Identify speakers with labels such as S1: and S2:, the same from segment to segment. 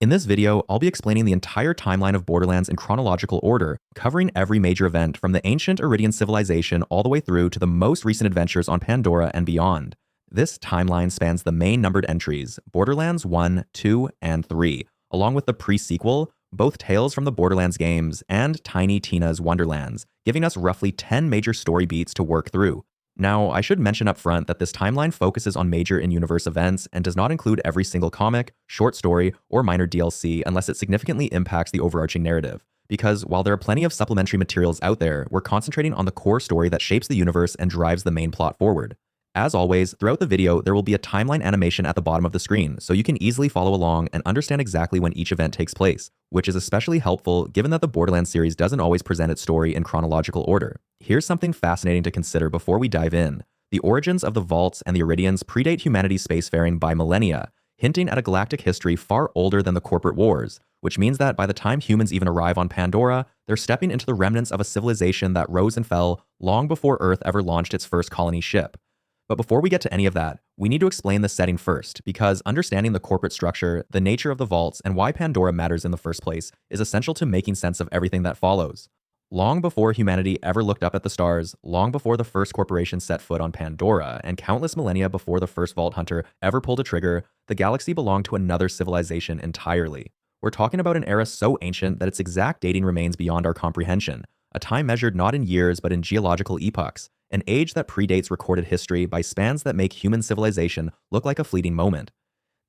S1: In this video, I'll be explaining the entire timeline of Borderlands in chronological order, covering every major event from the ancient Eridian civilization all the way through to the most recent adventures on Pandora and beyond. This timeline spans the main numbered entries, Borderlands 1, 2, and 3, along with the pre-sequel, both tales from the Borderlands games, and Tiny Tina's Wonderlands, giving us roughly 10 major story beats to work through. Now, I should mention up front that this timeline focuses on major in-universe events and does not include every single comic, short story, or minor DLC unless it significantly impacts the overarching narrative. Because while there are plenty of supplementary materials out there, we're concentrating on the core story that shapes the universe and drives the main plot forward. As always, throughout the video, there will be a timeline animation at the bottom of the screen, so you can easily follow along and understand exactly when each event takes place, which is especially helpful given that the Borderlands series doesn't always present its story in chronological order. Here's something fascinating to consider before we dive in. The origins of the Vaults and the Eridians predate humanity's spacefaring by millennia, hinting at a galactic history far older than the corporate wars, which means that by the time humans even arrive on Pandora, they're stepping into the remnants of a civilization that rose and fell long before Earth ever launched its first colony ship. But before we get to any of that, we need to explain the setting first, because understanding the corporate structure, the nature of the vaults, and why Pandora matters in the first place is essential to making sense of everything that follows. Long before humanity ever looked up at the stars, long before the first corporation set foot on Pandora, and countless millennia before the first Vault Hunter ever pulled a trigger, the galaxy belonged to another civilization entirely. We're talking about an era so ancient that its exact dating remains beyond our comprehension, a time measured not in years but in geological epochs, an age that predates recorded history by spans that make human civilization look like a fleeting moment.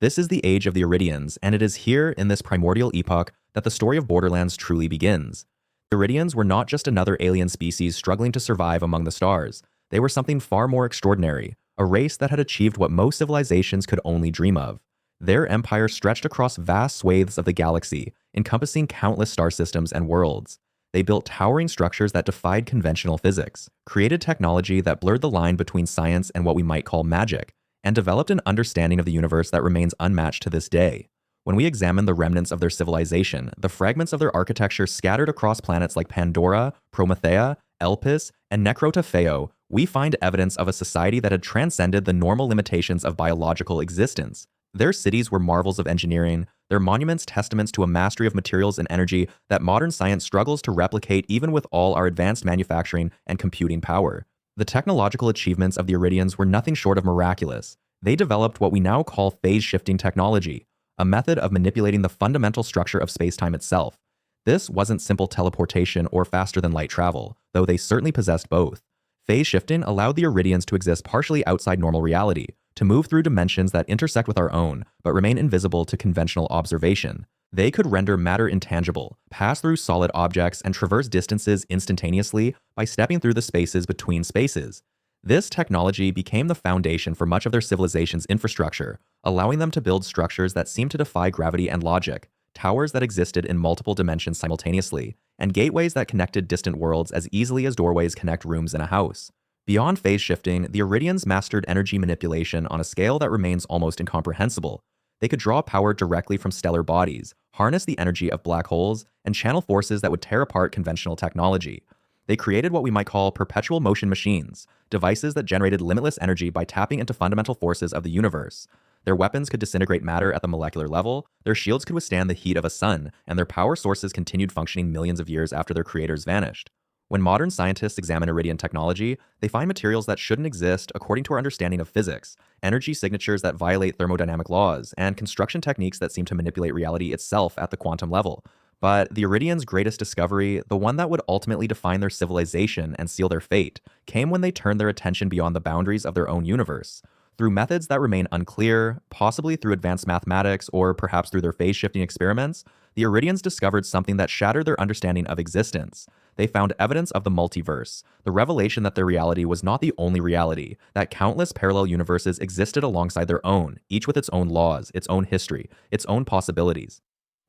S1: This is the age of the Eridians, and it is here in this primordial epoch that the story of Borderlands truly begins. The Eridians were not just another alien species struggling to survive among the stars. They were something far more extraordinary, a race that had achieved what most civilizations could only dream of. Their empire stretched across vast swathes of the galaxy, encompassing countless star systems and worlds. They built towering structures that defied conventional physics, created technology that blurred the line between science and what we might call magic, and developed an understanding of the universe that remains unmatched to this day. When we examine the remnants of their civilization, the fragments of their architecture scattered across planets like Pandora, Promethea, Elpis, and Necrotafeo, we find evidence of a society that had transcended the normal limitations of biological existence. Their cities were marvels of engineering, their monuments testaments to a mastery of materials and energy that modern science struggles to replicate even with all our advanced manufacturing and computing power. The technological achievements of the Eridians were nothing short of miraculous. They developed what we now call phase-shifting technology, a method of manipulating the fundamental structure of space-time itself. This wasn't simple teleportation or faster-than-light travel, though they certainly possessed both. Phase shifting allowed the Eridians to exist partially outside normal reality, to move through dimensions that intersect with our own, but remain invisible to conventional observation. They could render matter intangible, pass through solid objects, and traverse distances instantaneously by stepping through the spaces between spaces. This technology became the foundation for much of their civilization's infrastructure, allowing them to build structures that seemed to defy gravity and logic, towers that existed in multiple dimensions simultaneously, and gateways that connected distant worlds as easily as doorways connect rooms in a house. Beyond phase shifting, the Eridians mastered energy manipulation on a scale that remains almost incomprehensible. They could draw power directly from stellar bodies, harness the energy of black holes, and channel forces that would tear apart conventional technology. They created what we might call perpetual motion machines, devices that generated limitless energy by tapping into fundamental forces of the universe. Their weapons could disintegrate matter at the molecular level, their shields could withstand the heat of a sun, and their power sources continued functioning millions of years after their creators vanished. When modern scientists examine Eridian technology, they find materials that shouldn't exist according to our understanding of physics, energy signatures that violate thermodynamic laws, and construction techniques that seem to manipulate reality itself at the quantum level. But the Eridians' greatest discovery, the one that would ultimately define their civilization and seal their fate, came when they turned their attention beyond the boundaries of their own universe. Through methods that remain unclear, possibly through advanced mathematics or perhaps through their phase-shifting experiments, the Eridians discovered something that shattered their understanding of existence. They found evidence of the multiverse, the revelation that their reality was not the only reality, that countless parallel universes existed alongside their own, each with its own laws, its own history, its own possibilities.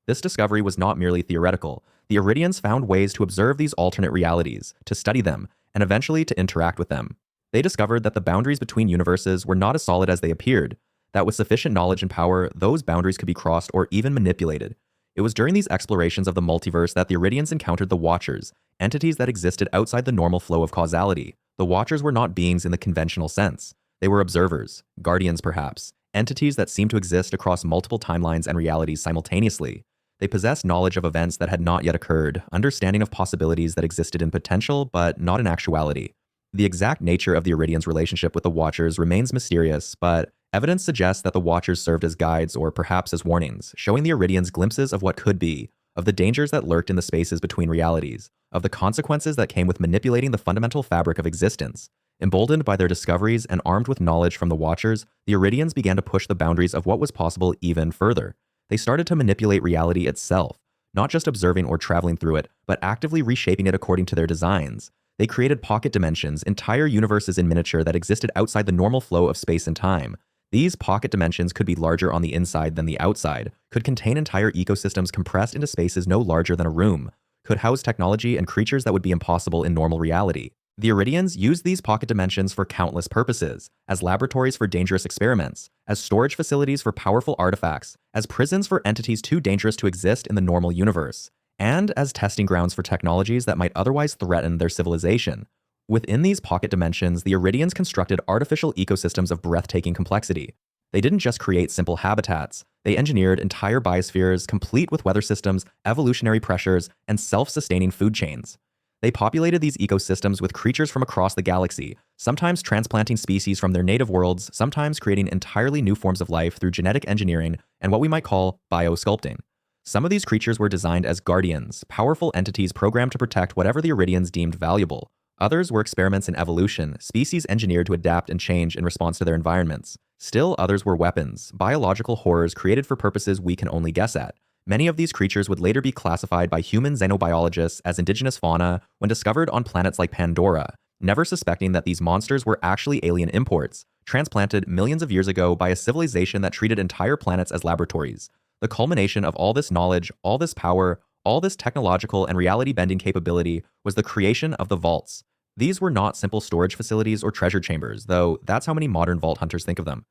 S1: This discovery was not merely theoretical. The Eridians found ways to observe these alternate realities, to study them, and eventually to interact with them. They discovered that the boundaries between universes were not as solid as they appeared, that with sufficient knowledge and power, those boundaries could be crossed or even manipulated. It was during these explorations of the multiverse that the Eridians encountered the Watchers, entities that existed outside the normal flow of causality. The Watchers were not beings in the conventional sense. They were observers, guardians perhaps, entities that seem to exist across multiple timelines and realities simultaneously. They possess knowledge of events that had not yet occurred, understanding of possibilities that existed in potential but not in actuality. The exact nature of the Eridians' relationship with the Watchers remains mysterious, but evidence suggests that the Watchers served as guides or perhaps as warnings, showing the Eridians glimpses of what could be, of the dangers that lurked in the spaces between realities, of the consequences that came with manipulating the fundamental fabric of existence. Emboldened by their discoveries and armed with knowledge from the Watchers, the Eridians began to push the boundaries of what was possible even further. They started to manipulate reality itself, not just observing or traveling through it, but actively reshaping it according to their designs. They created pocket dimensions, entire universes in miniature that existed outside the normal flow of space and time. These pocket dimensions could be larger on the inside than the outside, could contain entire ecosystems compressed into spaces no larger than a room, could house technology and creatures that would be impossible in normal reality. The Eridians used these pocket dimensions for countless purposes, as laboratories for dangerous experiments, as storage facilities for powerful artifacts, as prisons for entities too dangerous to exist in the normal universe, and as testing grounds for technologies that might otherwise threaten their civilization. Within these pocket dimensions, the Eridians constructed artificial ecosystems of breathtaking complexity. They didn't just create simple habitats, they engineered entire biospheres complete with weather systems, evolutionary pressures, and self-sustaining food chains. They populated these ecosystems with creatures from across the galaxy, sometimes transplanting species from their native worlds, sometimes creating entirely new forms of life through genetic engineering and what we might call biosculpting. Some of these creatures were designed as guardians, powerful entities programmed to protect whatever the Eridians deemed valuable. Others were experiments in evolution, species engineered to adapt and change in response to their environments. Still others were weapons, biological horrors created for purposes we can only guess at. Many of these creatures would later be classified by human xenobiologists as indigenous fauna when discovered on planets like Pandora, never suspecting that these monsters were actually alien imports, transplanted millions of years ago by a civilization that treated entire planets as laboratories. The culmination of all this knowledge, all this power, all this technological and reality-bending capability was the creation of the vaults. These were not simple storage facilities or treasure chambers, though that's how many modern vault hunters think of them.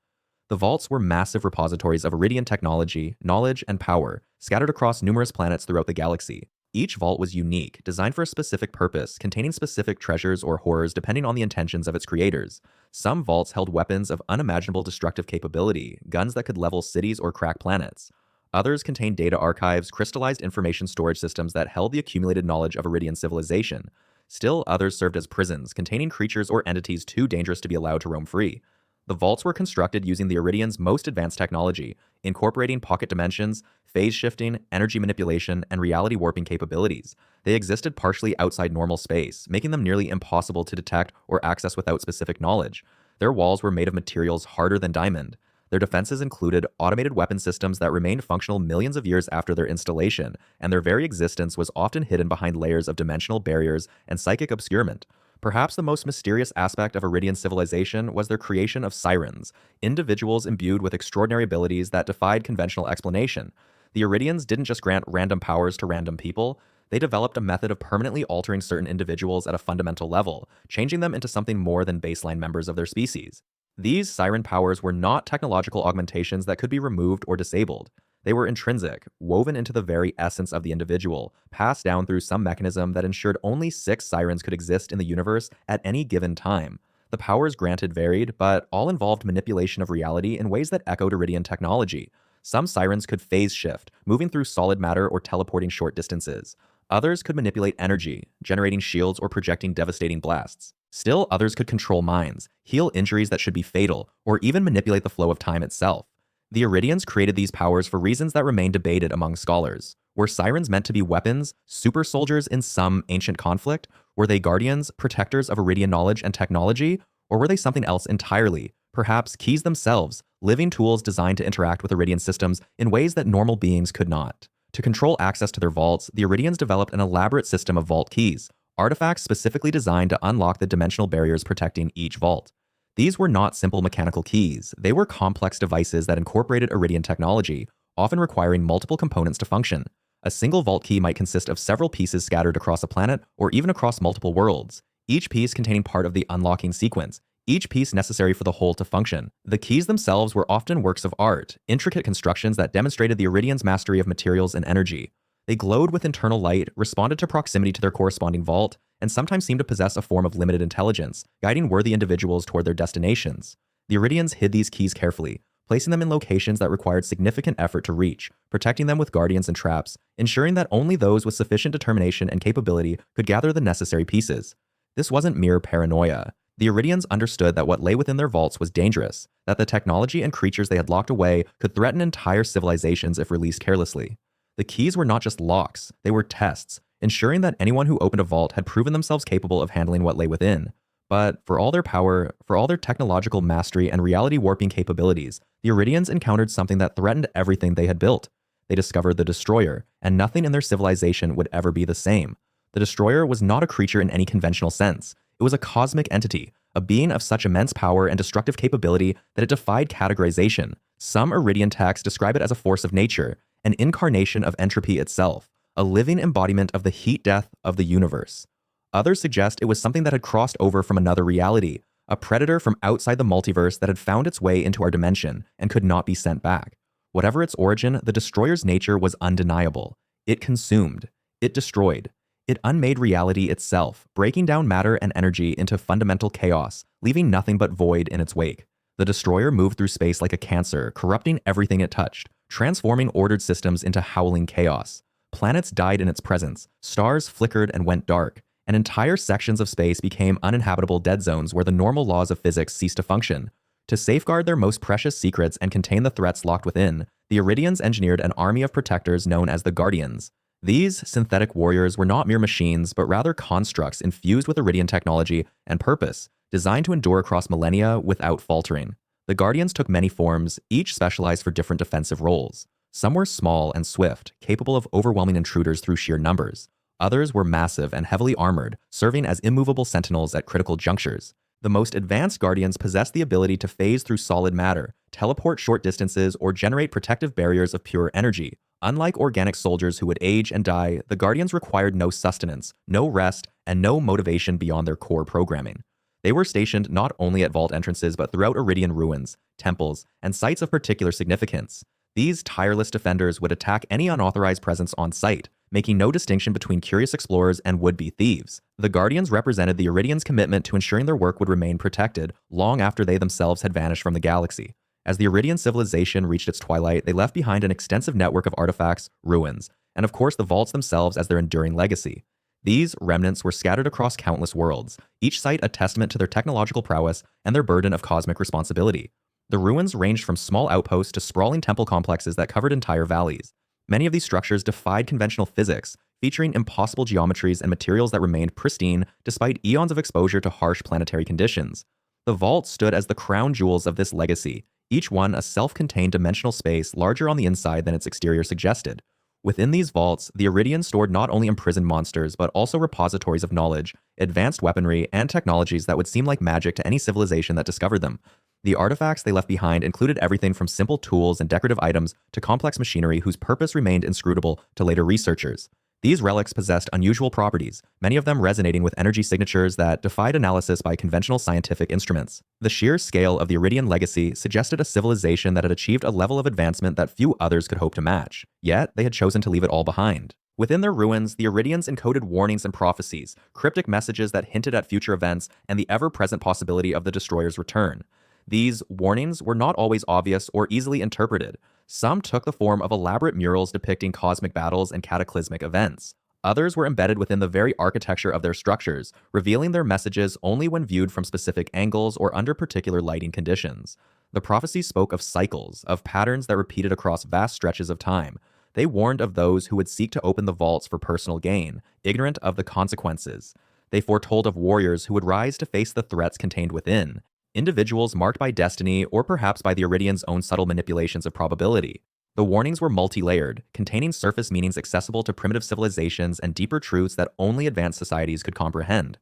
S1: The vaults were massive repositories of Eridian technology, knowledge, and power, scattered across numerous planets throughout the galaxy. Each vault was unique, designed for a specific purpose, containing specific treasures or horrors depending on the intentions of its creators. Some vaults held weapons of unimaginable destructive capability, guns that could level cities or crack planets. Others contained data archives, crystallized information storage systems that held the accumulated knowledge of Eridian civilization. Still others served as prisons, containing creatures or entities too dangerous to be allowed to roam free. The vaults were constructed using the Eridians' most advanced technology, incorporating pocket dimensions, phase shifting, energy manipulation, and reality warping capabilities. They existed partially outside normal space, making them nearly impossible to detect or access without specific knowledge. Their walls were made of materials harder than diamond. Their defenses included automated weapon systems that remained functional millions of years after their installation, and their very existence was often hidden behind layers of dimensional barriers and psychic obscurement. Perhaps the most mysterious aspect of Eridian civilization was their creation of sirens, individuals imbued with extraordinary abilities that defied conventional explanation. The Eridians didn't just grant random powers to random people, they developed a method of permanently altering certain individuals at a fundamental level, changing them into something more than baseline members of their species. These siren powers were not technological augmentations that could be removed or disabled. They were intrinsic, woven into the very essence of the individual, passed down through some mechanism that ensured only 6 sirens could exist in the universe at any given time. The powers granted varied, but all involved manipulation of reality in ways that echoed Eridian technology. Some sirens could phase shift, moving through solid matter or teleporting short distances. Others could manipulate energy, generating shields or projecting devastating blasts. Still others could control minds, heal injuries that should be fatal, or even manipulate the flow of time itself. The Eridians created these powers for reasons that remain debated among scholars. Were sirens meant to be weapons, super soldiers in some ancient conflict? Were they guardians, protectors of Eridian knowledge and technology? Or were they something else entirely? Perhaps keys themselves, living tools designed to interact with Eridian systems in ways that normal beings could not. To control access to their vaults, the Eridians developed an elaborate system of vault keys, artifacts specifically designed to unlock the dimensional barriers protecting each vault. These were not simple mechanical keys, they were complex devices that incorporated Eridian technology, often requiring multiple components to function. A single vault key might consist of several pieces scattered across a planet or even across multiple worlds, each piece containing part of the unlocking sequence, each piece necessary for the whole to function. The keys themselves were often works of art, intricate constructions that demonstrated the Eridians' mastery of materials and energy. They glowed with internal light, responded to proximity to their corresponding vault, and sometimes seemed to possess a form of limited intelligence, guiding worthy individuals toward their destinations. The Eridians hid these keys carefully, placing them in locations that required significant effort to reach, protecting them with guardians and traps, ensuring that only those with sufficient determination and capability could gather the necessary pieces. This wasn't mere paranoia. The Eridians understood that what lay within their vaults was dangerous, that the technology and creatures they had locked away could threaten entire civilizations if released carelessly. The keys were not just locks, they were tests, ensuring that anyone who opened a vault had proven themselves capable of handling what lay within. But for all their power, for all their technological mastery and reality warping capabilities, the Eridians encountered something that threatened everything they had built. They discovered the Destroyer, and nothing in their civilization would ever be the same. The Destroyer was not a creature in any conventional sense. It was a cosmic entity, a being of such immense power and destructive capability that it defied categorization. Some Eridian texts describe it as a force of nature, an incarnation of entropy itself, a living embodiment of the heat death of the universe. Others suggest it was something that had crossed over from another reality, a predator from outside the multiverse that had found its way into our dimension and could not be sent back. Whatever its origin, the Destroyer's nature was undeniable. It consumed. It destroyed. It unmade reality itself, breaking down matter and energy into fundamental chaos, leaving nothing but void in its wake. The Destroyer moved through space like a cancer, corrupting everything it touched, transforming ordered systems into howling chaos. Planets died in its presence, stars flickered and went dark, and entire sections of space became uninhabitable dead zones where the normal laws of physics ceased to function. To safeguard their most precious secrets and contain the threats locked within, the Eridians engineered an army of protectors known as the Guardians. These synthetic warriors were not mere machines, but rather constructs infused with Eridian technology and purpose, designed to endure across millennia without faltering. The Guardians took many forms, each specialized for different defensive roles. Some were small and swift, capable of overwhelming intruders through sheer numbers. Others were massive and heavily armored, serving as immovable sentinels at critical junctures. The most advanced Guardians possessed the ability to phase through solid matter, teleport short distances, or generate protective barriers of pure energy. Unlike organic soldiers who would age and die, the Guardians required no sustenance, no rest, and no motivation beyond their core programming. They were stationed not only at vault entrances but throughout Eridian ruins, temples, and sites of particular significance. These tireless defenders would attack any unauthorized presence on site, making no distinction between curious explorers and would-be thieves. The Guardians represented the Eridians' commitment to ensuring their work would remain protected long after they themselves had vanished from the galaxy. As the Eridian civilization reached its twilight, they left behind an extensive network of artifacts, ruins, and of course the vaults themselves as their enduring legacy. These remnants were scattered across countless worlds, each site a testament to their technological prowess and their burden of cosmic responsibility. The ruins ranged from small outposts to sprawling temple complexes that covered entire valleys. Many of these structures defied conventional physics, featuring impossible geometries and materials that remained pristine despite eons of exposure to harsh planetary conditions. The vaults stood as the crown jewels of this legacy, each one a self-contained dimensional space larger on the inside than its exterior suggested. Within these vaults, the Eridians stored not only imprisoned monsters, but also repositories of knowledge, advanced weaponry, and technologies that would seem like magic to any civilization that discovered them. The artifacts they left behind included everything from simple tools and decorative items to complex machinery whose purpose remained inscrutable to later researchers. These relics possessed unusual properties, many of them resonating with energy signatures that defied analysis by conventional scientific instruments. The sheer scale of the Eridian legacy suggested a civilization that had achieved a level of advancement that few others could hope to match, yet they had chosen to leave it all behind. Within their ruins, the Eridians encoded warnings and prophecies, cryptic messages that hinted at future events and the ever-present possibility of the Destroyer's return. These warnings were not always obvious or easily interpreted. Some took the form of elaborate murals depicting cosmic battles and cataclysmic events. Others were embedded within the very architecture of their structures, revealing their messages only when viewed from specific angles or under particular lighting conditions. The prophecies spoke of cycles, of patterns that repeated across vast stretches of time. They warned of those who would seek to open the vaults for personal gain, ignorant of the consequences. They foretold of warriors who would rise to face the threats contained within, individuals marked by destiny or perhaps by the Eridians' own subtle manipulations of probability. The warnings were multi-layered, containing surface meanings accessible to primitive civilizations and deeper truths that only advanced societies could comprehend.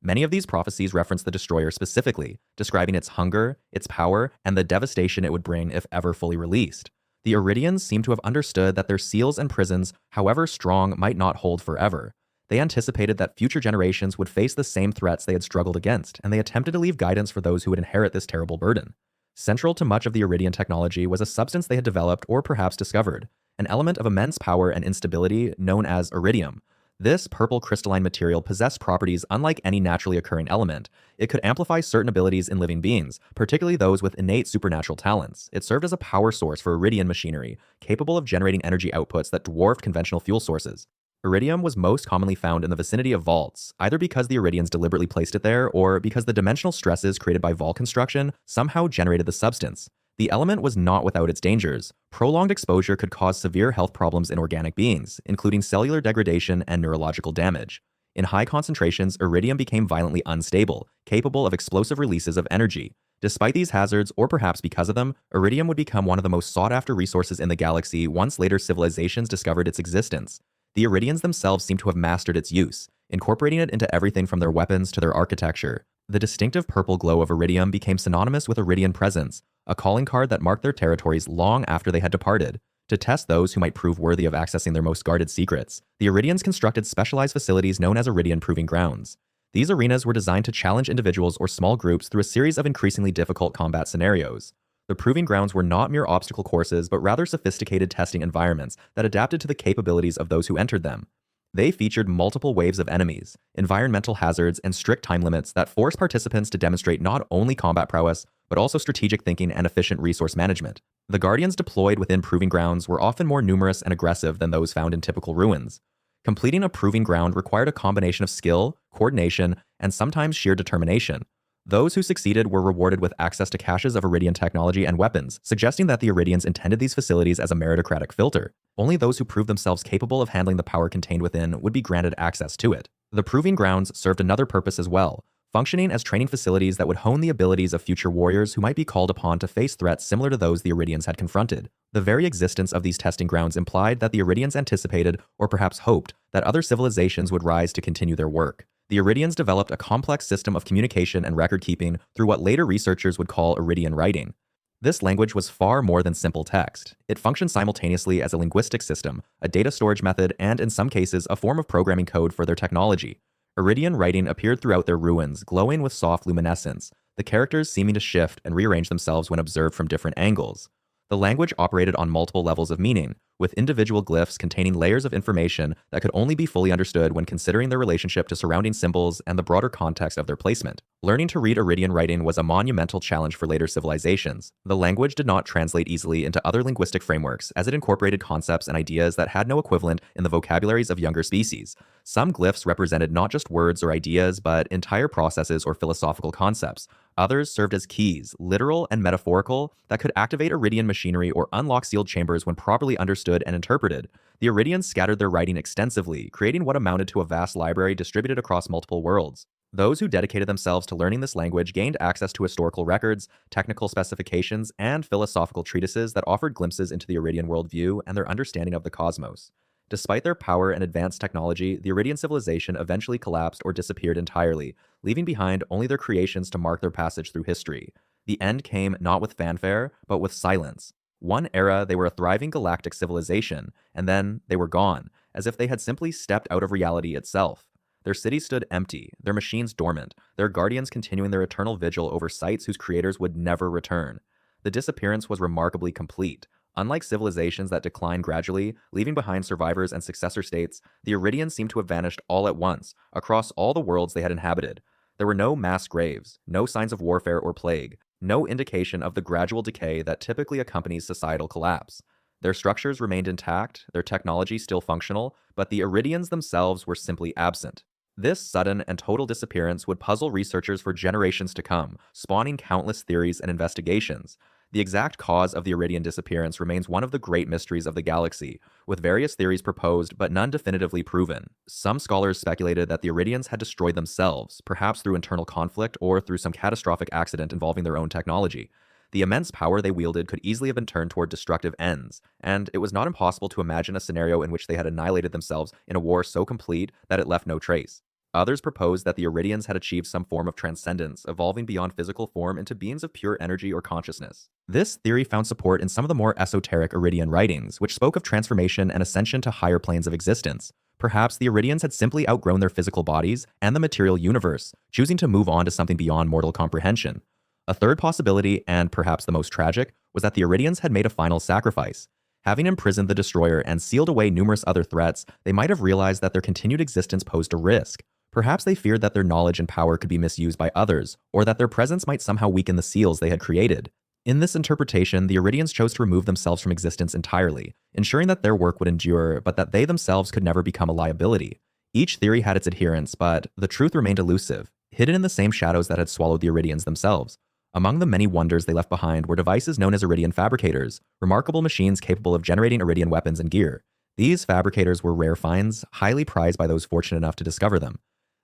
S1: Many of these prophecies reference the Destroyer specifically, describing its hunger, its power, and the devastation it would bring if ever fully released. The Eridians seem to have understood that their seals and prisons, however strong, might not hold forever. They anticipated that future generations would face the same threats they had struggled against, and they attempted to leave guidance for those who would inherit this terrible burden. Central to much of the Eridian technology was a substance they had developed or perhaps discovered, an element of immense power and instability known as iridium. This purple crystalline material possessed properties unlike any naturally occurring element. It could amplify certain abilities in living beings, particularly those with innate supernatural talents. It served as a power source for Eridian machinery, capable of generating energy outputs that dwarfed conventional fuel sources. Iridium was most commonly found in the vicinity of vaults, either because the Eridians deliberately placed it there or because the dimensional stresses created by vault construction somehow generated the substance. The element was not without its dangers. Prolonged exposure could cause severe health problems in organic beings, including cellular degradation and neurological damage. In high concentrations, iridium became violently unstable, capable of explosive releases of energy. Despite these hazards, or perhaps because of them, iridium would become one of the most sought-after resources in the galaxy once later civilizations discovered its existence. The Eridians themselves seem to have mastered its use, incorporating it into everything from their weapons to their architecture. The distinctive purple glow of iridium became synonymous with Eridian presence, a calling card that marked their territories long after they had departed. To test those who might prove worthy of accessing their most guarded secrets, the Eridians constructed specialized facilities known as Eridian Proving Grounds. These arenas were designed to challenge individuals or small groups through a series of increasingly difficult combat scenarios. The Proving Grounds were not mere obstacle courses, but rather sophisticated testing environments that adapted to the capabilities of those who entered them. They featured multiple waves of enemies, environmental hazards, and strict time limits that forced participants to demonstrate not only combat prowess, but also strategic thinking and efficient resource management. The Guardians deployed within Proving Grounds were often more numerous and aggressive than those found in typical ruins. Completing a Proving Ground required a combination of skill, coordination, and sometimes sheer determination. Those who succeeded were rewarded with access to caches of Eridian technology and weapons, suggesting that the Eridians intended these facilities as a meritocratic filter. Only those who proved themselves capable of handling the power contained within would be granted access to it. The Proving Grounds served another purpose as well, functioning as training facilities that would hone the abilities of future warriors who might be called upon to face threats similar to those the Eridians had confronted. The very existence of these testing grounds implied that the Eridians anticipated, or perhaps hoped, that other civilizations would rise to continue their work. The Eridians developed a complex system of communication and record-keeping through what later researchers would call Eridian writing. This language was far more than simple text. It functioned simultaneously as a linguistic system, a data storage method, and in some cases, a form of programming code for their technology. Eridian writing appeared throughout their ruins, glowing with soft luminescence, the characters seeming to shift and rearrange themselves when observed from different angles. The language operated on multiple levels of meaning, with individual glyphs containing layers of information that could only be fully understood when considering their relationship to surrounding symbols and the broader context of their placement. Learning to read Eridian writing was a monumental challenge for later civilizations. The language did not translate easily into other linguistic frameworks, as it incorporated concepts and ideas that had no equivalent in the vocabularies of younger species. Some glyphs represented not just words or ideas, but entire processes or philosophical concepts. Others served as keys, literal and metaphorical, that could activate Eridian machinery or unlock sealed chambers when properly understood and interpreted. The Eridians scattered their writing extensively, creating what amounted to a vast library distributed across multiple worlds. Those who dedicated themselves to learning this language gained access to historical records, technical specifications, and philosophical treatises that offered glimpses into the Eridian worldview and their understanding of the cosmos. Despite their power and advanced technology, the Eridian civilization eventually collapsed or disappeared entirely, leaving behind only their creations to mark their passage through history. The end came not with fanfare, but with silence. One era, they were a thriving galactic civilization, and then they were gone, as if they had simply stepped out of reality itself. Their cities stood empty, their machines dormant, their guardians continuing their eternal vigil over sites whose creators would never return. The disappearance was remarkably complete. Unlike civilizations that decline gradually, leaving behind survivors and successor states, the Eridians seemed to have vanished all at once, across all the worlds they had inhabited. There were no mass graves, no signs of warfare or plague, no indication of the gradual decay that typically accompanies societal collapse. Their structures remained intact, their technology still functional, but the Eridians themselves were simply absent. This sudden and total disappearance would puzzle researchers for generations to come, spawning countless theories and investigations. The exact cause of the Eridian disappearance remains one of the great mysteries of the galaxy, with various theories proposed but none definitively proven. Some scholars speculated that the Eridians had destroyed themselves, perhaps through internal conflict or through some catastrophic accident involving their own technology. The immense power they wielded could easily have been turned toward destructive ends, and it was not impossible to imagine a scenario in which they had annihilated themselves in a war so complete that it left no trace. Others proposed that the Eridians had achieved some form of transcendence, evolving beyond physical form into beings of pure energy or consciousness. This theory found support in some of the more esoteric Eridian writings, which spoke of transformation and ascension to higher planes of existence. Perhaps the Eridians had simply outgrown their physical bodies and the material universe, choosing to move on to something beyond mortal comprehension. A third possibility, and perhaps the most tragic, was that the Eridians had made a final sacrifice. Having imprisoned the destroyer and sealed away numerous other threats, they might have realized that their continued existence posed a risk. Perhaps they feared that their knowledge and power could be misused by others, or that their presence might somehow weaken the seals they had created. In this interpretation, the Eridians chose to remove themselves from existence entirely, ensuring that their work would endure, but that they themselves could never become a liability. Each theory had its adherents, but the truth remained elusive, hidden in the same shadows that had swallowed the Eridians themselves. Among the many wonders they left behind were devices known as Eridian fabricators, remarkable machines capable of generating Eridian weapons and gear. These fabricators were rare finds, highly prized by those fortunate enough to discover them.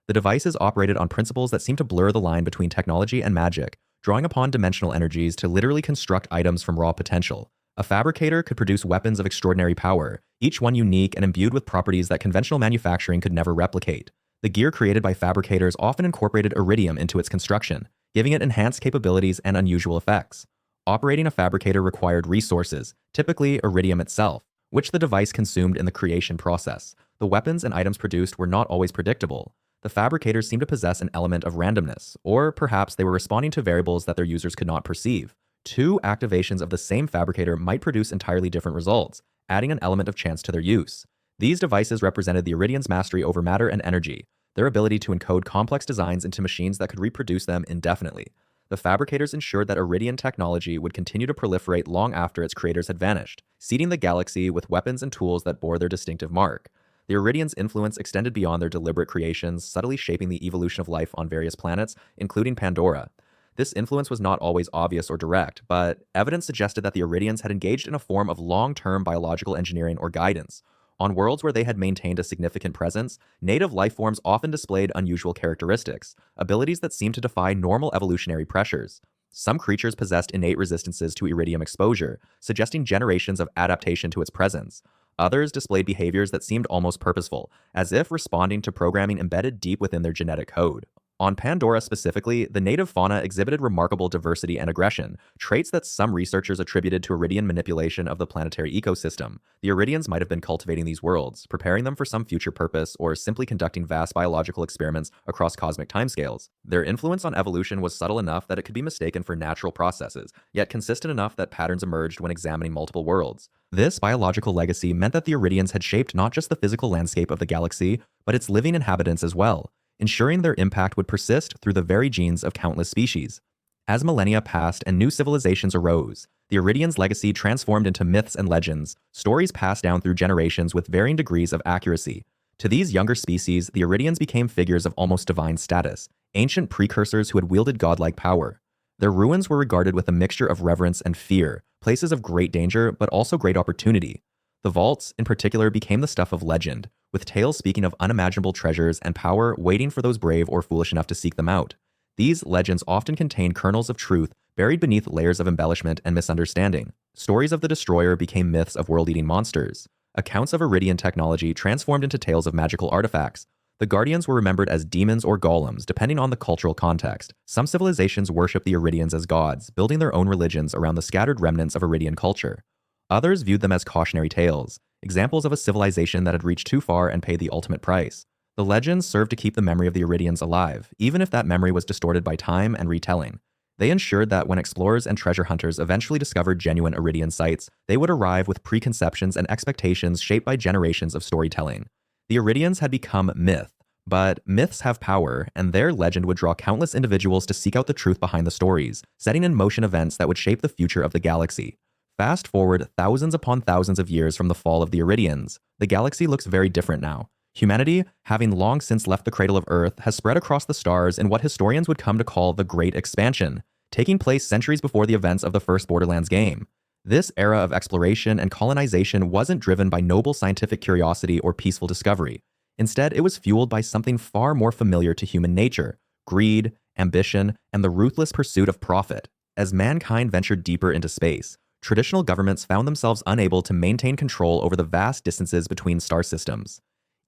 S1: The devices operated on principles that seemed to blur the line between technology and magic, drawing upon dimensional energies to literally construct items from raw potential. A fabricator could produce weapons of extraordinary power, each one unique and imbued with properties that conventional manufacturing could never replicate. The gear created by fabricators often incorporated iridium into its construction, giving it enhanced capabilities and unusual effects. Operating a fabricator required resources, typically iridium itself, which the device consumed in the creation process. The weapons and items produced were not always predictable. The fabricators seemed to possess an element of randomness, or perhaps they were responding to variables that their users could not perceive. Two activations of the same fabricator might produce entirely different results, adding an element of chance to their use. These devices represented the Eridians' mastery over matter and energy, their ability to encode complex designs into machines that could reproduce them indefinitely. The fabricators ensured that Eridian technology would continue to proliferate long after its creators had vanished, seeding the galaxy with weapons and tools that bore their distinctive mark. The Eridians' influence extended beyond their deliberate creations, subtly shaping the evolution of life on various planets, including Pandora. This influence was not always obvious or direct, but evidence suggested that the Eridians had engaged in a form of long-term biological engineering or guidance. On worlds where they had maintained a significant presence, native life forms often displayed unusual characteristics, abilities that seemed to defy normal evolutionary pressures. Some creatures possessed innate resistances to iridium exposure, suggesting generations of adaptation to its presence. Others displayed behaviors that seemed almost purposeful, as if responding to programming embedded deep within their genetic code. On Pandora specifically, the native fauna exhibited remarkable diversity and aggression, traits that some researchers attributed to Eridian manipulation of the planetary ecosystem. The Eridians might have been cultivating these worlds, preparing them for some future purpose, or simply conducting vast biological experiments across cosmic timescales. Their influence on evolution was subtle enough that it could be mistaken for natural processes, yet consistent enough that patterns emerged when examining multiple worlds. This biological legacy meant that the Eridians had shaped not just the physical landscape of the galaxy, but its living inhabitants as well, ensuring their impact would persist through the very genes of countless species. As millennia passed and new civilizations arose, the Eridians' legacy transformed into myths and legends, stories passed down through generations with varying degrees of accuracy. To these younger species, the Eridians became figures of almost divine status, ancient precursors who had wielded godlike power. Their ruins were regarded with a mixture of reverence and fear, places of great danger but also great opportunity. The vaults, in particular, became the stuff of legend, with tales speaking of unimaginable treasures and power waiting for those brave or foolish enough to seek them out. These legends often contained kernels of truth buried beneath layers of embellishment and misunderstanding. Stories of the Destroyer became myths of world-eating monsters. Accounts of Eridian technology transformed into tales of magical artifacts. The Guardians were remembered as demons or golems, depending on the cultural context. Some civilizations worshipped the Eridians as gods, building their own religions around the scattered remnants of Eridian culture. Others viewed them as cautionary tales, examples of a civilization that had reached too far and paid the ultimate price. The legends served to keep the memory of the Eridians alive, even if that memory was distorted by time and retelling. They ensured that when explorers and treasure hunters eventually discovered genuine Eridian sites, they would arrive with preconceptions and expectations shaped by generations of storytelling. The Eridians had become myth, but myths have power, and their legend would draw countless individuals to seek out the truth behind the stories, setting in motion events that would shape the future of the galaxy. Fast forward thousands upon thousands of years from the fall of the Eridians, the galaxy looks very different now. Humanity, having long since left the cradle of Earth, has spread across the stars in what historians would come to call the Great Expansion, taking place centuries before the events of the first Borderlands game. This era of exploration and colonization wasn't driven by noble scientific curiosity or peaceful discovery. Instead, it was fueled by something far more familiar to human nature: greed, ambition, and the ruthless pursuit of profit. As mankind ventured deeper into space, traditional governments found themselves unable to maintain control over the vast distances between star systems.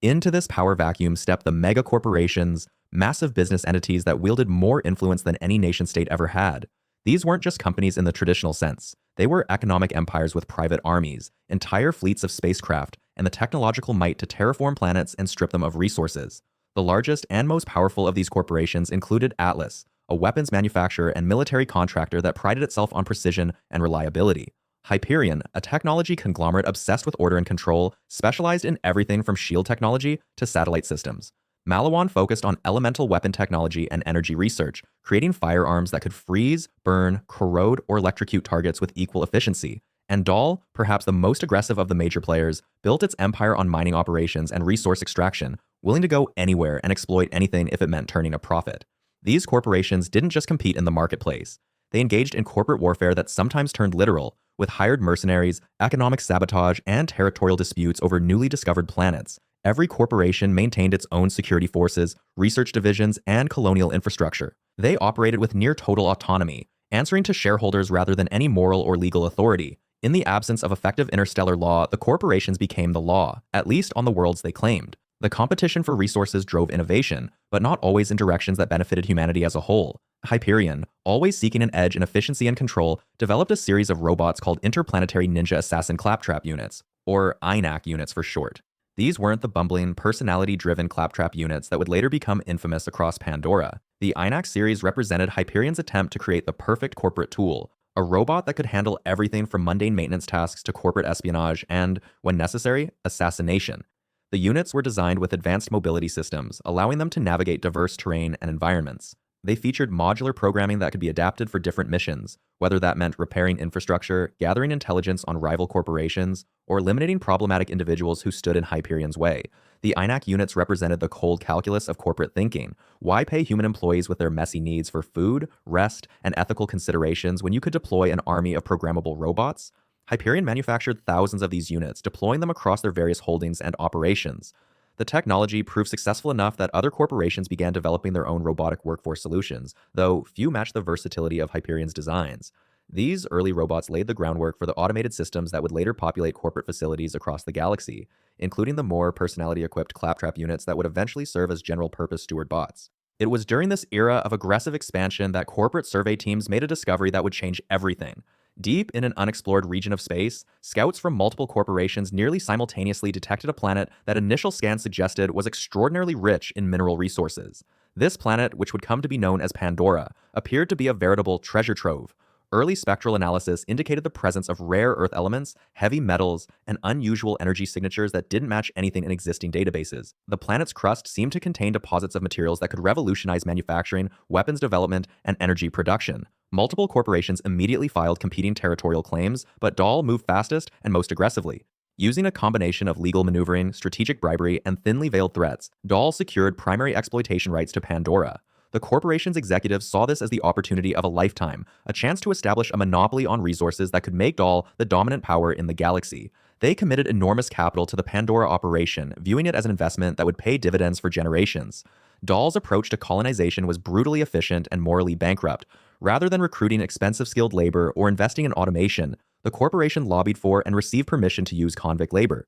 S1: Into this power vacuum stepped the mega corporations, massive business entities that wielded more influence than any nation-state ever had. These weren't just companies in the traditional sense. They were economic empires with private armies, entire fleets of spacecraft, and the technological might to terraform planets and strip them of resources. The largest and most powerful of these corporations included Atlas, a weapons manufacturer and military contractor that prided itself on precision and reliability. Hyperion, a technology conglomerate obsessed with order and control, specialized in everything from shield technology to satellite systems. Malawan focused on elemental weapon technology and energy research, creating firearms that could freeze, burn, corrode, or electrocute targets with equal efficiency. And Dahl, perhaps the most aggressive of the major players, built its empire on mining operations and resource extraction, willing to go anywhere and exploit anything if it meant turning a profit. These corporations didn't just compete in the marketplace. They engaged in corporate warfare that sometimes turned literal, with hired mercenaries, economic sabotage, and territorial disputes over newly discovered planets. Every corporation maintained its own security forces, research divisions, and colonial infrastructure. They operated with near total autonomy, answering to shareholders rather than any moral or legal authority. In the absence of effective interstellar law, the corporations became the law, at least on the worlds they claimed. The competition for resources drove innovation, but not always in directions that benefited humanity as a whole. Hyperion, always seeking an edge in efficiency and control, developed a series of robots called Interplanetary Ninja Assassin Claptrap Units, or INAC units for short. These weren't the bumbling, personality-driven claptrap units that would later become infamous across Pandora. The INAC series represented Hyperion's attempt to create the perfect corporate tool, a robot that could handle everything from mundane maintenance tasks to corporate espionage and, when necessary, assassination. The units were designed with advanced mobility systems, allowing them to navigate diverse terrain and environments. They featured modular programming that could be adapted for different missions, whether that meant repairing infrastructure, gathering intelligence on rival corporations, or eliminating problematic individuals who stood in Hyperion's way. The INAC units represented the cold calculus of corporate thinking. Why pay human employees with their messy needs for food, rest, and ethical considerations when you could deploy an army of programmable robots? Hyperion manufactured thousands of these units, deploying them across their various holdings and operations. The technology proved successful enough that other corporations began developing their own robotic workforce solutions, though few matched the versatility of Hyperion's designs. These early robots laid the groundwork for the automated systems that would later populate corporate facilities across the galaxy, including the more personality-equipped claptrap units that would eventually serve as general-purpose steward bots. It was during this era of aggressive expansion that corporate survey teams made a discovery that would change everything. Deep in an unexplored region of space, scouts from multiple corporations nearly simultaneously detected a planet that initial scans suggested was extraordinarily rich in mineral resources. This planet, which would come to be known as Pandora, appeared to be a veritable treasure trove. Early spectral analysis indicated the presence of rare earth elements, heavy metals, and unusual energy signatures that didn't match anything in existing databases. The planet's crust seemed to contain deposits of materials that could revolutionize manufacturing, weapons development, and energy production. Multiple corporations immediately filed competing territorial claims, but Dahl moved fastest and most aggressively. Using a combination of legal maneuvering, strategic bribery, and thinly veiled threats, Dahl secured primary exploitation rights to Pandora. The corporation's executives saw this as the opportunity of a lifetime, a chance to establish a monopoly on resources that could make Dahl the dominant power in the galaxy. They committed enormous capital to the Pandora operation, viewing it as an investment that would pay dividends for generations. Dahl's approach to colonization was brutally efficient and morally bankrupt. Rather than recruiting expensive skilled labor or investing in automation, the corporation lobbied for and received permission to use convict labor.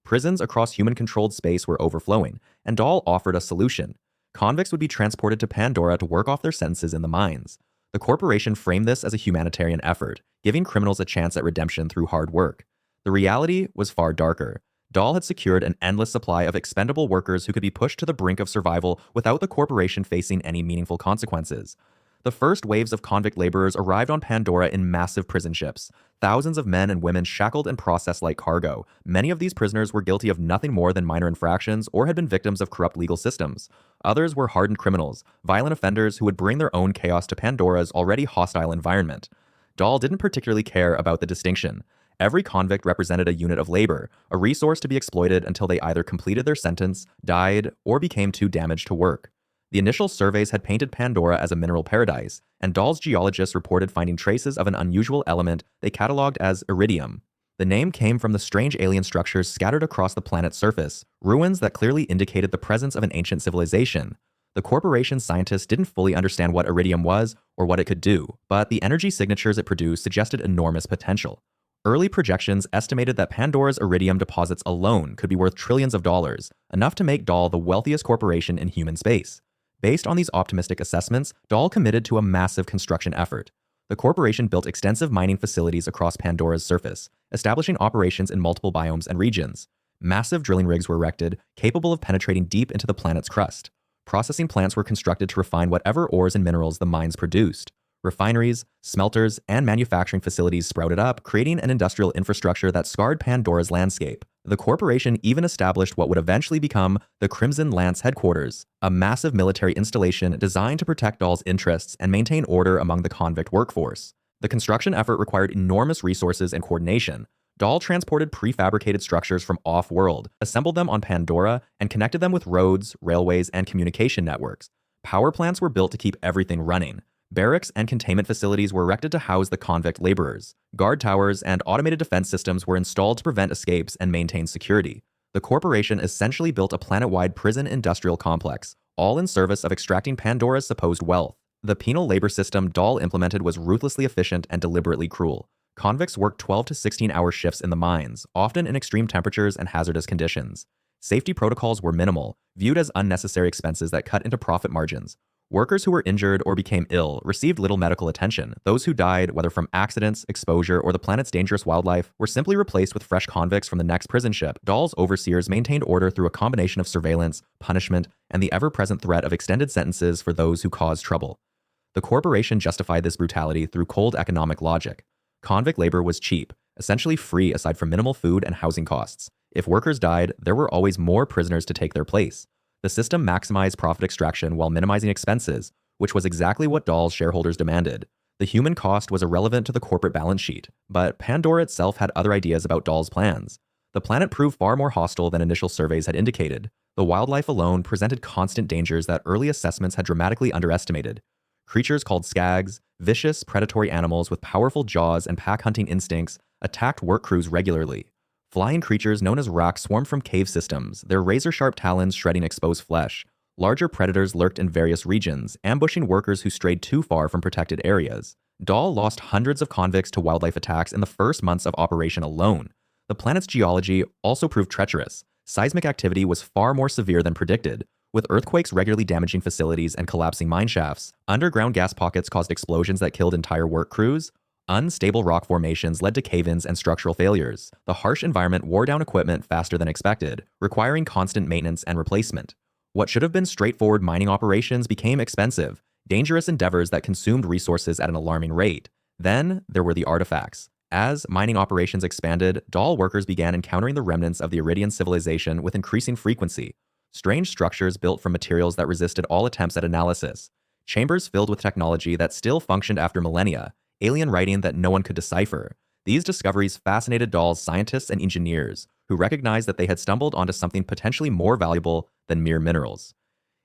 S1: Prisons across human-controlled space were overflowing, and Dahl offered a solution. Convicts would be transported to Pandora to work off their sentences in the mines. The corporation framed this as a humanitarian effort, giving criminals a chance at redemption through hard work. The reality was far darker. Dahl had secured an endless supply of expendable workers who could be pushed to the brink of survival without the corporation facing any meaningful consequences. The first waves of convict laborers arrived on Pandora in massive prison ships. Thousands of men and women shackled and processed like cargo. Many of these prisoners were guilty of nothing more than minor infractions or had been victims of corrupt legal systems. Others were hardened criminals, violent offenders who would bring their own chaos to Pandora's already hostile environment. Dahl didn't particularly care about the distinction. Every convict represented a unit of labor, a resource to be exploited until they either completed their sentence, died, or became too damaged to work. The initial surveys had painted Pandora as a mineral paradise, and Dahl's geologists reported finding traces of an unusual element they cataloged as iridium. The name came from the strange alien structures scattered across the planet's surface, ruins that clearly indicated the presence of an ancient civilization. The corporation's scientists didn't fully understand what iridium was or what it could do, but the energy signatures it produced suggested enormous potential. Early projections estimated that Pandora's iridium deposits alone could be worth trillions of dollars, enough to make Dahl the wealthiest corporation in human space. Based on these optimistic assessments, Dahl committed to a massive construction effort. The corporation built extensive mining facilities across Pandora's surface, establishing operations in multiple biomes and regions. Massive drilling rigs were erected, capable of penetrating deep into the planet's crust. Processing plants were constructed to refine whatever ores and minerals the mines produced. Refineries, smelters, and manufacturing facilities sprouted up, creating an industrial infrastructure that scarred Pandora's landscape. The corporation even established what would eventually become the Crimson Lance headquarters, a massive military installation designed to protect Dahl's interests and maintain order among the convict workforce. The construction effort required enormous resources and coordination. Dahl transported prefabricated structures from off-world, assembled them on Pandora, and connected them with roads, railways, and communication networks. Power plants were built to keep everything running. Barracks and containment facilities were erected to house the convict laborers. Guard towers and automated defense systems were installed to prevent escapes and maintain security. The corporation essentially built a planet-wide prison industrial complex, all in service of extracting Pandora's supposed wealth. The penal labor system Dahl implemented was ruthlessly efficient and deliberately cruel. Convicts worked 12 to 16-hour shifts in the mines, often in extreme temperatures and hazardous conditions. Safety protocols were minimal, viewed as unnecessary expenses that cut into profit margins. Workers who were injured or became ill received little medical attention. Those who died, whether from accidents, exposure, or the planet's dangerous wildlife, were simply replaced with fresh convicts from the next prison ship. Dahl's overseers maintained order through a combination of surveillance, punishment, and the ever-present threat of extended sentences for those who caused trouble. The corporation justified this brutality through cold economic logic. Convict labor was cheap, essentially free aside from minimal food and housing costs. If workers died, there were always more prisoners to take their place. The system maximized profit extraction while minimizing expenses, which was exactly what Dahl's shareholders demanded. The human cost was irrelevant to the corporate balance sheet, but Pandora itself had other ideas about Dahl's plans. The planet proved far more hostile than initial surveys had indicated. The wildlife alone presented constant dangers that early assessments had dramatically underestimated. Creatures called skags, vicious, predatory animals with powerful jaws and pack-hunting instincts, attacked work crews regularly. Flying creatures known as raks swarmed from cave systems, their razor-sharp talons shredding exposed flesh. Larger predators lurked in various regions, ambushing workers who strayed too far from protected areas. Dahl lost hundreds of convicts to wildlife attacks in the first months of operation alone. The planet's geology also proved treacherous. Seismic activity was far more severe than predicted, with earthquakes regularly damaging facilities and collapsing mine shafts. Underground gas pockets caused explosions that killed entire work crews. Unstable rock formations led to cave-ins and structural failures. The harsh environment wore down equipment faster than expected, requiring constant maintenance and replacement. What should have been straightforward mining operations became expensive, dangerous endeavors that consumed resources at an alarming rate. Then, there were the artifacts. As mining operations expanded, Dahl workers began encountering the remnants of the Eridian civilization with increasing frequency. Strange structures built from materials that resisted all attempts at analysis. Chambers filled with technology that still functioned after millennia. Alien writing that no one could decipher. These discoveries fascinated Dahl's scientists and engineers, who recognized that they had stumbled onto something potentially more valuable than mere minerals.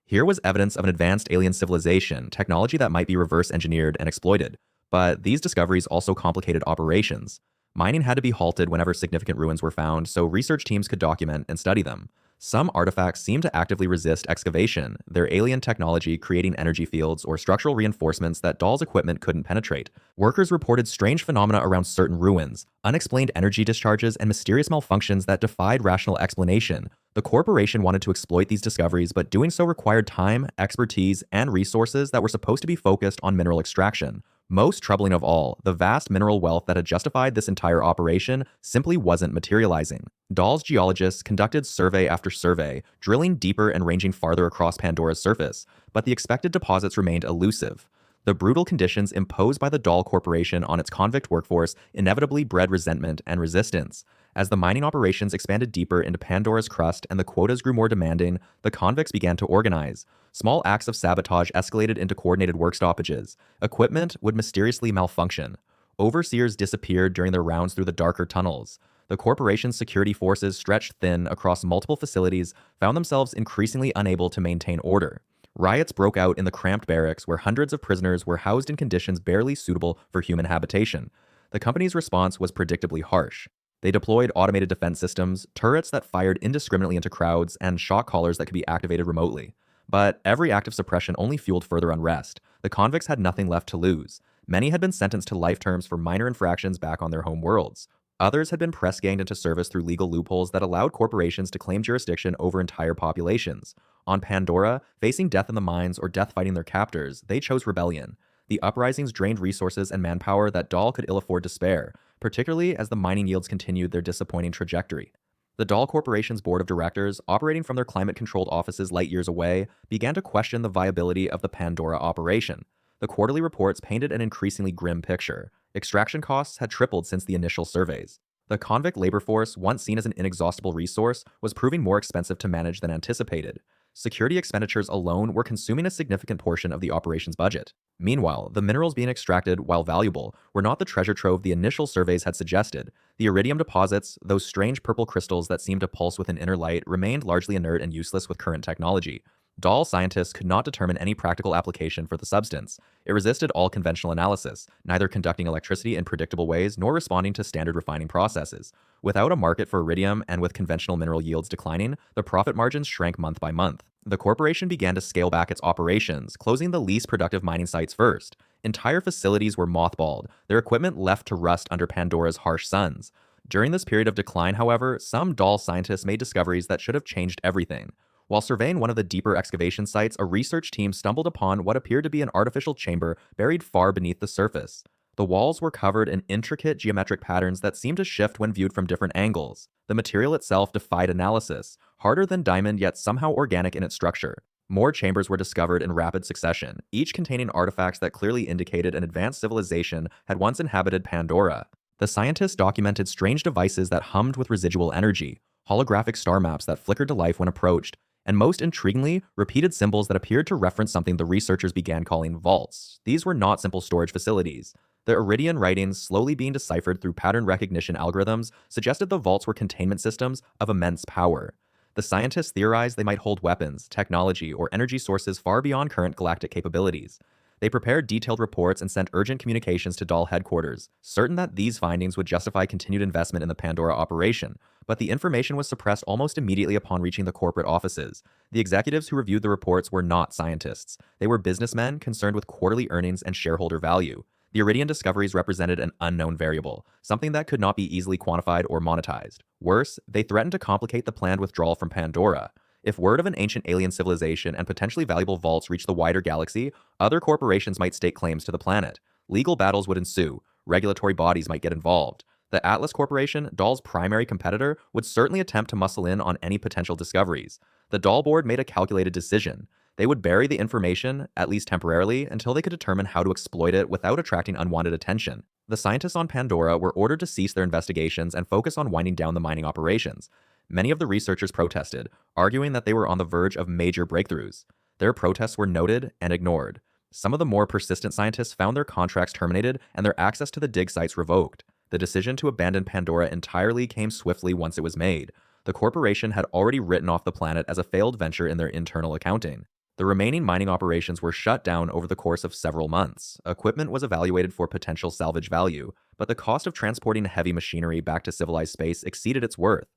S1: Here was evidence of an advanced alien civilization, technology that might be reverse engineered and exploited. But these discoveries also complicated operations. Mining had to be halted whenever significant ruins were found, so research teams could document and study them. Some artifacts seemed to actively resist excavation, their alien technology creating energy fields or structural reinforcements that Dahl's equipment couldn't penetrate. Workers reported strange phenomena around certain ruins, unexplained energy discharges, and mysterious malfunctions that defied rational explanation. The corporation wanted to exploit these discoveries, but doing so required time, expertise, and resources that were supposed to be focused on mineral extraction. Most troubling of all, the vast mineral wealth that had justified this entire operation simply wasn't materializing. Dahl's geologists conducted survey after survey, drilling deeper and ranging farther across Pandora's surface, but the expected deposits remained elusive. The brutal conditions imposed by the Dahl Corporation on its convict workforce inevitably bred resentment and resistance. As the mining operations expanded deeper into Pandora's crust and the quotas grew more demanding, the convicts began to organize. Small acts of sabotage escalated into coordinated work stoppages. Equipment would mysteriously malfunction. Overseers disappeared during their rounds through the darker tunnels. The corporation's security forces, stretched thin across multiple facilities, found themselves increasingly unable to maintain order. Riots broke out in the cramped barracks where hundreds of prisoners were housed in conditions barely suitable for human habitation. The company's response was predictably harsh. They deployed automated defense systems, turrets that fired indiscriminately into crowds, and shock collars that could be activated remotely. But every act of suppression only fueled further unrest. The convicts had nothing left to lose. Many had been sentenced to life terms for minor infractions back on their home worlds. Others had been press-ganged into service through legal loopholes that allowed corporations to claim jurisdiction over entire populations. On Pandora, facing death in the mines or death fighting their captors, they chose rebellion. The uprisings drained resources and manpower that Dahl could ill afford to spare, particularly as the mining yields continued their disappointing trajectory. The Dahl Corporation's board of directors, operating from their climate-controlled offices light years away, began to question the viability of the Pandora operation. The quarterly reports painted an increasingly grim picture. Extraction costs had tripled since the initial surveys. The convict labor force, once seen as an inexhaustible resource, was proving more expensive to manage than anticipated. Security expenditures alone were consuming a significant portion of the operation's budget. Meanwhile, the minerals being extracted, while valuable, were not the treasure trove the initial surveys had suggested. The iridium deposits, those strange purple crystals that seemed to pulse with an inner light, remained largely inert and useless with current technology. Dahl scientists could not determine any practical application for the substance. It resisted all conventional analysis, neither conducting electricity in predictable ways nor responding to standard refining processes. Without a market for iridium and with conventional mineral yields declining, the profit margins shrank month by month. The corporation began to scale back its operations, closing the least productive mining sites first. Entire facilities were mothballed, their equipment left to rust under Pandora's harsh suns. During this period of decline, however, some Dahl scientists made discoveries that should have changed everything. While surveying one of the deeper excavation sites, a research team stumbled upon what appeared to be an artificial chamber buried far beneath the surface. The walls were covered in intricate geometric patterns that seemed to shift when viewed from different angles. The material itself defied analysis, harder than diamond yet somehow organic in its structure. More chambers were discovered in rapid succession, each containing artifacts that clearly indicated an advanced civilization had once inhabited Pandora. The scientists documented strange devices that hummed with residual energy, holographic star maps that flickered to life when approached, and most intriguingly, repeated symbols that appeared to reference something the researchers began calling vaults. These were not simple storage facilities. The Eridian writings, slowly being deciphered through pattern recognition algorithms, suggested the vaults were containment systems of immense power. The scientists theorized they might hold weapons, technology, or energy sources far beyond current galactic capabilities. They prepared detailed reports and sent urgent communications to Dahl headquarters, certain that these findings would justify continued investment in the Pandora operation, but the information was suppressed almost immediately upon reaching the corporate offices. The executives who reviewed the reports were not scientists. They were businessmen concerned with quarterly earnings and shareholder value. The Eridian discoveries represented an unknown variable, something that could not be easily quantified or monetized. Worse, they threatened to complicate the planned withdrawal from Pandora. If word of an ancient alien civilization and potentially valuable vaults reached the wider galaxy, other corporations might stake claims to the planet. Legal battles would ensue. Regulatory bodies might get involved. The Atlas Corporation, Dahl's primary competitor, would certainly attempt to muscle in on any potential discoveries. The Dahl board made a calculated decision. They would bury the information, at least temporarily, until they could determine how to exploit it without attracting unwanted attention. The scientists on Pandora were ordered to cease their investigations and focus on winding down the mining operations. Many of the researchers protested, arguing that they were on the verge of major breakthroughs. Their protests were noted and ignored. Some of the more persistent scientists found their contracts terminated and their access to the dig sites revoked. The decision to abandon Pandora entirely came swiftly once it was made. The corporation had already written off the planet as a failed venture in their internal accounting. The remaining mining operations were shut down over the course of several months. Equipment was evaluated for potential salvage value, but the cost of transporting heavy machinery back to civilized space exceeded its worth.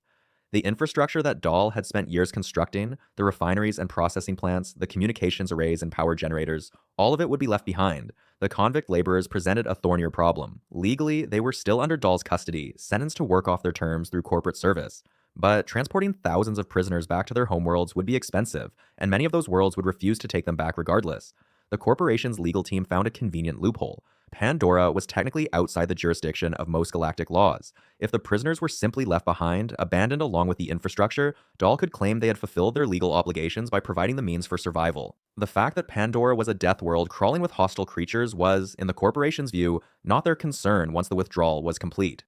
S1: The infrastructure that Dahl had spent years constructing, the refineries and processing plants, the communications arrays and power generators, all of it would be left behind. The convict laborers presented a thornier problem. Legally, they were still under Dahl's custody, sentenced to work off their terms through corporate service. But transporting thousands of prisoners back to their homeworlds would be expensive, and many of those worlds would refuse to take them back regardless. The corporation's legal team found a convenient loophole. Pandora was technically outside the jurisdiction of most galactic laws. If the prisoners were simply left behind, abandoned along with the infrastructure, Dahl could claim they had fulfilled their legal obligations by providing the means for survival. The fact that Pandora was a death world crawling with hostile creatures was, in the corporation's view, not their concern once the withdrawal was complete.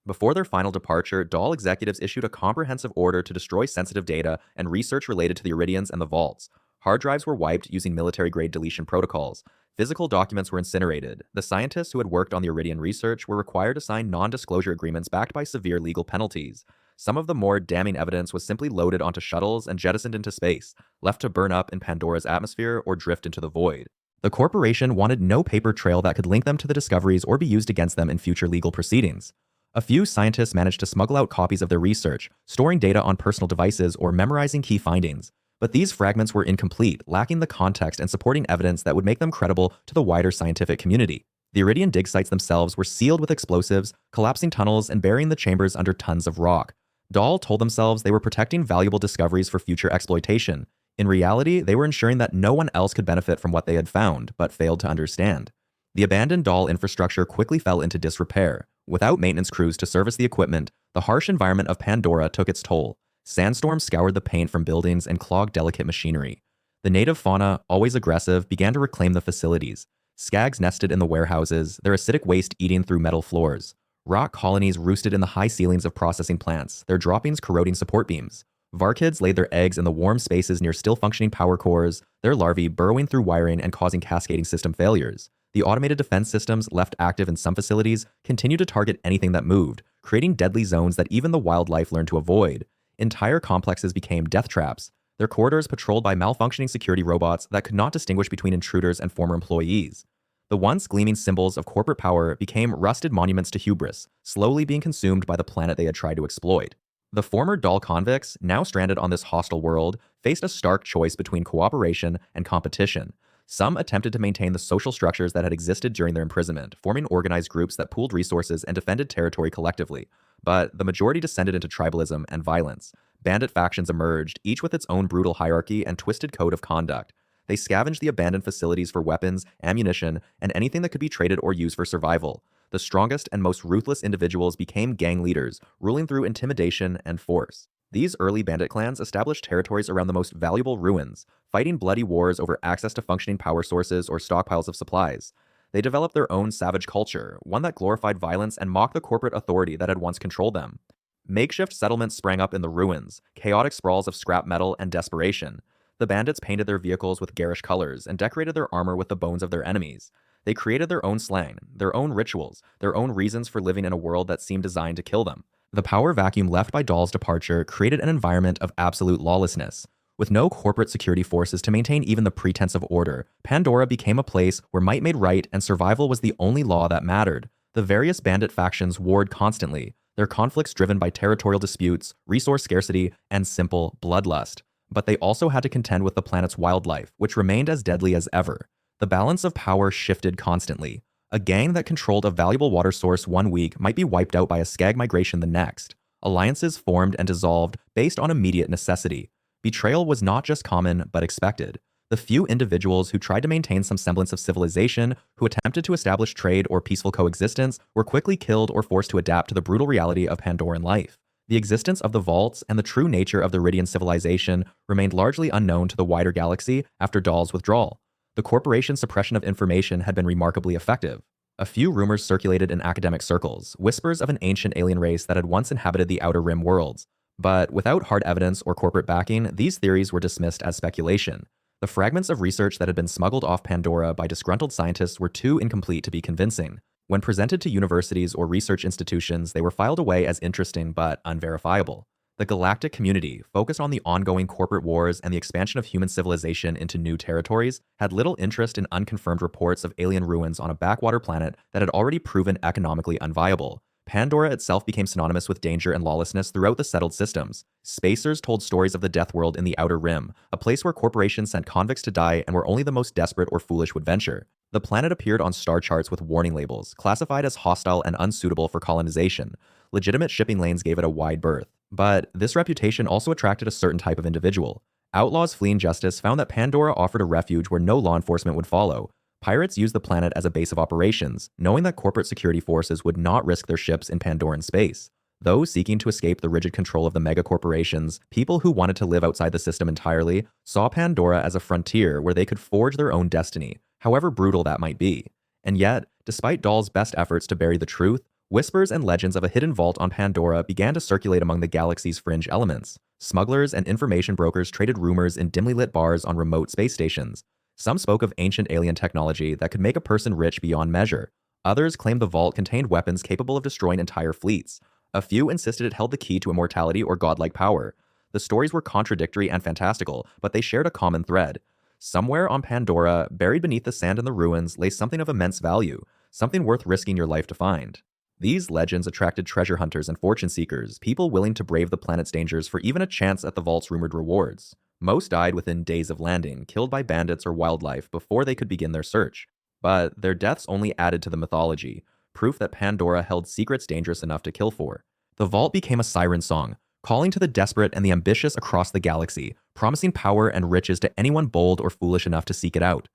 S1: Before their final departure, Dahl executives issued a comprehensive order to destroy sensitive data and research related to the Eridians and the vaults. Hard drives were wiped using military-grade deletion protocols. Physical documents were incinerated. The scientists who had worked on the Eridian research were required to sign non-disclosure agreements backed by severe legal penalties. Some of the more damning evidence was simply loaded onto shuttles and jettisoned into space, left to burn up in Pandora's atmosphere or drift into the void. The corporation wanted no paper trail that could link them to the discoveries or be used against them in future legal proceedings. A few scientists managed to smuggle out copies of their research, storing data on personal devices or memorizing key findings. But these fragments were incomplete, lacking the context and supporting evidence that would make them credible to the wider scientific community. The Eridian dig sites themselves were sealed with explosives, collapsing tunnels, and burying the chambers under tons of rock. Dahl told themselves they were protecting valuable discoveries for future exploitation. In reality, they were ensuring that no one else could benefit from what they had found, but failed to understand. The abandoned Dahl infrastructure quickly fell into disrepair. Without maintenance crews to service the equipment, the harsh environment of Pandora took its toll. Sandstorms scoured the paint from buildings and clogged delicate machinery. The native fauna, always aggressive, began to reclaim the facilities. Skags nested in the warehouses, their acidic waste eating through metal floors. Rock colonies roosted in the high ceilings of processing plants, their droppings corroding support beams. Varkids laid their eggs in the warm spaces near still-functioning power cores, their larvae burrowing through wiring and causing cascading system failures. The automated defense systems, left active in some facilities, continued to target anything that moved, creating deadly zones that even the wildlife learned to avoid. Entire complexes became death traps, their corridors patrolled by malfunctioning security robots that could not distinguish between intruders and former employees. The once gleaming symbols of corporate power became rusted monuments to hubris, slowly being consumed by the planet they had tried to exploit. The former Dahl convicts, now stranded on this hostile world, faced a stark choice between cooperation and competition. Some attempted to maintain the social structures that had existed during their imprisonment, forming organized groups that pooled resources and defended territory collectively. But the majority descended into tribalism and violence. Bandit factions emerged, each with its own brutal hierarchy and twisted code of conduct. They scavenged the abandoned facilities for weapons, ammunition, and anything that could be traded or used for survival. The strongest and most ruthless individuals became gang leaders, ruling through intimidation and force. These early bandit clans established territories around the most valuable ruins, fighting bloody wars over access to functioning power sources or stockpiles of supplies. They developed their own savage culture, one that glorified violence and mocked the corporate authority that had once controlled them. Makeshift settlements sprang up in the ruins, chaotic sprawls of scrap metal and desperation. The bandits painted their vehicles with garish colors and decorated their armor with the bones of their enemies. They created their own slang, their own rituals, their own reasons for living in a world that seemed designed to kill them. The power vacuum left by Dahl's departure created an environment of absolute lawlessness. With no corporate security forces to maintain even the pretense of order, Pandora became a place where might made right and survival was the only law that mattered. The various bandit factions warred constantly, their conflicts driven by territorial disputes, resource scarcity, and simple bloodlust. But they also had to contend with the planet's wildlife, which remained as deadly as ever. The balance of power shifted constantly. A gang that controlled a valuable water source one week might be wiped out by a skag migration the next. Alliances formed and dissolved based on immediate necessity. Betrayal was not just common, but expected. The few individuals who tried to maintain some semblance of civilization, who attempted to establish trade or peaceful coexistence, were quickly killed or forced to adapt to the brutal reality of Pandoran life. The existence of the vaults and the true nature of the Eridian civilization remained largely unknown to the wider galaxy after Dahl's withdrawal. The corporation's suppression of information had been remarkably effective. A few rumors circulated in academic circles, whispers of an ancient alien race that had once inhabited the Outer Rim worlds. But without hard evidence or corporate backing, these theories were dismissed as speculation. The fragments of research that had been smuggled off Pandora by disgruntled scientists were too incomplete to be convincing. When presented to universities or research institutions, they were filed away as interesting but unverifiable. The galactic community, focused on the ongoing corporate wars and the expansion of human civilization into new territories, had little interest in unconfirmed reports of alien ruins on a backwater planet that had already proven economically unviable. Pandora itself became synonymous with danger and lawlessness throughout the settled systems. Spacers told stories of the Death World in the Outer Rim, a place where corporations sent convicts to die and where only the most desperate or foolish would venture. The planet appeared on star charts with warning labels, classified as hostile and unsuitable for colonization. Legitimate shipping lanes gave it a wide berth. But this reputation also attracted a certain type of individual. Outlaws fleeing justice found that Pandora offered a refuge where no law enforcement would follow. Pirates used the planet as a base of operations, knowing that corporate security forces would not risk their ships in Pandoran space. Those seeking to escape the rigid control of the megacorporations, people who wanted to live outside the system entirely, saw Pandora as a frontier where they could forge their own destiny, however brutal that might be. And yet, despite Dahl's best efforts to bury the truth, whispers and legends of a hidden vault on Pandora began to circulate among the galaxy's fringe elements. Smugglers and information brokers traded rumors in dimly lit bars on remote space stations. Some spoke of ancient alien technology that could make a person rich beyond measure. Others claimed the vault contained weapons capable of destroying entire fleets. A few insisted it held the key to immortality or godlike power. The stories were contradictory and fantastical, but they shared a common thread. Somewhere on Pandora, buried beneath the sand in the ruins, lay something of immense value, something worth risking your life to find. These legends attracted treasure hunters and fortune seekers, people willing to brave the planet's dangers for even a chance at the vault's rumored rewards. Most died within days of landing, killed by bandits or wildlife before they could begin their search. But their deaths only added to the mythology, proof that Pandora held secrets dangerous enough to kill for. The vault became a siren song, calling to the desperate and the ambitious across the galaxy, promising power and riches to anyone bold or foolish enough to seek it out.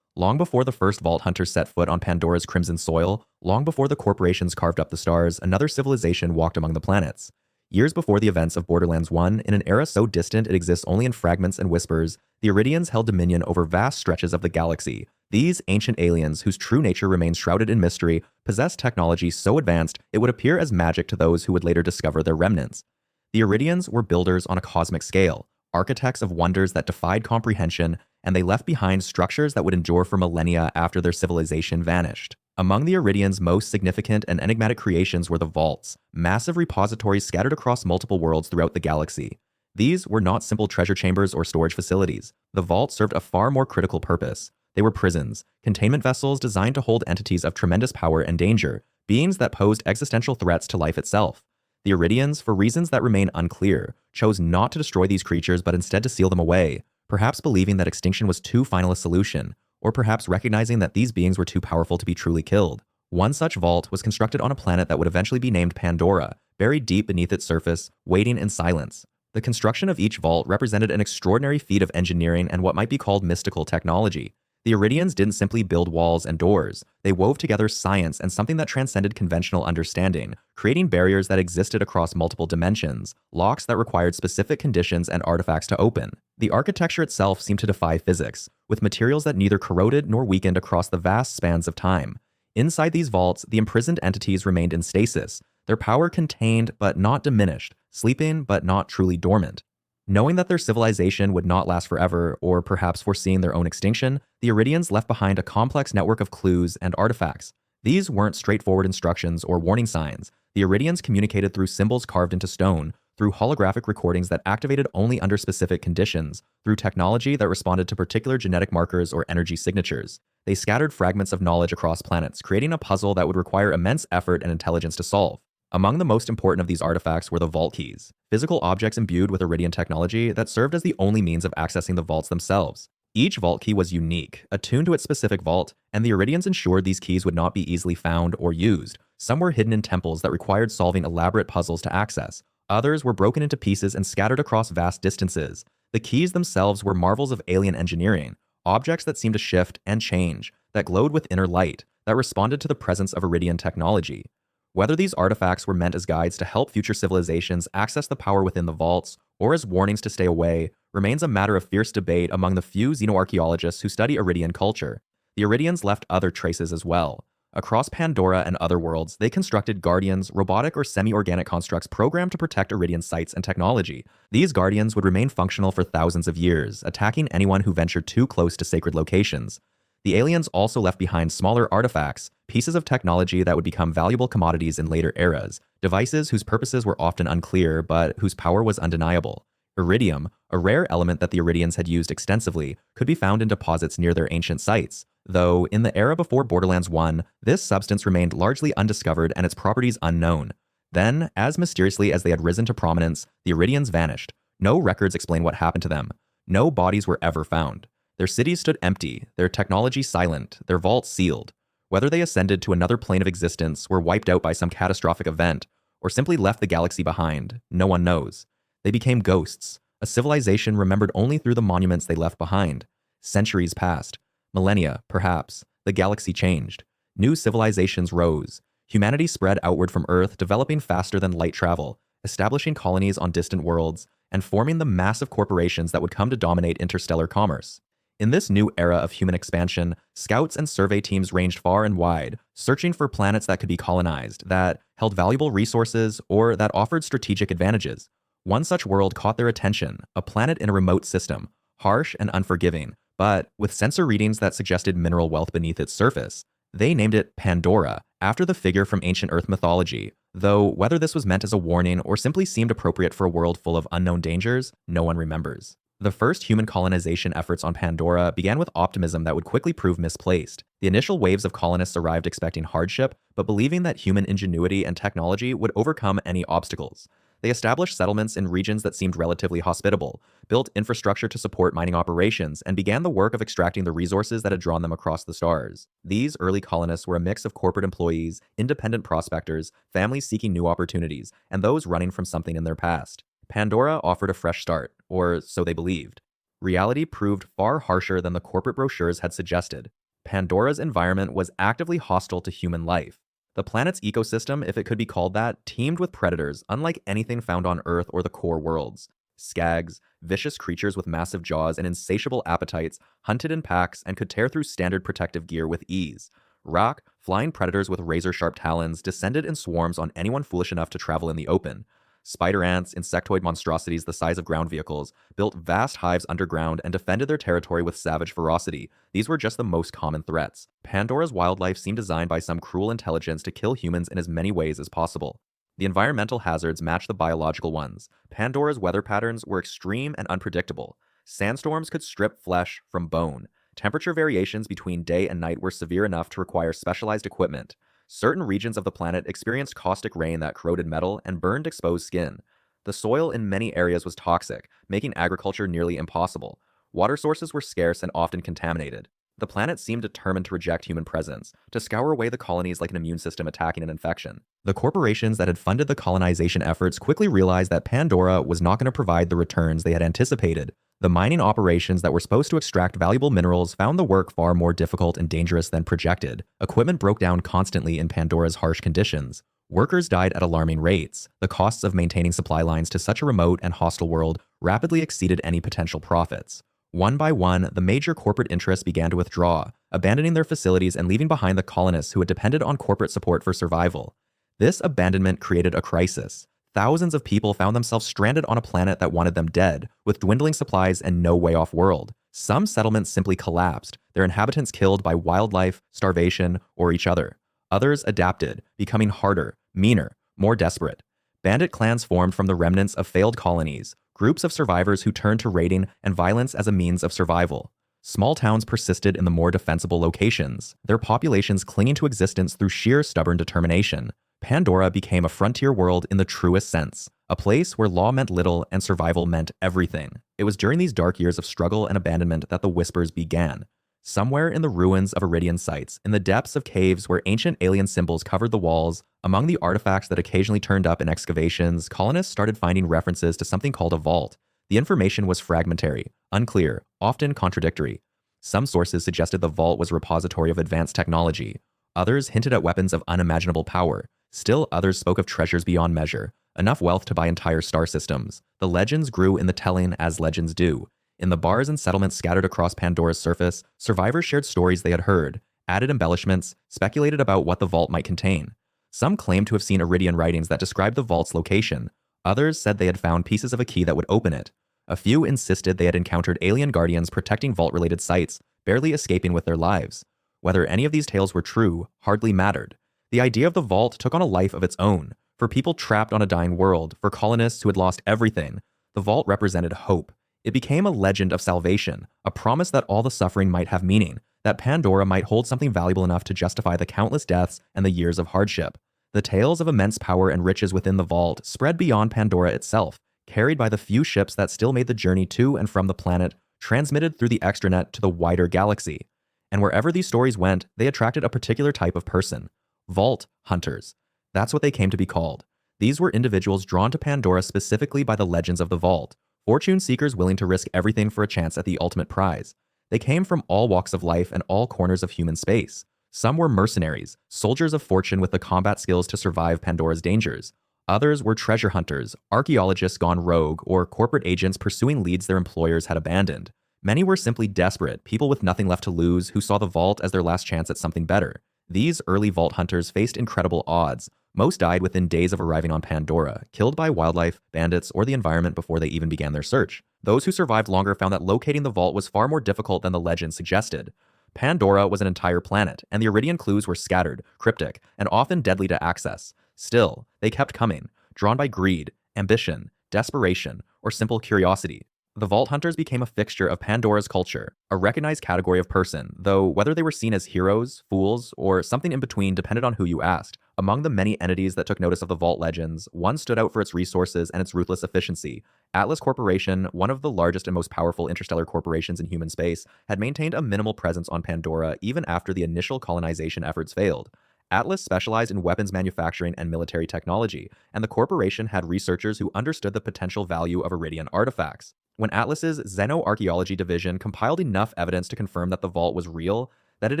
S1: Long before the first Vault Hunters set foot on Pandora's crimson soil, long before the corporations carved up the stars, another civilization walked among the planets. Years before the events of Borderlands 1, in an era so distant it exists only in fragments and whispers, the Eridians held dominion over vast stretches of the galaxy. These ancient aliens, whose true nature remains shrouded in mystery, possessed technology so advanced it would appear as magic to those who would later discover their remnants. The Eridians were builders on a cosmic scale, architects of wonders that defied comprehension, and they left behind structures that would endure for millennia after their civilization vanished. Among the Eridians' most significant and enigmatic creations were the vaults, massive repositories scattered across multiple worlds throughout the galaxy. These were not simple treasure chambers or storage facilities. The vaults served a far more critical purpose. They were prisons, containment vessels designed to hold entities of tremendous power and danger, beings that posed existential threats to life itself. The Eridians, for reasons that remain unclear, chose not to destroy these creatures but instead to seal them away, perhaps believing that extinction was too final a solution, or perhaps recognizing that these beings were too powerful to be truly killed. One such vault was constructed on a planet that would eventually be named Pandora, buried deep beneath its surface, waiting in silence. The construction of each vault represented an extraordinary feat of engineering and what might be called mystical technology. The Eridians didn't simply build walls and doors, they wove together science and something that transcended conventional understanding, creating barriers that existed across multiple dimensions, locks that required specific conditions and artifacts to open. The architecture itself seemed to defy physics, with materials that neither corroded nor weakened across the vast spans of time. Inside these vaults, the imprisoned entities remained in stasis, their power contained but not diminished, sleeping but not truly dormant. Knowing that their civilization would not last forever, or perhaps foreseeing their own extinction, the Eridians left behind a complex network of clues and artifacts. These weren't straightforward instructions or warning signs. The Eridians communicated through symbols carved into stone, through holographic recordings that activated only under specific conditions, through technology that responded to particular genetic markers or energy signatures. They scattered fragments of knowledge across planets, creating a puzzle that would require immense effort and intelligence to solve. Among the most important of these artifacts were the vault keys, physical objects imbued with Eridian technology that served as the only means of accessing the vaults themselves. Each vault key was unique, attuned to its specific vault, and the Eridians ensured these keys would not be easily found or used. Some were hidden in temples that required solving elaborate puzzles to access. Others were broken into pieces and scattered across vast distances. The keys themselves were marvels of alien engineering, objects that seemed to shift and change, that glowed with inner light, that responded to the presence of Eridian technology. Whether these artifacts were meant as guides to help future civilizations access the power within the vaults, or as warnings to stay away, remains a matter of fierce debate among the few xenoarchaeologists who study Eridian culture. The Eridians left other traces as well. Across Pandora and other worlds, they constructed guardians, robotic or semi-organic constructs programmed to protect Eridian sites and technology. These guardians would remain functional for thousands of years, attacking anyone who ventured too close to sacred locations. The aliens also left behind smaller artifacts, pieces of technology that would become valuable commodities in later eras, devices whose purposes were often unclear but whose power was undeniable. Iridium, a rare element that the Eridians had used extensively, could be found in deposits near their ancient sites, though in the era before Borderlands 1, this substance remained largely undiscovered and its properties unknown. Then, as mysteriously as they had risen to prominence, the Eridians vanished. No records explain what happened to them. No bodies were ever found. Their cities stood empty, their technology silent, their vaults sealed. Whether they ascended to another plane of existence, were wiped out by some catastrophic event, or simply left the galaxy behind, no one knows. They became ghosts, a civilization remembered only through the monuments they left behind. Centuries passed. Millennia, perhaps. The galaxy changed. New civilizations rose. Humanity spread outward from Earth, developing faster than light travel, establishing colonies on distant worlds, and forming the massive corporations that would come to dominate interstellar commerce. In this new era of human expansion, scouts and survey teams ranged far and wide, searching for planets that could be colonized, that held valuable resources, or that offered strategic advantages. One such world caught their attention, a planet in a remote system, harsh and unforgiving, but with sensor readings that suggested mineral wealth beneath its surface. They named it Pandora, after the figure from ancient Earth mythology, though whether this was meant as a warning or simply seemed appropriate for a world full of unknown dangers, no one remembers. The first human colonization efforts on Pandora began with optimism that would quickly prove misplaced. The initial waves of colonists arrived expecting hardship, but believing that human ingenuity and technology would overcome any obstacles. They established settlements in regions that seemed relatively hospitable, built infrastructure to support mining operations, and began the work of extracting the resources that had drawn them across the stars. These early colonists were a mix of corporate employees, independent prospectors, families seeking new opportunities, and those running from something in their past. Pandora offered a fresh start, or so they believed. Reality proved far harsher than the corporate brochures had suggested. Pandora's environment was actively hostile to human life. The planet's ecosystem, if it could be called that, teemed with predators unlike anything found on Earth or the core worlds. Skags, vicious creatures with massive jaws and insatiable appetites, hunted in packs and could tear through standard protective gear with ease. Rock, flying predators with razor-sharp talons, descended in swarms on anyone foolish enough to travel in the open. Spider ants, insectoid monstrosities the size of ground vehicles, built vast hives underground and defended their territory with savage ferocity. These were just the most common threats. Pandora's wildlife seemed designed by some cruel intelligence to kill humans in as many ways as possible. The environmental hazards matched the biological ones. Pandora's weather patterns were extreme and unpredictable. Sandstorms could strip flesh from bone. Temperature variations between day and night were severe enough to require specialized equipment. Certain regions of the planet experienced caustic rain that corroded metal and burned exposed skin. The soil in many areas was toxic, making agriculture nearly impossible. Water sources were scarce and often contaminated. The planet seemed determined to reject human presence, to scour away the colonies like an immune system attacking an infection. The corporations that had funded the colonization efforts quickly realized that Pandora was not going to provide the returns they had anticipated. The mining operations that were supposed to extract valuable minerals found the work far more difficult and dangerous than projected. Equipment broke down constantly in Pandora's harsh conditions. Workers died at alarming rates. The costs of maintaining supply lines to such a remote and hostile world rapidly exceeded any potential profits. One by one, the major corporate interests began to withdraw, abandoning their facilities and leaving behind the colonists who had depended on corporate support for survival. This abandonment created a crisis. Thousands of people found themselves stranded on a planet that wanted them dead, with dwindling supplies and no way off-world. Some settlements simply collapsed, their inhabitants killed by wildlife, starvation, or each other. Others adapted, becoming harder, meaner, more desperate. Bandit clans formed from the remnants of failed colonies, groups of survivors who turned to raiding and violence as a means of survival. Small towns persisted in the more defensible locations, their populations clinging to existence through sheer stubborn determination. Pandora became a frontier world in the truest sense, a place where law meant little and survival meant everything. It was during these dark years of struggle and abandonment that the Whispers began. Somewhere in the ruins of Eridian sites, in the depths of caves where ancient alien symbols covered the walls, among the artifacts that occasionally turned up in excavations, colonists started finding references to something called a vault. The information was fragmentary, unclear, often contradictory. Some sources suggested the vault was a repository of advanced technology. Others hinted at weapons of unimaginable power. Still others spoke of treasures beyond measure, enough wealth to buy entire star systems. The legends grew in the telling as legends do. In the bars and settlements scattered across Pandora's surface, survivors shared stories they had heard, added embellishments, speculated about what the vault might contain. Some claimed to have seen Eridian writings that described the vault's location. Others said they had found pieces of a key that would open it. A few insisted they had encountered alien guardians protecting vault-related sites, barely escaping with their lives. Whether any of these tales were true hardly mattered. The idea of the vault took on a life of its own. For people trapped on a dying world, for colonists who had lost everything, the vault represented hope. It became a legend of salvation, a promise that all the suffering might have meaning, that Pandora might hold something valuable enough to justify the countless deaths and the years of hardship. The tales of immense power and riches within the vault spread beyond Pandora itself, carried by the few ships that still made the journey to and from the planet, transmitted through the extranet to the wider galaxy. And wherever these stories went, they attracted a particular type of person. Vault hunters. That's what they came to be called. These were individuals drawn to Pandora specifically by the legends of the vault. Fortune seekers willing to risk everything for a chance at the ultimate prize. They came from all walks of life and all corners of human space. Some were mercenaries, soldiers of fortune with the combat skills to survive Pandora's dangers. Others were treasure hunters, archaeologists gone rogue, or corporate agents pursuing leads their employers had abandoned. Many were simply desperate, people with nothing left to lose who saw the vault as their last chance at something better. These early vault hunters faced incredible odds. Most died within days of arriving on Pandora, killed by wildlife, bandits, or the environment before they even began their search. Those who survived longer found that locating the vault was far more difficult than the legend suggested. Pandora was an entire planet, and the Eridian clues were scattered, cryptic, and often deadly to access. Still, they kept coming, drawn by greed, ambition, desperation, or simple curiosity. The Vault Hunters became a fixture of Pandora's culture, a recognized category of person, though whether they were seen as heroes, fools, or something in between depended on who you asked. Among the many entities that took notice of the Vault legends, one stood out for its resources and its ruthless efficiency. Atlas Corporation, one of the largest and most powerful interstellar corporations in human space, had maintained a minimal presence on Pandora even after the initial colonization efforts failed. Atlas specialized in weapons manufacturing and military technology, and the corporation had researchers who understood the potential value of Eridian artifacts. When Atlas's Xenoarchaeology division compiled enough evidence to confirm that the vault was real, that it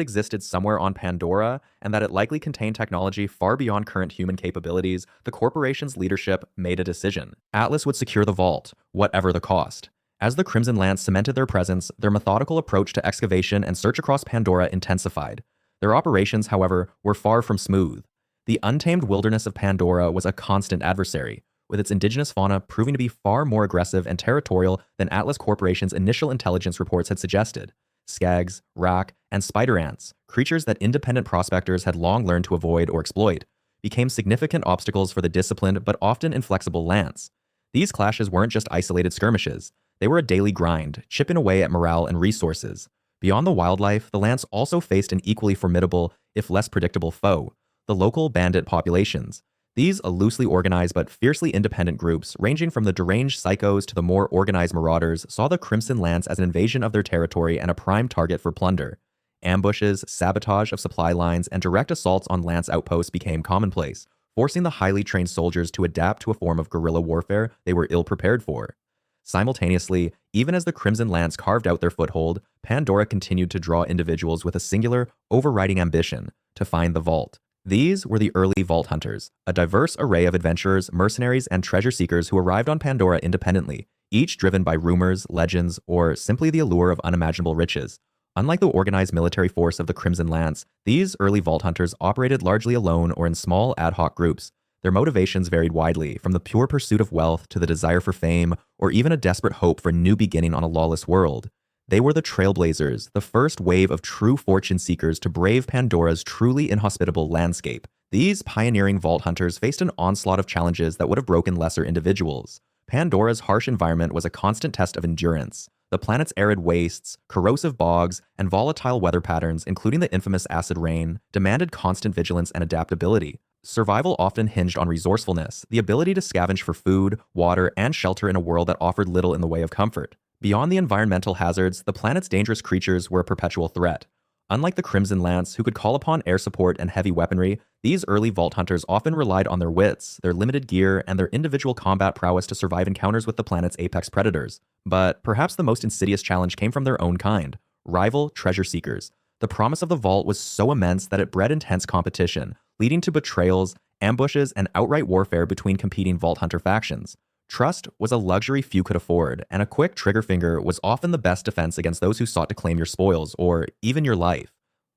S1: existed somewhere on Pandora, and that it likely contained technology far beyond current human capabilities, the corporation's leadership made a decision. Atlas would secure the vault, whatever the cost. As the Crimson Lance cemented their presence, their methodical approach to excavation and search across Pandora intensified. Their operations, however, were far from smooth. The untamed wilderness of Pandora was a constant adversary, with its indigenous fauna proving to be far more aggressive and territorial than Atlas Corporation's initial intelligence reports had suggested. Skags, rak, and spider ants, creatures that independent prospectors had long learned to avoid or exploit, became significant obstacles for the disciplined but often inflexible Lance. These clashes weren't just isolated skirmishes. They were a daily grind, chipping away at morale and resources. Beyond the wildlife, the Lance also faced an equally formidable, if less predictable, foe: the local bandit populations. These loosely organized but fiercely independent groups, ranging from the deranged psychos to the more organized marauders, saw the Crimson Lance as an invasion of their territory and a prime target for plunder. Ambushes, sabotage of supply lines, and direct assaults on Lance outposts became commonplace, forcing the highly trained soldiers to adapt to a form of guerrilla warfare they were ill-prepared for. Simultaneously, even as the Crimson Lance carved out their foothold, Pandora continued to draw individuals with a singular, overriding ambition: to find the vault. These were the early Vault Hunters, a diverse array of adventurers, mercenaries, and treasure seekers who arrived on Pandora independently, each driven by rumors, legends, or simply the allure of unimaginable riches. Unlike the organized military force of the Crimson Lance, these early Vault Hunters operated largely alone or in small ad hoc groups. Their motivations varied widely, from the pure pursuit of wealth to the desire for fame, or even a desperate hope for a new beginning on a lawless world. They were the trailblazers, the first wave of true fortune seekers to brave Pandora's truly inhospitable landscape. These pioneering Vault Hunters faced an onslaught of challenges that would have broken lesser individuals. Pandora's harsh environment was a constant test of endurance. The planet's arid wastes, corrosive bogs, and volatile weather patterns, including the infamous acid rain, demanded constant vigilance and adaptability. Survival often hinged on resourcefulness, the ability to scavenge for food, water, and shelter in a world that offered little in the way of comfort. Beyond the environmental hazards, the planet's dangerous creatures were a perpetual threat. Unlike the Crimson Lance, who could call upon air support and heavy weaponry, these early Vault Hunters often relied on their wits, their limited gear, and their individual combat prowess to survive encounters with the planet's apex predators. But perhaps the most insidious challenge came from their own kind: rival treasure seekers. The promise of the vault was so immense that it bred intense competition, leading to betrayals, ambushes, and outright warfare between competing Vault Hunter factions. Trust was a luxury few could afford, and a quick trigger finger was often the best defense against those who sought to claim your spoils, or even your life.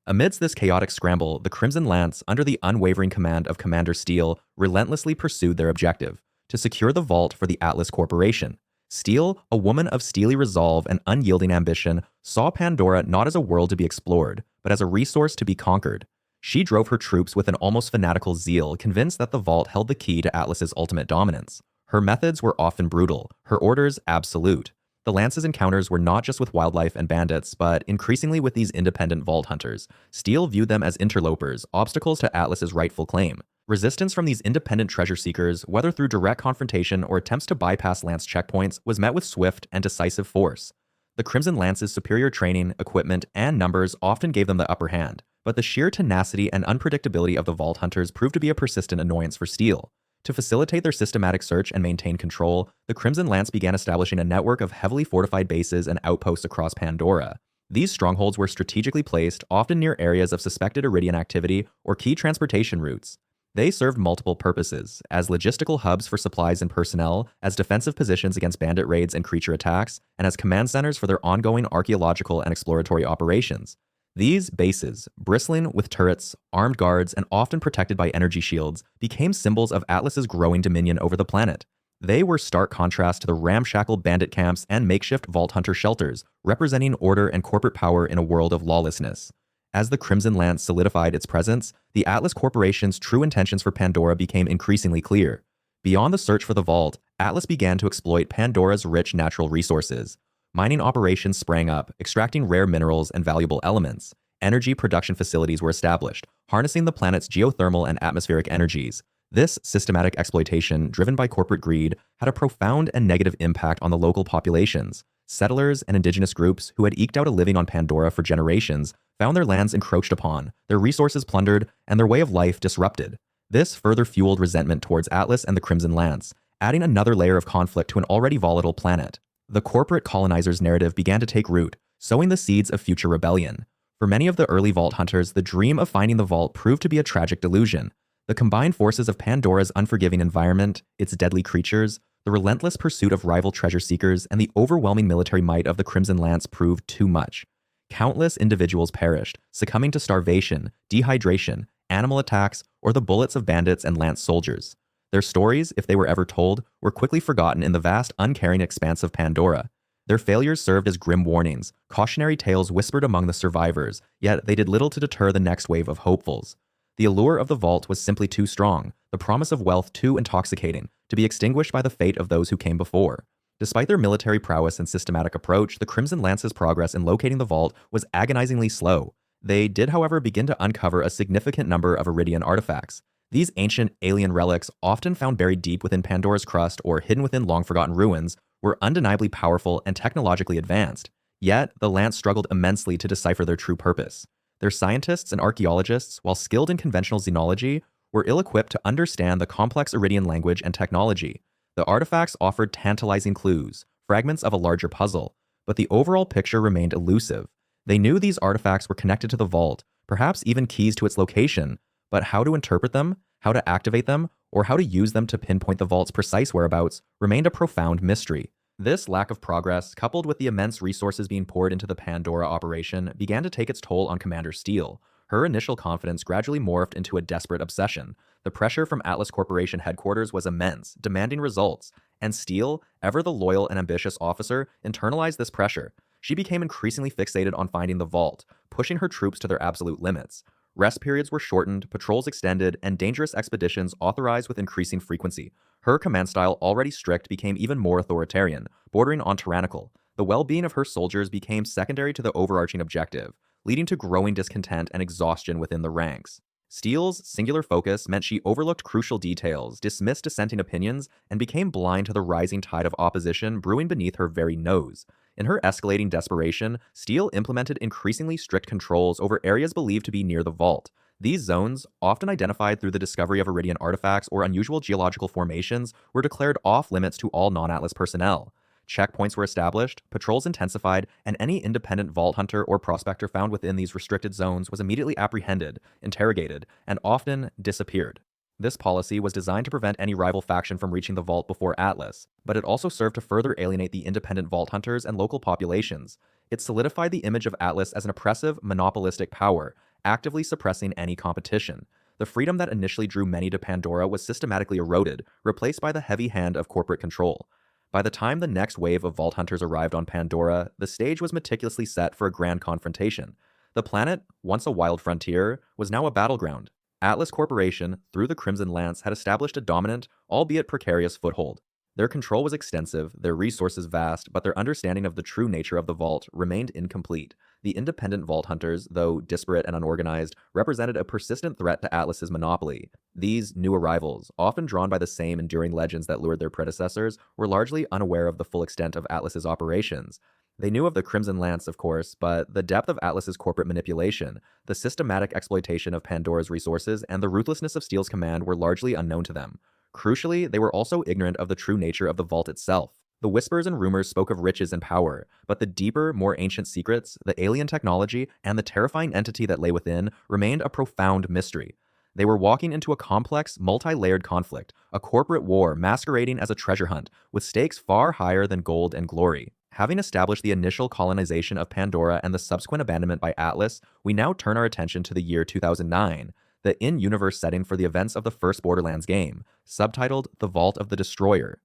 S1: Amidst this chaotic scramble, the Crimson Lance, under the unwavering command of Commander Steele, relentlessly pursued their objective: to secure the vault for the Atlas Corporation. Steele, a woman of steely resolve and unyielding ambition, saw Pandora not as a world to be explored, but as a resource to be conquered. She drove her troops with an almost fanatical zeal, convinced that the vault held the key to Atlas's ultimate dominance. Her methods were often brutal, her orders absolute. The Lance's encounters were not just with wildlife and bandits, but increasingly with these independent Vault Hunters. Steele viewed them as interlopers, obstacles to Atlas's rightful claim. Resistance from these independent treasure seekers, whether through direct confrontation or attempts to bypass Lance checkpoints, was met with swift and decisive force. The Crimson Lance's superior training, equipment, and numbers often gave them the upper hand, but the sheer tenacity and unpredictability of the Vault Hunters proved to be a persistent annoyance for Steele. To facilitate their systematic search and maintain control, the Crimson Lance began establishing a network of heavily fortified bases and outposts across Pandora. These strongholds were strategically placed, often near areas of suspected Eridian activity or key transportation routes. They served multiple purposes: as logistical hubs for supplies and personnel, as defensive positions against bandit raids and creature attacks, and as command centers for their ongoing archaeological and exploratory operations. These bases, bristling with turrets, armed guards, and often protected by energy shields, became symbols of Atlas's growing dominion over the planet. They were stark contrast to the ramshackle bandit camps and makeshift Vault Hunter shelters, representing order and corporate power in a world of lawlessness. As the Crimson Lance solidified its presence, the Atlas Corporation's true intentions for Pandora became increasingly clear. Beyond the search for the vault, Atlas began to exploit Pandora's rich natural resources. Mining operations sprang up, extracting rare minerals and valuable elements. Energy production facilities were established, harnessing the planet's geothermal and atmospheric energies. This systematic exploitation, driven by corporate greed, had a profound and negative impact on the local populations. Settlers and indigenous groups who had eked out a living on Pandora for generations found their lands encroached upon, their resources plundered, and their way of life disrupted. This further fueled resentment towards Atlas and the Crimson Lance, adding another layer of conflict to an already volatile planet. The corporate colonizers' narrative began to take root, sowing the seeds of future rebellion. For many of the early Vault Hunters, the dream of finding the vault proved to be a tragic delusion. The combined forces of Pandora's unforgiving environment, its deadly creatures, the relentless pursuit of rival treasure seekers, and the overwhelming military might of the Crimson Lance proved too much. Countless individuals perished, succumbing to starvation, dehydration, animal attacks, or the bullets of bandits and lance soldiers. Their stories, if they were ever told, were quickly forgotten in the vast, uncaring expanse of Pandora. Their failures served as grim warnings, cautionary tales whispered among the survivors, yet they did little to deter the next wave of hopefuls. The allure of the vault was simply too strong, the promise of wealth too intoxicating, to be extinguished by the fate of those who came before. Despite their military prowess and systematic approach, the Crimson Lance's progress in locating the vault was agonizingly slow. They did, however, begin to uncover a significant number of Eridian artifacts. These ancient alien relics, often found buried deep within Pandora's crust or hidden within long-forgotten ruins, were undeniably powerful and technologically advanced. Yet, the Lance struggled immensely to decipher their true purpose. Their scientists and archaeologists, while skilled in conventional xenology, were ill-equipped to understand the complex Eridian language and technology. The artifacts offered tantalizing clues, fragments of a larger puzzle, but the overall picture remained elusive. They knew these artifacts were connected to the vault, perhaps even keys to its location, but how to interpret them, how to activate them, or how to use them to pinpoint the vault's precise whereabouts remained a profound mystery. This lack of progress, coupled with the immense resources being poured into the Pandora operation, began to take its toll on Commander Steele. Her initial confidence gradually morphed into a desperate obsession. The pressure from Atlas Corporation headquarters was immense, demanding results, and Steele, ever the loyal and ambitious officer, internalized this pressure. She became increasingly fixated on finding the vault, pushing her troops to their absolute limits. Rest periods were shortened, patrols extended, and dangerous expeditions authorized with increasing frequency. Her command style, already strict, became even more authoritarian, bordering on tyrannical. The well-being of her soldiers became secondary to the overarching objective, leading to growing discontent and exhaustion within the ranks. Steele's singular focus meant she overlooked crucial details, dismissed dissenting opinions, and became blind to the rising tide of opposition brewing beneath her very nose. In her escalating desperation, Steele implemented increasingly strict controls over areas believed to be near the vault. These zones, often identified through the discovery of Eridian artifacts or unusual geological formations, were declared off-limits to all non-Atlas personnel. Checkpoints were established, patrols intensified, and any independent vault hunter or prospector found within these restricted zones was immediately apprehended, interrogated, and often disappeared. This policy was designed to prevent any rival faction from reaching the vault before Atlas, but it also served to further alienate the independent vault hunters and local populations. It solidified the image of Atlas as an oppressive, monopolistic power, actively suppressing any competition. The freedom that initially drew many to Pandora was systematically eroded, replaced by the heavy hand of corporate control. By the time the next wave of vault hunters arrived on Pandora, the stage was meticulously set for a grand confrontation. The planet, once a wild frontier, was now a battleground. Atlas Corporation, through the Crimson Lance, had established a dominant, albeit precarious, foothold. Their control was extensive, their resources vast, but their understanding of the true nature of the vault remained incomplete. The independent vault hunters, though disparate and unorganized, represented a persistent threat to Atlas's monopoly. These new arrivals, often drawn by the same enduring legends that lured their predecessors, were largely unaware of the full extent of Atlas's operations. They knew of the Crimson Lance, of course, but the depth of Atlas's corporate manipulation, the systematic exploitation of Pandora's resources, and the ruthlessness of Steele's command were largely unknown to them. Crucially, they were also ignorant of the true nature of the vault itself. The whispers and rumors spoke of riches and power, but the deeper, more ancient secrets, the alien technology, and the terrifying entity that lay within remained a profound mystery. They were walking into a complex, multi-layered conflict, a corporate war masquerading as a treasure hunt, with stakes far higher than gold and glory. Having established the initial colonization of Pandora and the subsequent abandonment by Atlas, we now turn our attention to the year 2009, the in-universe setting for the events of the first Borderlands game, subtitled The Vault of the Destroyer.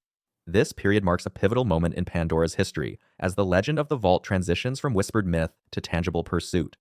S1: This period marks a pivotal moment in Pandora's history, as the legend of the vault transitions from whispered myth to tangible pursuit.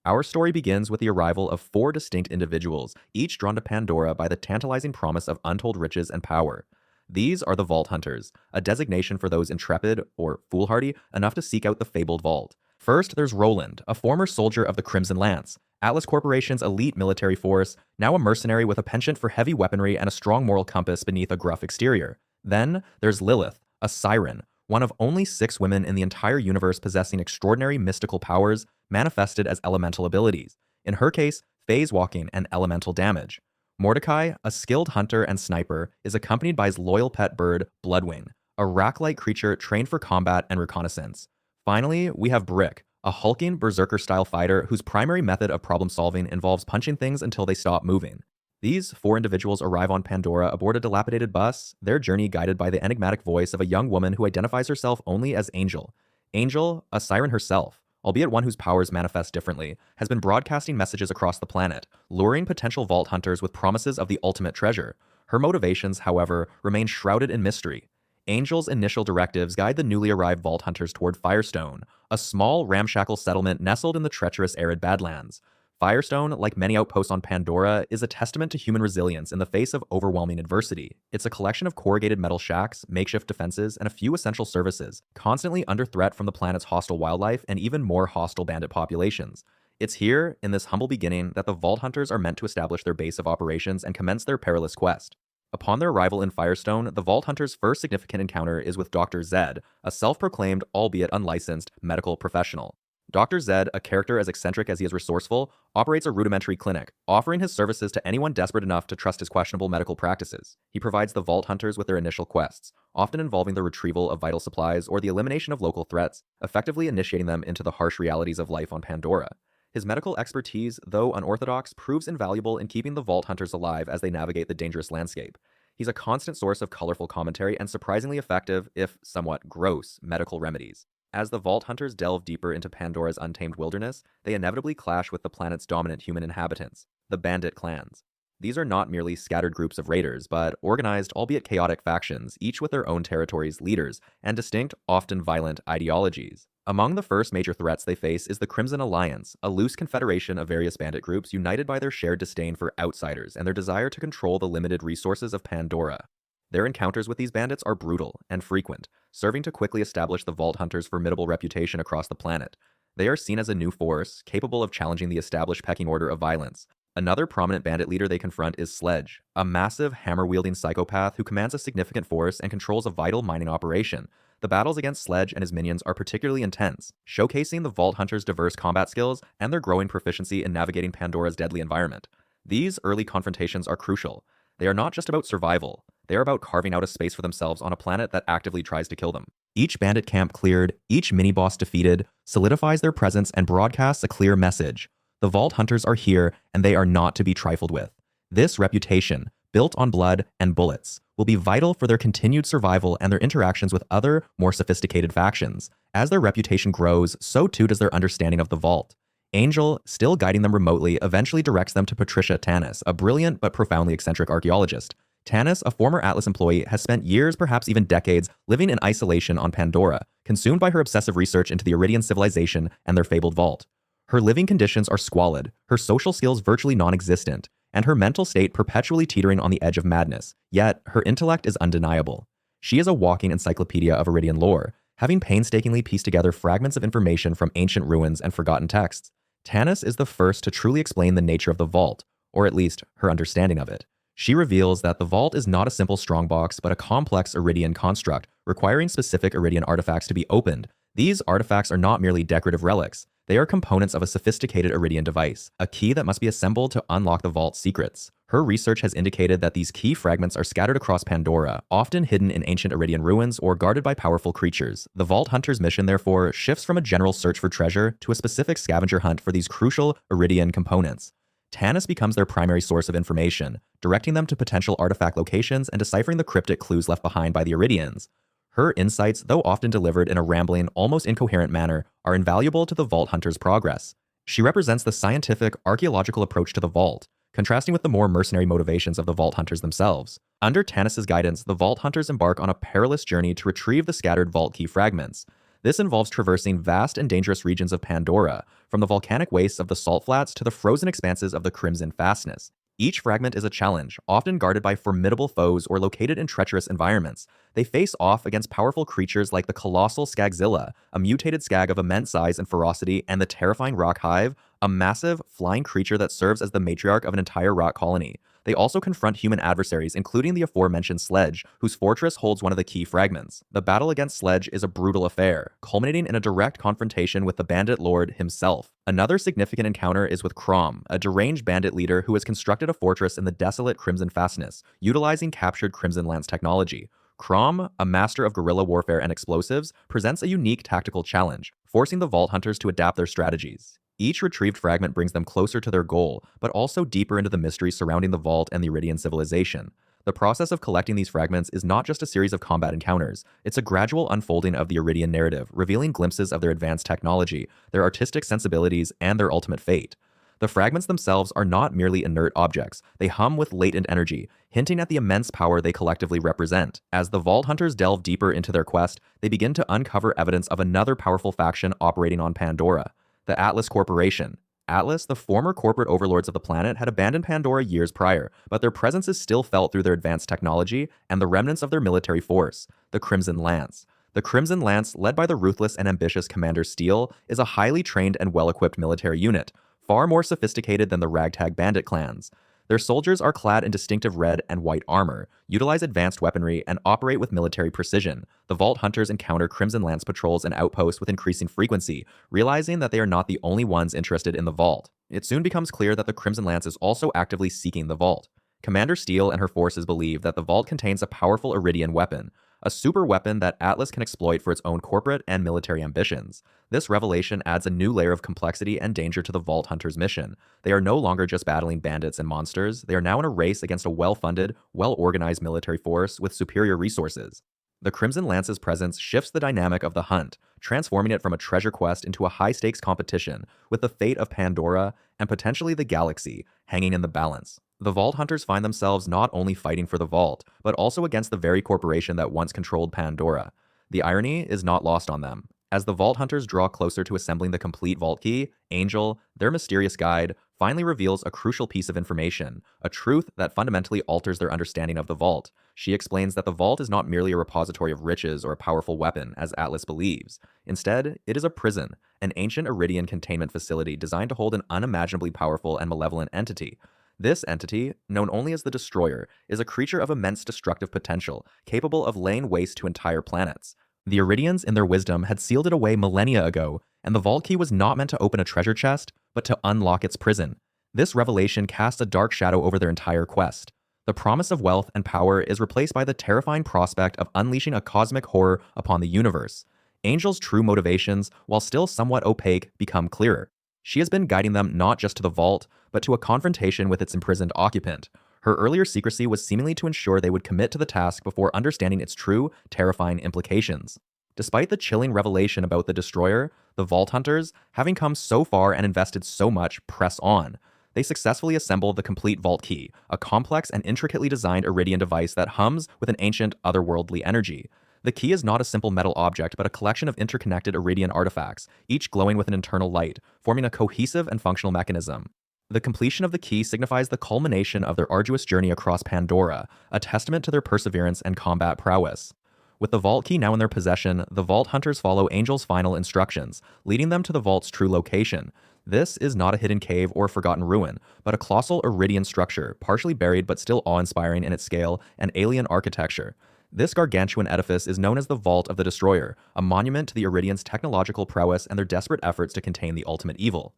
S1: Our story begins with the arrival of 4 distinct individuals, each drawn to Pandora by the tantalizing promise of untold riches and power. These are the Vault Hunters, a designation for those intrepid, or foolhardy, enough to seek out the fabled vault. First, there's Roland, a former soldier of the Crimson Lance, Atlas Corporation's elite military force, now a mercenary with a penchant for heavy weaponry and a strong moral compass beneath a gruff exterior. Then, there's Lilith, a siren, one of only 6 women in the entire universe possessing extraordinary mystical powers manifested as elemental abilities. In her case, phase walking and elemental damage. Mordecai, a skilled hunter and sniper, is accompanied by his loyal pet bird, Bloodwing, a rak-like creature trained for combat and reconnaissance. Finally, we have Brick, a hulking berserker-style fighter whose primary method of problem-solving involves punching things until they stop moving. These 4 individuals arrive on Pandora aboard a dilapidated bus, their journey guided by the enigmatic voice of a young woman who identifies herself only as Angel. Angel, a siren herself, albeit one whose powers manifest differently, has been broadcasting messages across the planet, luring potential vault hunters with promises of the ultimate treasure. Her motivations, however, remain shrouded in mystery. Angel's initial directives guide the newly arrived vault hunters toward Firestone, a small, ramshackle settlement nestled in the treacherous arid Badlands. Firestone, like many outposts on Pandora, is a testament to human resilience in the face of overwhelming adversity. It's a collection of corrugated metal shacks, makeshift defenses, and a few essential services, constantly under threat from the planet's hostile wildlife and even more hostile bandit populations. It's here, in this humble beginning, that the Vault Hunters are meant to establish their base of operations and commence their perilous quest. Upon their arrival in Firestone, the Vault Hunters' first significant encounter is with Dr. Zed, a self-proclaimed, albeit unlicensed, medical professional. Dr. Zed, a character as eccentric as he is resourceful, operates a rudimentary clinic, offering his services to anyone desperate enough to trust his questionable medical practices. He provides the Vault Hunters with their initial quests, often involving the retrieval of vital supplies or the elimination of local threats, effectively initiating them into the harsh realities of life on Pandora. His medical expertise, though unorthodox, proves invaluable in keeping the Vault Hunters alive as they navigate the dangerous landscape. He's a constant source of colorful commentary and surprisingly effective, if somewhat gross, medical remedies. As the Vault Hunters delve deeper into Pandora's untamed wilderness, they inevitably clash with the planet's dominant human inhabitants, the bandit clans. These are not merely scattered groups of raiders, but organized, albeit chaotic factions, each with their own territories, leaders, and distinct, often violent, ideologies. Among the first major threats they face is the Crimson Alliance, a loose confederation of various bandit groups united by their shared disdain for outsiders and their desire to control the limited resources of Pandora. Their encounters with these bandits are brutal and frequent, serving to quickly establish the Vault Hunters' formidable reputation across the planet. They are seen as a new force, capable of challenging the established pecking order of violence. Another prominent bandit leader they confront is Sledge, a massive, hammer-wielding psychopath who commands a significant force and controls a vital mining operation. The battles against Sledge and his minions are particularly intense, showcasing the Vault Hunters' diverse combat skills and their growing proficiency in navigating Pandora's deadly environment. These early confrontations are crucial. They are not just about survival, they are about carving out a space for themselves on a planet that actively tries to kill them. Each bandit camp cleared, each mini-boss defeated, solidifies their presence and broadcasts a clear message. The Vault Hunters are here, and they are not to be trifled with. This reputation, built on blood and bullets, will be vital for their continued survival and their interactions with other, more sophisticated factions. As their reputation grows, so too does their understanding of the Vault. Angel, still guiding them remotely, eventually directs them to Patricia Tannis, a brilliant but profoundly eccentric archaeologist. Tannis, a former Atlas employee, has spent years, perhaps even decades, living in isolation on Pandora, consumed by her obsessive research into the Eridian civilization and their fabled vault. Her living conditions are squalid, her social skills virtually non-existent, and her mental state perpetually teetering on the edge of madness, yet her intellect is undeniable. She is a walking encyclopedia of Eridian lore, having painstakingly pieced together fragments of information from ancient ruins and forgotten texts. Tannis is the first to truly explain the nature of the vault, or at least her understanding of it. She reveals that the vault is not a simple strongbox, but a complex Eridian construct, requiring specific Eridian artifacts to be opened. These artifacts are not merely decorative relics. They are components of a sophisticated Eridian device, a key that must be assembled to unlock the vault's secrets. Her research has indicated that these key fragments are scattered across Pandora, often hidden in ancient Eridian ruins or guarded by powerful creatures. The Vault Hunter's mission, therefore, shifts from a general search for treasure to a specific scavenger hunt for these crucial Eridian components. Tannis becomes their primary source of information, directing them to potential artifact locations and deciphering the cryptic clues left behind by the Eridians. Her insights, though often delivered in a rambling, almost incoherent manner, are invaluable to the Vault Hunter's progress. She represents the scientific, archaeological approach to the Vault, contrasting with the more mercenary motivations of the Vault Hunters themselves. Under Tannis's guidance, the Vault Hunters embark on a perilous journey to retrieve the scattered vault key fragments. This involves traversing vast and dangerous regions of Pandora, from the volcanic wastes of the Salt Flats to the frozen expanses of the Crimson Fastness. Each fragment is a challenge, often guarded by formidable foes or located in treacherous environments. They face off against powerful creatures like the colossal Skagzilla, a mutated skag of immense size and ferocity, and the terrifying Rock Hive, a massive, flying creature that serves as the matriarch of an entire rock colony. They also confront human adversaries, including the aforementioned Sledge, whose fortress holds one of the key fragments. The battle against Sledge is a brutal affair, culminating in a direct confrontation with the bandit lord himself. Another significant encounter is with Crom, a deranged bandit leader who has constructed a fortress in the desolate Crimson Fastness, utilizing captured Crimson Lance technology. Crom, a master of guerrilla warfare and explosives, presents a unique tactical challenge, forcing the Vault Hunters to adapt their strategies. Each retrieved fragment brings them closer to their goal, but also deeper into the mysteries surrounding the Vault and the Eridian civilization. The process of collecting these fragments is not just a series of combat encounters, it's a gradual unfolding of the Eridian narrative, revealing glimpses of their advanced technology, their artistic sensibilities, and their ultimate fate. The fragments themselves are not merely inert objects, they hum with latent energy, hinting at the immense power they collectively represent. As the Vault Hunters delve deeper into their quest, they begin to uncover evidence of another powerful faction operating on Pandora, the Atlas Corporation. Atlas, the former corporate overlords of the planet, had abandoned Pandora years prior, but their presence is still felt through their advanced technology and the remnants of their military force, the Crimson Lance. The Crimson Lance, led by the ruthless and ambitious Commander Steele, is a highly trained and well-equipped military unit, far more sophisticated than the ragtag bandit clans. Their soldiers are clad in distinctive red and white armor, utilize advanced weaponry, and operate with military precision. The Vault Hunters encounter Crimson Lance patrols and outposts with increasing frequency, realizing that they are not the only ones interested in the Vault. It soon becomes clear that the Crimson Lance is also actively seeking the Vault. Commander Steele and her forces believe that the Vault contains a powerful Eridian weapon, a super weapon that Atlas can exploit for its own corporate and military ambitions. This revelation adds a new layer of complexity and danger to the Vault Hunters' mission. They are no longer just battling bandits and monsters, they are now in a race against a well-funded, well-organized military force with superior resources. The Crimson Lance's presence shifts the dynamic of the hunt, transforming it from a treasure quest into a high-stakes competition, with the fate of Pandora and potentially the galaxy hanging in the balance. The Vault Hunters find themselves not only fighting for the Vault, but also against the very corporation that once controlled Pandora. The irony is not lost on them. As the Vault Hunters draw closer to assembling the complete Vault Key, Angel, their mysterious guide, finally reveals a crucial piece of information, a truth that fundamentally alters their understanding of the Vault. She explains that the Vault is not merely a repository of riches or a powerful weapon, as Atlas believes. Instead, it is a prison, an ancient Eridian containment facility designed to hold an unimaginably powerful and malevolent entity. This entity, known only as the Destroyer, is a creature of immense destructive potential, capable of laying waste to entire planets. The Eridians, in their wisdom, had sealed it away millennia ago, and the Vault Key was not meant to open a treasure chest, but to unlock its prison. This revelation casts a dark shadow over their entire quest. The promise of wealth and power is replaced by the terrifying prospect of unleashing a cosmic horror upon the universe. Angel's true motivations, while still somewhat opaque, become clearer. She has been guiding them not just to the Vault, but to a confrontation with its imprisoned occupant. Her earlier secrecy was seemingly to ensure they would commit to the task before understanding its true, terrifying implications. Despite the chilling revelation about the Destroyer, the Vault Hunters, having come so far and invested so much, press on. They successfully assemble the complete Vault Key, a complex and intricately designed Eridian device that hums with an ancient, otherworldly energy. The key is not a simple metal object, but a collection of interconnected Eridian artifacts, each glowing with an internal light, forming a cohesive and functional mechanism. The completion of the key signifies the culmination of their arduous journey across Pandora, a testament to their perseverance and combat prowess. With the Vault Key now in their possession, the Vault Hunters follow Angel's final instructions, leading them to the Vault's true location. This is not a hidden cave or forgotten ruin, but a colossal Eridian structure, partially buried but still awe-inspiring in its scale and alien architecture. This gargantuan edifice is known as the Vault of the Destroyer, a monument to the Eridians' technological prowess and their desperate efforts to contain the ultimate evil.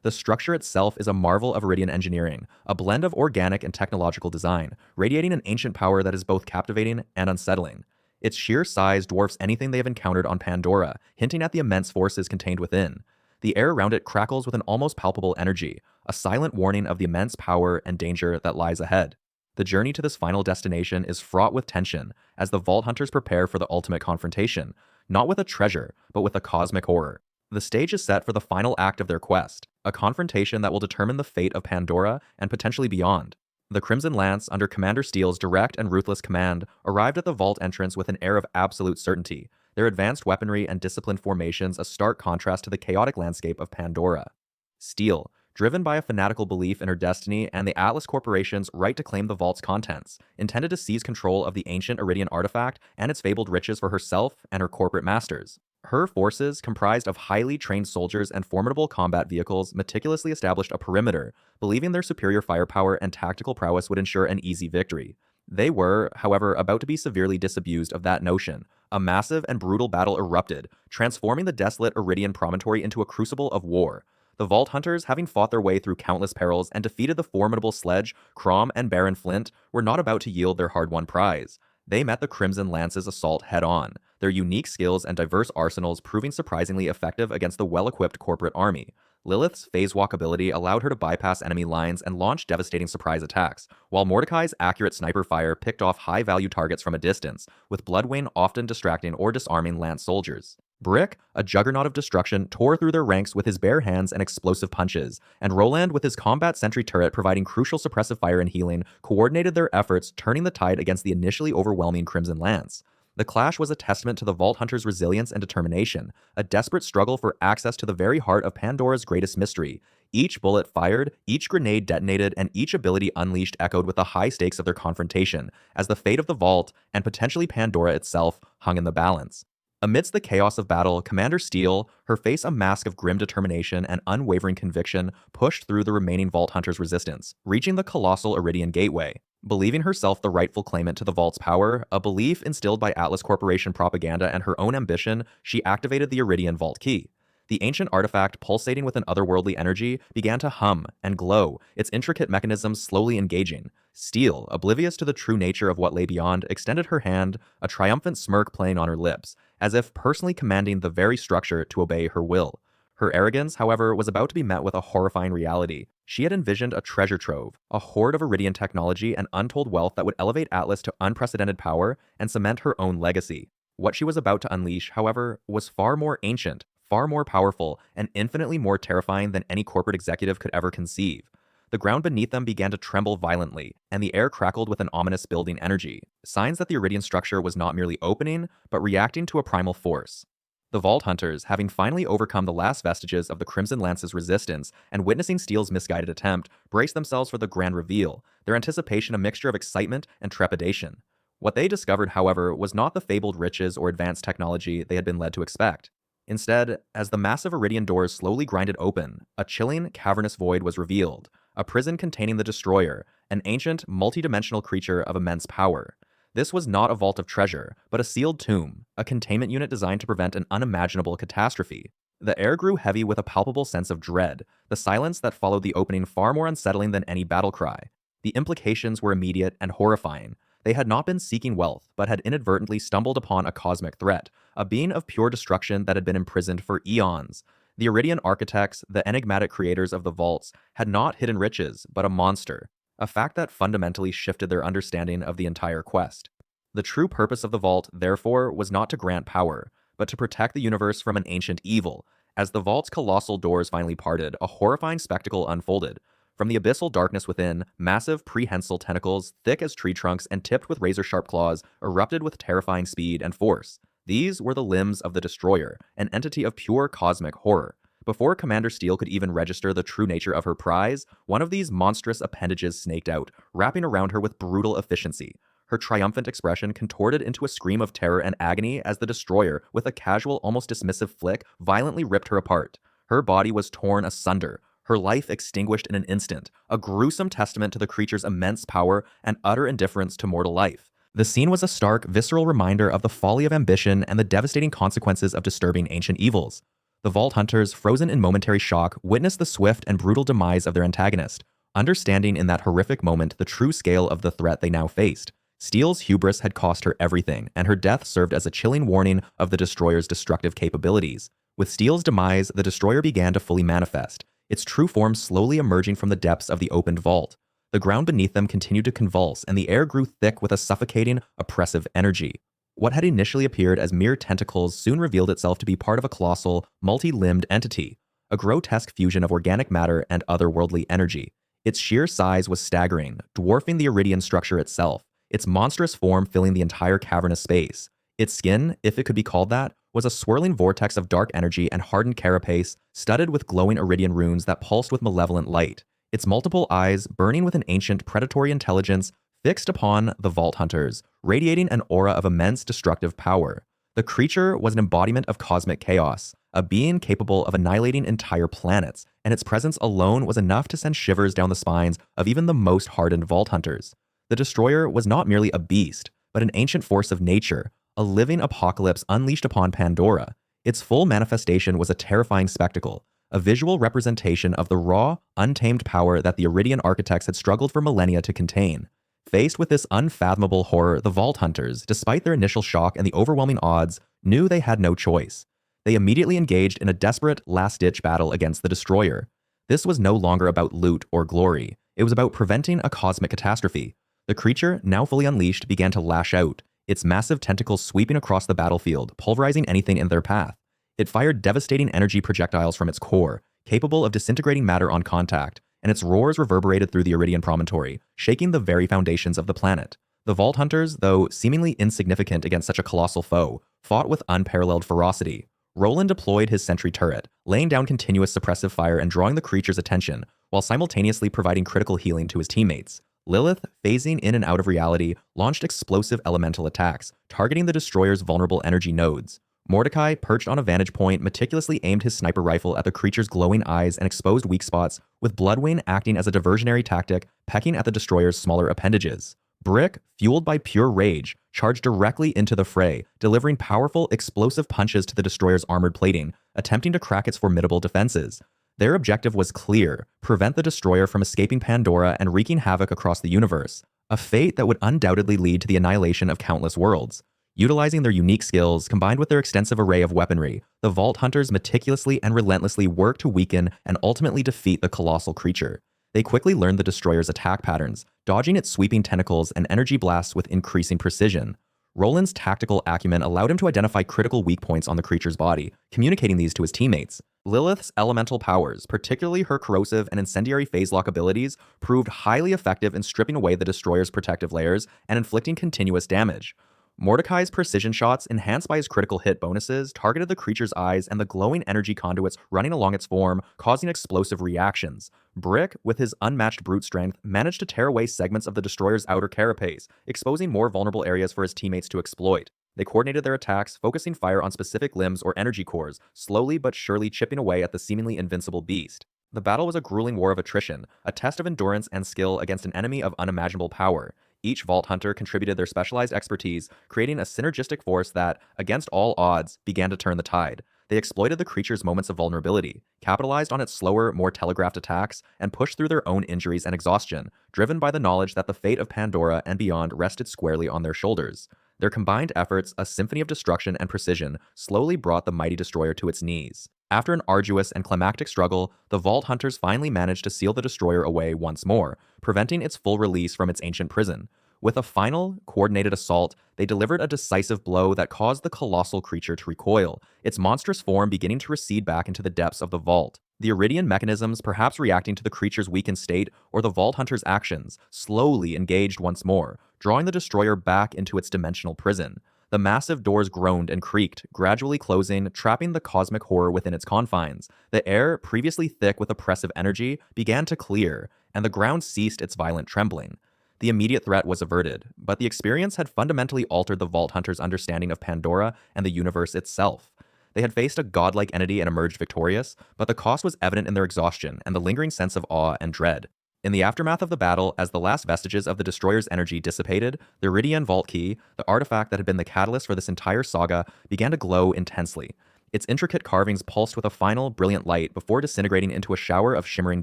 S1: The structure itself is a marvel of Eridian engineering, a blend of organic and technological design, radiating an ancient power that is both captivating and unsettling. Its sheer size dwarfs anything they have encountered on Pandora, hinting at the immense forces contained within. The air around it crackles with an almost palpable energy, a silent warning of the immense power and danger that lies ahead. The journey to this final destination is fraught with tension, as the Vault Hunters prepare for the ultimate confrontation, not with a treasure, but with a cosmic horror. The stage is set for the final act of their quest, a confrontation that will determine the fate of Pandora and potentially beyond. The Crimson Lance, under Commander Steele's direct and ruthless command, arrived at the Vault entrance with an air of absolute certainty, their advanced weaponry and disciplined formations a stark contrast to the chaotic landscape of Pandora. Steele, driven by a fanatical belief in her destiny and the Atlas Corporation's right to claim the Vault's contents, intended to seize control of the ancient Eridian artifact and its fabled riches for herself and her corporate masters. Her forces, comprised of highly trained soldiers and formidable combat vehicles, meticulously established a perimeter, believing their superior firepower and tactical prowess would ensure an easy victory. They were, however, about to be severely disabused of that notion. A massive and brutal battle erupted, transforming the desolate Eridian promontory into a crucible of war. The Vault Hunters, having fought their way through countless perils and defeated the formidable Sledge, Crom, and Baron Flint, were not about to yield their hard-won prize. They met the Crimson Lance's assault head-on, their unique skills and diverse arsenals proving surprisingly effective against the well-equipped corporate army. Lilith's phase walk ability allowed her to bypass enemy lines and launch devastating surprise attacks, while Mordecai's accurate sniper fire picked off high-value targets from a distance, with Bloodwing often distracting or disarming Lance soldiers. Brick, a juggernaut of destruction, tore through their ranks with his bare hands and explosive punches, and Roland, with his combat sentry turret providing crucial suppressive fire and healing, coordinated their efforts, turning the tide against the initially overwhelming Crimson Lance. The clash was a testament to the Vault Hunter's resilience and determination, a desperate struggle for access to the very heart of Pandora's greatest mystery. Each bullet fired, each grenade detonated, and each ability unleashed echoed with the high stakes of their confrontation, as the fate of the Vault, and potentially Pandora itself, hung in the balance. Amidst the chaos of battle, Commander Steele, her face a mask of grim determination and unwavering conviction, pushed through the remaining Vault Hunter's resistance, reaching the colossal Eridian Gateway. Believing herself the rightful claimant to the Vault's power, a belief instilled by Atlas Corporation propaganda and her own ambition, she activated the Eridian Vault Key. The ancient artifact, pulsating with an otherworldly energy, began to hum and glow, its intricate mechanisms slowly engaging. Steele, oblivious to the true nature of what lay beyond, extended her hand, a triumphant smirk playing on her lips, as if personally commanding the very structure to obey her will. Her arrogance, however, was about to be met with a horrifying reality. She had envisioned a treasure trove, a hoard of Eridian technology and untold wealth that would elevate Atlas to unprecedented power and cement her own legacy. What she was about to unleash, however, was far more ancient, far more powerful, and infinitely more terrifying than any corporate executive could ever conceive. The ground beneath them began to tremble violently, and the air crackled with an ominous building energy, signs that the Eridian structure was not merely opening, but reacting to a primal force. The Vault Hunters, having finally overcome the last vestiges of the Crimson Lance's resistance and witnessing Steele's misguided attempt, braced themselves for the grand reveal, their anticipation a mixture of excitement and trepidation. What they discovered, however, was not the fabled riches or advanced technology they had been led to expect. Instead, as the massive Eridian doors slowly grinded open, a chilling, cavernous void was revealed, a prison containing the Destroyer, an ancient, multidimensional creature of immense power. This was not a vault of treasure, but a sealed tomb, a containment unit designed to prevent an unimaginable catastrophe. The air grew heavy with a palpable sense of dread, the silence that followed the opening far more unsettling than any battle cry. The implications were immediate and horrifying. They had not been seeking wealth, but had inadvertently stumbled upon a cosmic threat, a being of pure destruction that had been imprisoned for eons. The Eridian architects, the enigmatic creators of the vaults, had not hidden riches, but a monster, a fact that fundamentally shifted their understanding of the entire quest. The true purpose of the vault, therefore, was not to grant power, but to protect the universe from an ancient evil. As the vault's colossal doors finally parted, a horrifying spectacle unfolded. From the abyssal darkness within, massive prehensile tentacles, thick as tree trunks and tipped with razor-sharp claws, erupted with terrifying speed and force. These were the limbs of the Destroyer, an entity of pure cosmic horror. Before Commander Steele could even register the true nature of her prize, one of these monstrous appendages snaked out, wrapping around her with brutal efficiency. Her triumphant expression contorted into a scream of terror and agony as the Destroyer, with a casual, almost dismissive flick, violently ripped her apart. Her body was torn asunder, her life extinguished in an instant, a gruesome testament to the creature's immense power and utter indifference to mortal life. The scene was a stark, visceral reminder of the folly of ambition and the devastating consequences of disturbing ancient evils. The Vault Hunters, frozen in momentary shock, witnessed the swift and brutal demise of their antagonist, understanding in that horrific moment the true scale of the threat they now faced. Steele's hubris had cost her everything, and her death served as a chilling warning of the Destroyer's destructive capabilities. With Steele's demise, the Destroyer began to fully manifest, its true form slowly emerging from the depths of the opened vault. The ground beneath them continued to convulse, and the air grew thick with a suffocating, oppressive energy. What had initially appeared as mere tentacles soon revealed itself to be part of a colossal, multi-limbed entity, a grotesque fusion of organic matter and otherworldly energy. Its sheer size was staggering, dwarfing the Eridian structure itself, its monstrous form filling the entire cavernous space. Its skin, if it could be called that, was a swirling vortex of dark energy and hardened carapace, studded with glowing Eridian runes that pulsed with malevolent light. Its multiple eyes, burning with an ancient predatory intelligence, fixed upon the Vault Hunters, radiating an aura of immense destructive power. The creature was an embodiment of cosmic chaos, a being capable of annihilating entire planets, and its presence alone was enough to send shivers down the spines of even the most hardened Vault Hunters. The Destroyer was not merely a beast, but an ancient force of nature, a living apocalypse unleashed upon Pandora. Its full manifestation was a terrifying spectacle, a visual representation of the raw, untamed power that the Eridian architects had struggled for millennia to contain. Faced with this unfathomable horror, the Vault Hunters, despite their initial shock and the overwhelming odds, knew they had no choice. They immediately engaged in a desperate, last-ditch battle against the Destroyer. This was no longer about loot or glory. It was about preventing a cosmic catastrophe. The creature, now fully unleashed, began to lash out, its massive tentacles sweeping across the battlefield, pulverizing anything in their path. It fired devastating energy projectiles from its core, capable of disintegrating matter on contact, and its roars reverberated through the Eridian promontory, shaking the very foundations of the planet. The Vault Hunters, though seemingly insignificant against such a colossal foe, fought with unparalleled ferocity. Roland deployed his sentry turret, laying down continuous suppressive fire and drawing the creature's attention, while simultaneously providing critical healing to his teammates. Lilith, phasing in and out of reality, launched explosive elemental attacks, targeting the Destroyer's vulnerable energy nodes. Mordecai, perched on a vantage point, meticulously aimed his sniper rifle at the creature's glowing eyes and exposed weak spots, with Bloodwing acting as a diversionary tactic, pecking at the Destroyer's smaller appendages. Brick, fueled by pure rage, charged directly into the fray, delivering powerful, explosive punches to the Destroyer's armored plating, attempting to crack its formidable defenses. Their objective was clear: prevent the Destroyer from escaping Pandora and wreaking havoc across the universe, a fate that would undoubtedly lead to the annihilation of countless worlds. Utilizing their unique skills, combined with their extensive array of weaponry, the Vault Hunters meticulously and relentlessly worked to weaken and ultimately defeat the colossal creature. They quickly learned the Destroyer's attack patterns, dodging its sweeping tentacles and energy blasts with increasing precision. Roland's tactical acumen allowed him to identify critical weak points on the creature's body, communicating these to his teammates. Lilith's elemental powers, particularly her corrosive and incendiary phase lock abilities, proved highly effective in stripping away the Destroyer's protective layers and inflicting continuous damage. Mordecai's precision shots, enhanced by his critical hit bonuses, targeted the creature's eyes and the glowing energy conduits running along its form, causing explosive reactions. Brick, with his unmatched brute strength, managed to tear away segments of the Destroyer's outer carapace, exposing more vulnerable areas for his teammates to exploit. They coordinated their attacks, focusing fire on specific limbs or energy cores, slowly but surely chipping away at the seemingly invincible beast. The battle was a grueling war of attrition, a test of endurance and skill against an enemy of unimaginable power. Each Vault Hunter contributed their specialized expertise, creating a synergistic force that, against all odds, began to turn the tide. They exploited the creature's moments of vulnerability, capitalized on its slower, more telegraphed attacks, and pushed through their own injuries and exhaustion, driven by the knowledge that the fate of Pandora and beyond rested squarely on their shoulders. Their combined efforts, a symphony of destruction and precision, slowly brought the mighty Destroyer to its knees. After an arduous and climactic struggle, the Vault Hunters finally managed to seal the Destroyer away once more, preventing its full release from its ancient prison. With a final, coordinated assault, they delivered a decisive blow that caused the colossal creature to recoil, its monstrous form beginning to recede back into the depths of the vault. The Eridian mechanisms, perhaps reacting to the creature's weakened state or the Vault Hunter's actions, slowly engaged once more, drawing the Destroyer back into its dimensional prison. The massive doors groaned and creaked, gradually closing, trapping the cosmic horror within its confines. The air, previously thick with oppressive energy, began to clear, and the ground ceased its violent trembling. The immediate threat was averted, but the experience had fundamentally altered the Vault Hunters' understanding of Pandora and the universe itself. They had faced a godlike entity and emerged victorious, but the cost was evident in their exhaustion and the lingering sense of awe and dread. In the aftermath of the battle, as the last vestiges of the Destroyer's energy dissipated, the Eridian Vault Key, the artifact that had been the catalyst for this entire saga, began to glow intensely. Its intricate carvings pulsed with a final, brilliant light before disintegrating into a shower of shimmering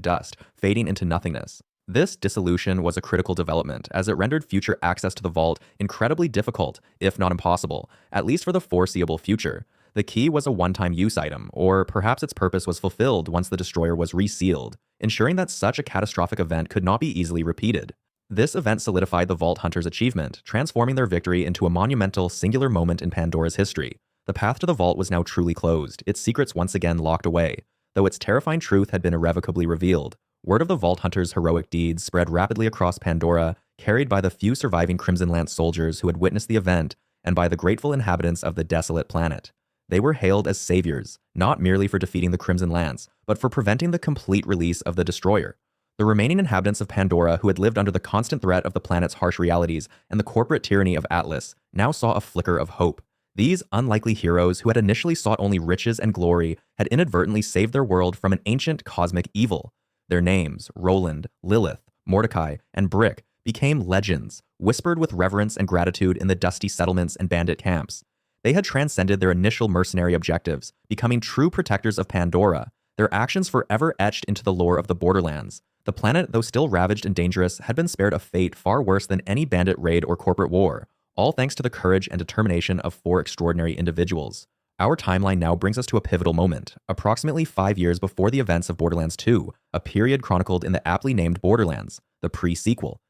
S1: dust, fading into nothingness. This dissolution was a critical development, as it rendered future access to the vault incredibly difficult, if not impossible, at least for the foreseeable future. The key was a one-time use item, or perhaps its purpose was fulfilled once the Destroyer was resealed, ensuring that such a catastrophic event could not be easily repeated. This event solidified the Vault Hunters' achievement, transforming their victory into a monumental, singular moment in Pandora's history. The path to the vault was now truly closed, its secrets once again locked away, though its terrifying truth had been irrevocably revealed. Word of the Vault Hunters' heroic deeds spread rapidly across Pandora, carried by the few surviving Crimson Lance soldiers who had witnessed the event, and by the grateful inhabitants of the desolate planet. They were hailed as saviors, not merely for defeating the Crimson Lance, but for preventing the complete release of the Destroyer. The remaining inhabitants of Pandora, who had lived under the constant threat of the planet's harsh realities and the corporate tyranny of Atlas, now saw a flicker of hope. These unlikely heroes, who had initially sought only riches and glory, had inadvertently saved their world from an ancient cosmic evil. Their names, Roland, Lilith, Mordecai, and Brick, became legends, whispered with reverence and gratitude in the dusty settlements and bandit camps. They had transcended their initial mercenary objectives, becoming true protectors of Pandora, their actions forever etched into the lore of the Borderlands. The planet, though still ravaged and dangerous, had been spared a fate far worse than any bandit raid or corporate war, all thanks to the courage and determination of 4 extraordinary individuals. Our timeline now brings us to a pivotal moment, approximately 5 years before the events of Borderlands 2, a period chronicled in the aptly named Borderlands, the pre-sequel.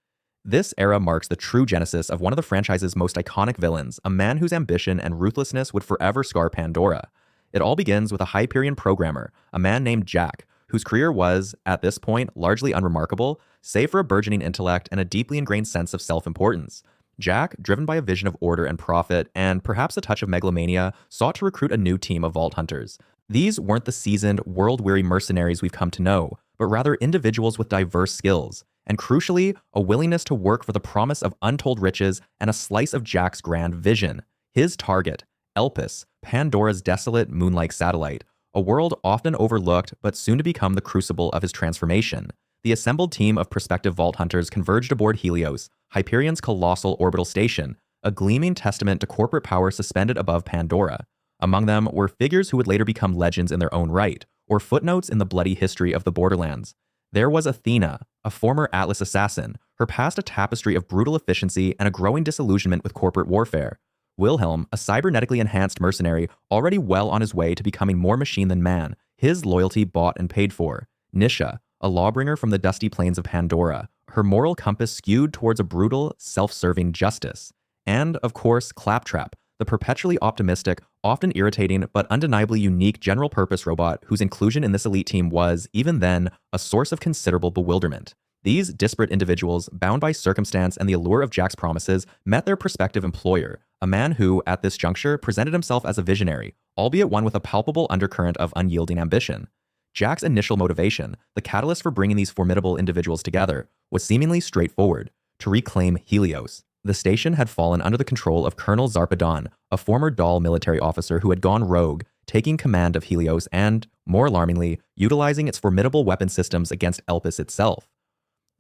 S1: This era marks the true genesis of one of the franchise's most iconic villains, a man whose ambition and ruthlessness would forever scar Pandora. It all begins with a Hyperion programmer, a man named Jack, whose career was, at this point, largely unremarkable, save for a burgeoning intellect and a deeply ingrained sense of self-importance. Jack, driven by a vision of order and profit, and perhaps a touch of megalomania, sought to recruit a new team of Vault Hunters. These weren't the seasoned, world-weary mercenaries we've come to know, but rather individuals with diverse skills, and crucially, a willingness to work for the promise of untold riches and a slice of Jack's grand vision. His target, Elpis, Pandora's desolate, moon-like satellite, a world often overlooked but soon to become the crucible of his transformation. The assembled team of prospective Vault Hunters converged aboard Helios, Hyperion's colossal orbital station, a gleaming testament to corporate power suspended above Pandora. Among them were figures who would later become legends in their own right, or footnotes in the bloody history of the Borderlands. There was Athena, a former Atlas assassin, her past a tapestry of brutal efficiency and a growing disillusionment with corporate warfare. Wilhelm, a cybernetically enhanced mercenary, already well on his way to becoming more machine than man, his loyalty bought and paid for. Nisha, a lawbringer from the dusty plains of Pandora, her moral compass skewed towards a brutal, self-serving justice. And, of course, Claptrap, the perpetually optimistic, often irritating, but undeniably unique general-purpose robot whose inclusion in this elite team was, even then, a source of considerable bewilderment. These disparate individuals, bound by circumstance and the allure of Jack's promises, met their prospective employer, a man who, at this juncture, presented himself as a visionary, albeit one with a palpable undercurrent of unyielding ambition. Jack's initial motivation, the catalyst for bringing these formidable individuals together, was seemingly straightforward: to reclaim Helios. The station had fallen under the control of Colonel Zarpedon, a former Dahl military officer who had gone rogue, taking command of Helios and, more alarmingly, utilizing its formidable weapon systems against Elpis itself.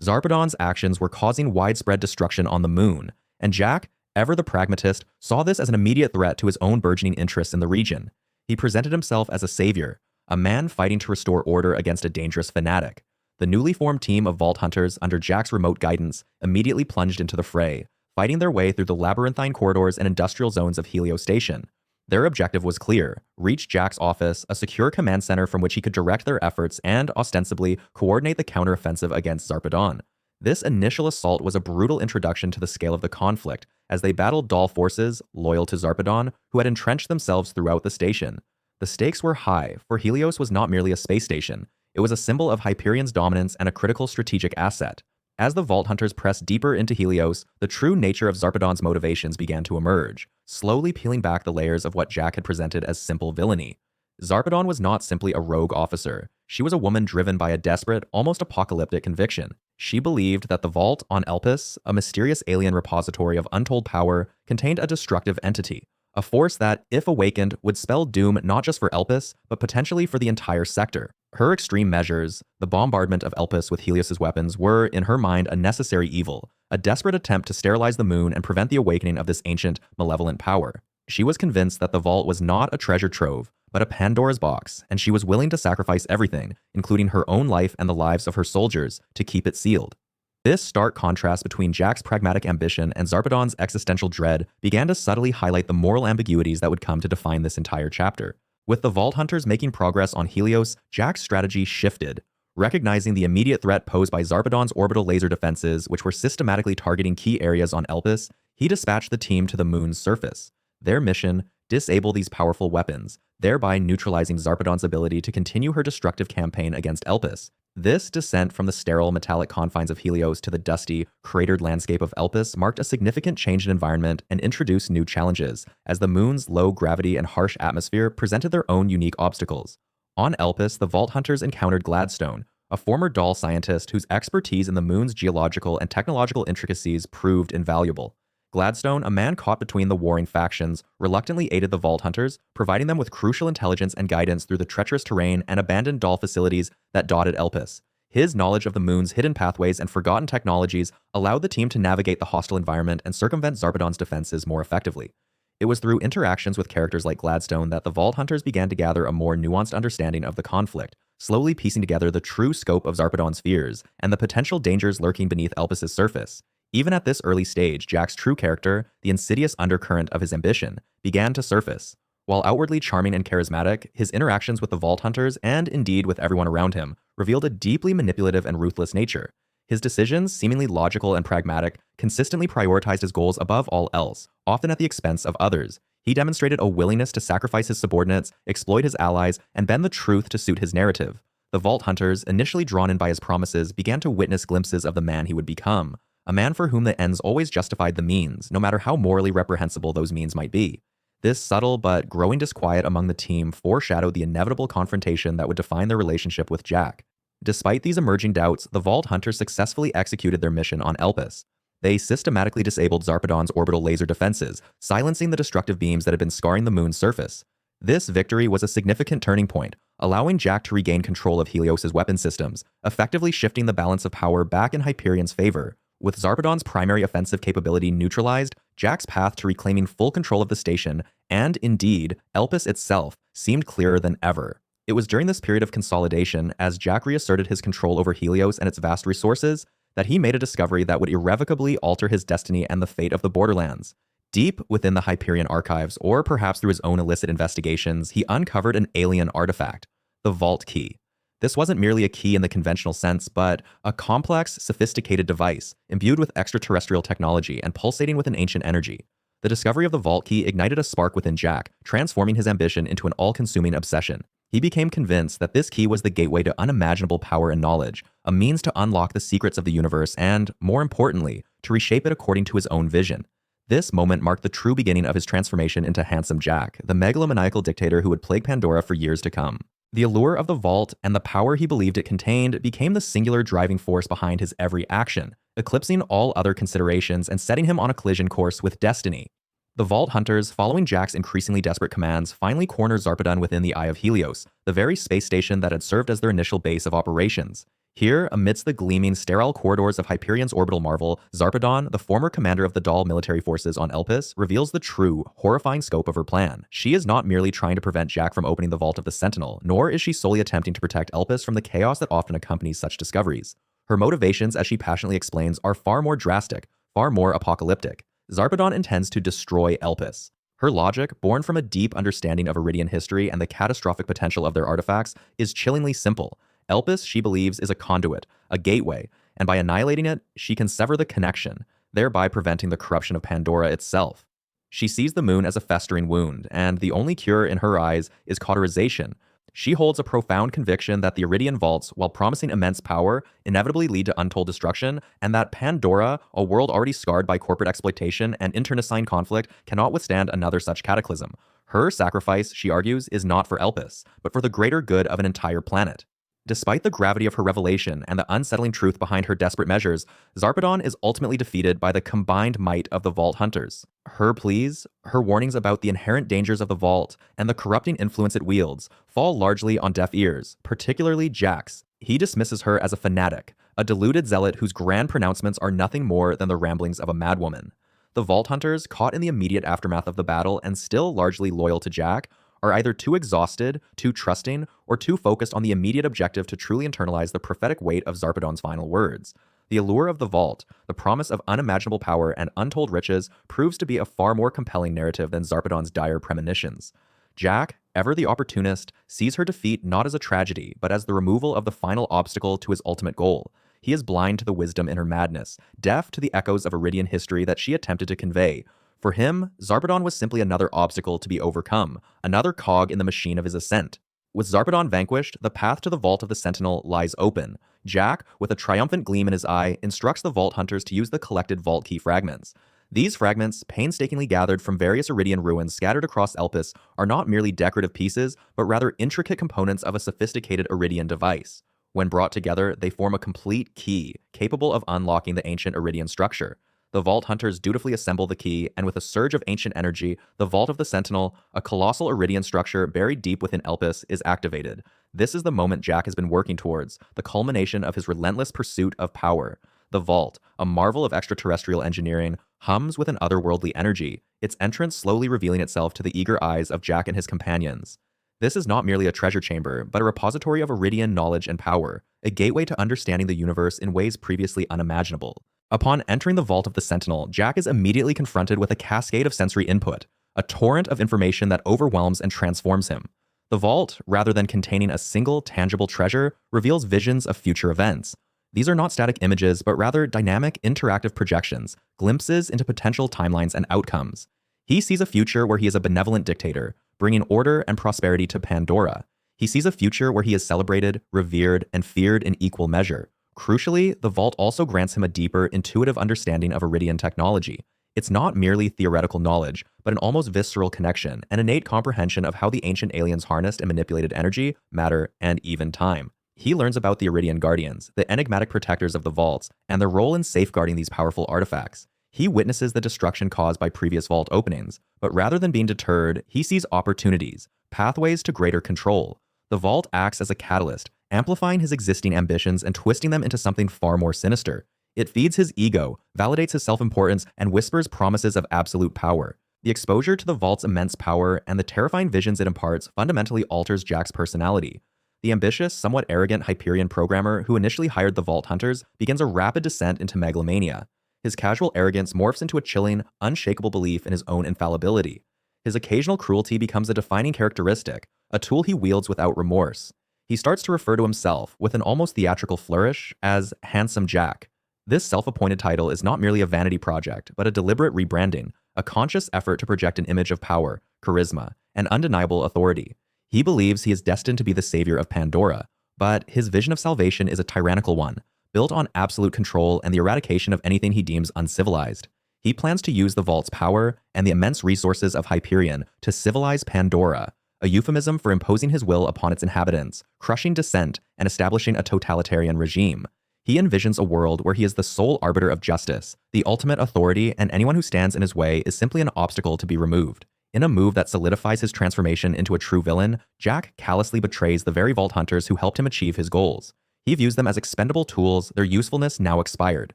S1: Zarpedon's actions were causing widespread destruction on the moon, and Jack, ever the pragmatist, saw this as an immediate threat to his own burgeoning interests in the region. He presented himself as a savior, a man fighting to restore order against a dangerous fanatic. The newly formed team of Vault Hunters, under Jack's remote guidance, immediately plunged into the fray, fighting their way through the labyrinthine corridors and industrial zones of Helios Station. Their objective was clear: reach Jack's office, a secure command center from which he could direct their efforts and, ostensibly, coordinate the counteroffensive against Zarpedon. This initial assault was a brutal introduction to the scale of the conflict, as they battled Dahl forces, loyal to Zarpedon, who had entrenched themselves throughout the station. The stakes were high, for Helios was not merely a space station. It was a symbol of Hyperion's dominance and a critical strategic asset. As the Vault Hunters pressed deeper into Helios, the true nature of Zarpedon's motivations began to emerge, slowly peeling back the layers of what Jack had presented as simple villainy. Zarpedon was not simply a rogue officer. She was a woman driven by a desperate, almost apocalyptic conviction. She believed that the Vault on Elpis, a mysterious alien repository of untold power, contained a destructive entity, a force that, if awakened, would spell doom not just for Elpis, but potentially for the entire sector. Her extreme measures, the bombardment of Elpis with Helios's weapons, were, in her mind, a necessary evil, a desperate attempt to sterilize the moon and prevent the awakening of this ancient, malevolent power. She was convinced that the Vault was not a treasure trove, but a Pandora's box, and she was willing to sacrifice everything, including her own life and the lives of her soldiers, to keep it sealed. This stark contrast between Jack's pragmatic ambition and Zarpedon's existential dread began to subtly highlight the moral ambiguities that would come to define this entire chapter. With the Vault Hunters making progress on Helios, Jack's strategy shifted. Recognizing the immediate threat posed by Zarpedon's orbital laser defenses, which were systematically targeting key areas on Elpis, he dispatched the team to the moon's surface. Their mission: disable these powerful weapons, thereby neutralizing Zarpedon's ability to continue her destructive campaign against Elpis. This descent from the sterile, metallic confines of Helios to the dusty, cratered landscape of Elpis marked a significant change in environment and introduced new challenges, as the moon's low gravity and harsh atmosphere presented their own unique obstacles. On Elpis, the Vault Hunters encountered Gladstone, a former Dahl scientist whose expertise in the moon's geological and technological intricacies proved invaluable. Gladstone, a man caught between the warring factions, reluctantly aided the Vault Hunters, providing them with crucial intelligence and guidance through the treacherous terrain and abandoned Dahl facilities that dotted Elpis. His knowledge of the moon's hidden pathways and forgotten technologies allowed the team to navigate the hostile environment and circumvent Zarpedon's defenses more effectively. It was through interactions with characters like Gladstone that the Vault Hunters began to gather a more nuanced understanding of the conflict, slowly piecing together the true scope of Zarpedon's fears and the potential dangers lurking beneath Elpis's surface. Even at this early stage, Jack's true character, the insidious undercurrent of his ambition, began to surface. While outwardly charming and charismatic, his interactions with the Vault Hunters, and indeed with everyone around him, revealed a deeply manipulative and ruthless nature. His decisions, seemingly logical and pragmatic, consistently prioritized his goals above all else, often at the expense of others. He demonstrated a willingness to sacrifice his subordinates, exploit his allies, and bend the truth to suit his narrative. The Vault Hunters, initially drawn in by his promises, began to witness glimpses of the man he would become, a man for whom the ends always justified the means, no matter how morally reprehensible those means might be. This subtle but growing disquiet among the team foreshadowed the inevitable confrontation that would define their relationship with Jack. Despite these emerging doubts, the Vault Hunters successfully executed their mission on Elpis. They systematically disabled Zarpedon's orbital laser defenses, silencing the destructive beams that had been scarring the moon's surface. This victory was a significant turning point, allowing Jack to regain control of Helios's weapon systems, effectively shifting the balance of power back in Hyperion's favor. With Zarpedon's primary offensive capability neutralized, Jack's path to reclaiming full control of the station, and indeed, Elpis itself, seemed clearer than ever. It was during this period of consolidation, as Jack reasserted his control over Helios and its vast resources, that he made a discovery that would irrevocably alter his destiny and the fate of the Borderlands. Deep within the Hyperion archives, or perhaps through his own illicit investigations, he uncovered an alien artifact, the Vault Key. This wasn't merely a key in the conventional sense, but a complex, sophisticated device, imbued with extraterrestrial technology and pulsating with an ancient energy. The discovery of the Vault Key ignited a spark within Jack, transforming his ambition into an all-consuming obsession. He became convinced that this key was the gateway to unimaginable power and knowledge, a means to unlock the secrets of the universe and, more importantly, to reshape it according to his own vision. This moment marked the true beginning of his transformation into Handsome Jack, the megalomaniacal dictator who would plague Pandora for years to come. The allure of the vault and the power he believed it contained became the singular driving force behind his every action, eclipsing all other considerations and setting him on a collision course with destiny. The Vault Hunters, following Jack's increasingly desperate commands, finally cornered Zarpedon within the Eye of Helios, the very space station that had served as their initial base of operations. Here, amidst the gleaming, sterile corridors of Hyperion's orbital marvel, Zarpedon, the former commander of the Dahl military forces on Elpis, reveals the true, horrifying scope of her plan. She is not merely trying to prevent Jack from opening the Vault of the Sentinel, nor is she solely attempting to protect Elpis from the chaos that often accompanies such discoveries. Her motivations, as she passionately explains, are far more drastic, far more apocalyptic. Zarpedon intends to destroy Elpis. Her logic, born from a deep understanding of Eridian history and the catastrophic potential of their artifacts, is chillingly simple. Elpis, she believes, is a conduit, a gateway, and by annihilating it, she can sever the connection, thereby preventing the corruption of Pandora itself. She sees the moon as a festering wound, and the only cure in her eyes is cauterization. She holds a profound conviction that the Eridian vaults, while promising immense power, inevitably lead to untold destruction, and that Pandora, a world already scarred by corporate exploitation and internecine conflict, cannot withstand another such cataclysm. Her sacrifice, she argues, is not for Elpis, but for the greater good of an entire planet. Despite the gravity of her revelation and the unsettling truth behind her desperate measures, Zarpedon is ultimately defeated by the combined might of the Vault Hunters. Her pleas, her warnings about the inherent dangers of the Vault, and the corrupting influence it wields fall largely on deaf ears, particularly Jack's. He dismisses her as a fanatic, a deluded zealot whose grand pronouncements are nothing more than the ramblings of a madwoman. The Vault Hunters, caught in the immediate aftermath of the battle and still largely loyal to Jack, are either too exhausted, too trusting, or too focused on the immediate objective to truly internalize the prophetic weight of Zarpedon's final words. The allure of the vault, the promise of unimaginable power and untold riches, proves to be a far more compelling narrative than Zarpedon's dire premonitions. Jack, ever the opportunist, sees her defeat not as a tragedy, but as the removal of the final obstacle to his ultimate goal. He is blind to the wisdom in her madness, deaf to the echoes of Eridian history that she attempted to convey. For him, Zarpedon was simply another obstacle to be overcome, another cog in the machine of his ascent. With Zarpedon vanquished, the path to the Vault of the Sentinel lies open. Jack, with a triumphant gleam in his eye, instructs the Vault Hunters to use the collected Vault Key fragments. These fragments, painstakingly gathered from various Eridian ruins scattered across Elpis, are not merely decorative pieces, but rather intricate components of a sophisticated Eridian device. When brought together, they form a complete key, capable of unlocking the ancient Eridian structure. The Vault Hunters dutifully assemble the key, and with a surge of ancient energy, the Vault of the Sentinel, a colossal Eridian structure buried deep within Elpis, is activated. This is the moment Jack has been working towards, the culmination of his relentless pursuit of power. The Vault, a marvel of extraterrestrial engineering, hums with an otherworldly energy, its entrance slowly revealing itself to the eager eyes of Jack and his companions. This is not merely a treasure chamber, but a repository of Eridian knowledge and power, a gateway to understanding the universe in ways previously unimaginable. Upon entering the vault of the Sentinel, Jack is immediately confronted with a cascade of sensory input, a torrent of information that overwhelms and transforms him. The vault, rather than containing a single tangible treasure, reveals visions of future events. These are not static images, but rather dynamic, interactive projections, glimpses into potential timelines and outcomes. He sees a future where he is a benevolent dictator, bringing order and prosperity to Pandora. He sees a future where he is celebrated, revered, and feared in equal measure. Crucially, the vault also grants him a deeper, intuitive understanding of Eridian technology. It's not merely theoretical knowledge, but an almost visceral connection, an innate comprehension of how the ancient aliens harnessed and manipulated energy, matter, and even time. He learns about the Eridian Guardians, the enigmatic protectors of the vaults, and their role in safeguarding these powerful artifacts. He witnesses the destruction caused by previous vault openings, but rather than being deterred, he sees opportunities, pathways to greater control. The vault acts as a catalyst, amplifying his existing ambitions and twisting them into something far more sinister. It feeds his ego, validates his self-importance, and whispers promises of absolute power. The exposure to the vault's immense power and the terrifying visions it imparts fundamentally alters Jack's personality. The ambitious, somewhat arrogant Hyperion programmer who initially hired the Vault Hunters begins a rapid descent into megalomania. His casual arrogance morphs into a chilling, unshakable belief in his own infallibility. His occasional cruelty becomes a defining characteristic, a tool he wields without remorse. He starts to refer to himself, with an almost theatrical flourish, as Handsome Jack. This self-appointed title is not merely a vanity project, but a deliberate rebranding, a conscious effort to project an image of power, charisma, and undeniable authority. He believes he is destined to be the savior of Pandora, but his vision of salvation is a tyrannical one, built on absolute control and the eradication of anything he deems uncivilized. He plans to use the vault's power and the immense resources of Hyperion to civilize Pandora, a euphemism for imposing his will upon its inhabitants, crushing dissent, and establishing a totalitarian regime. He envisions a world where he is the sole arbiter of justice, the ultimate authority, and anyone who stands in his way is simply an obstacle to be removed. In a move that solidifies his transformation into a true villain, Jack callously betrays the very Vault Hunters who helped him achieve his goals. He views them as expendable tools, their usefulness now expired.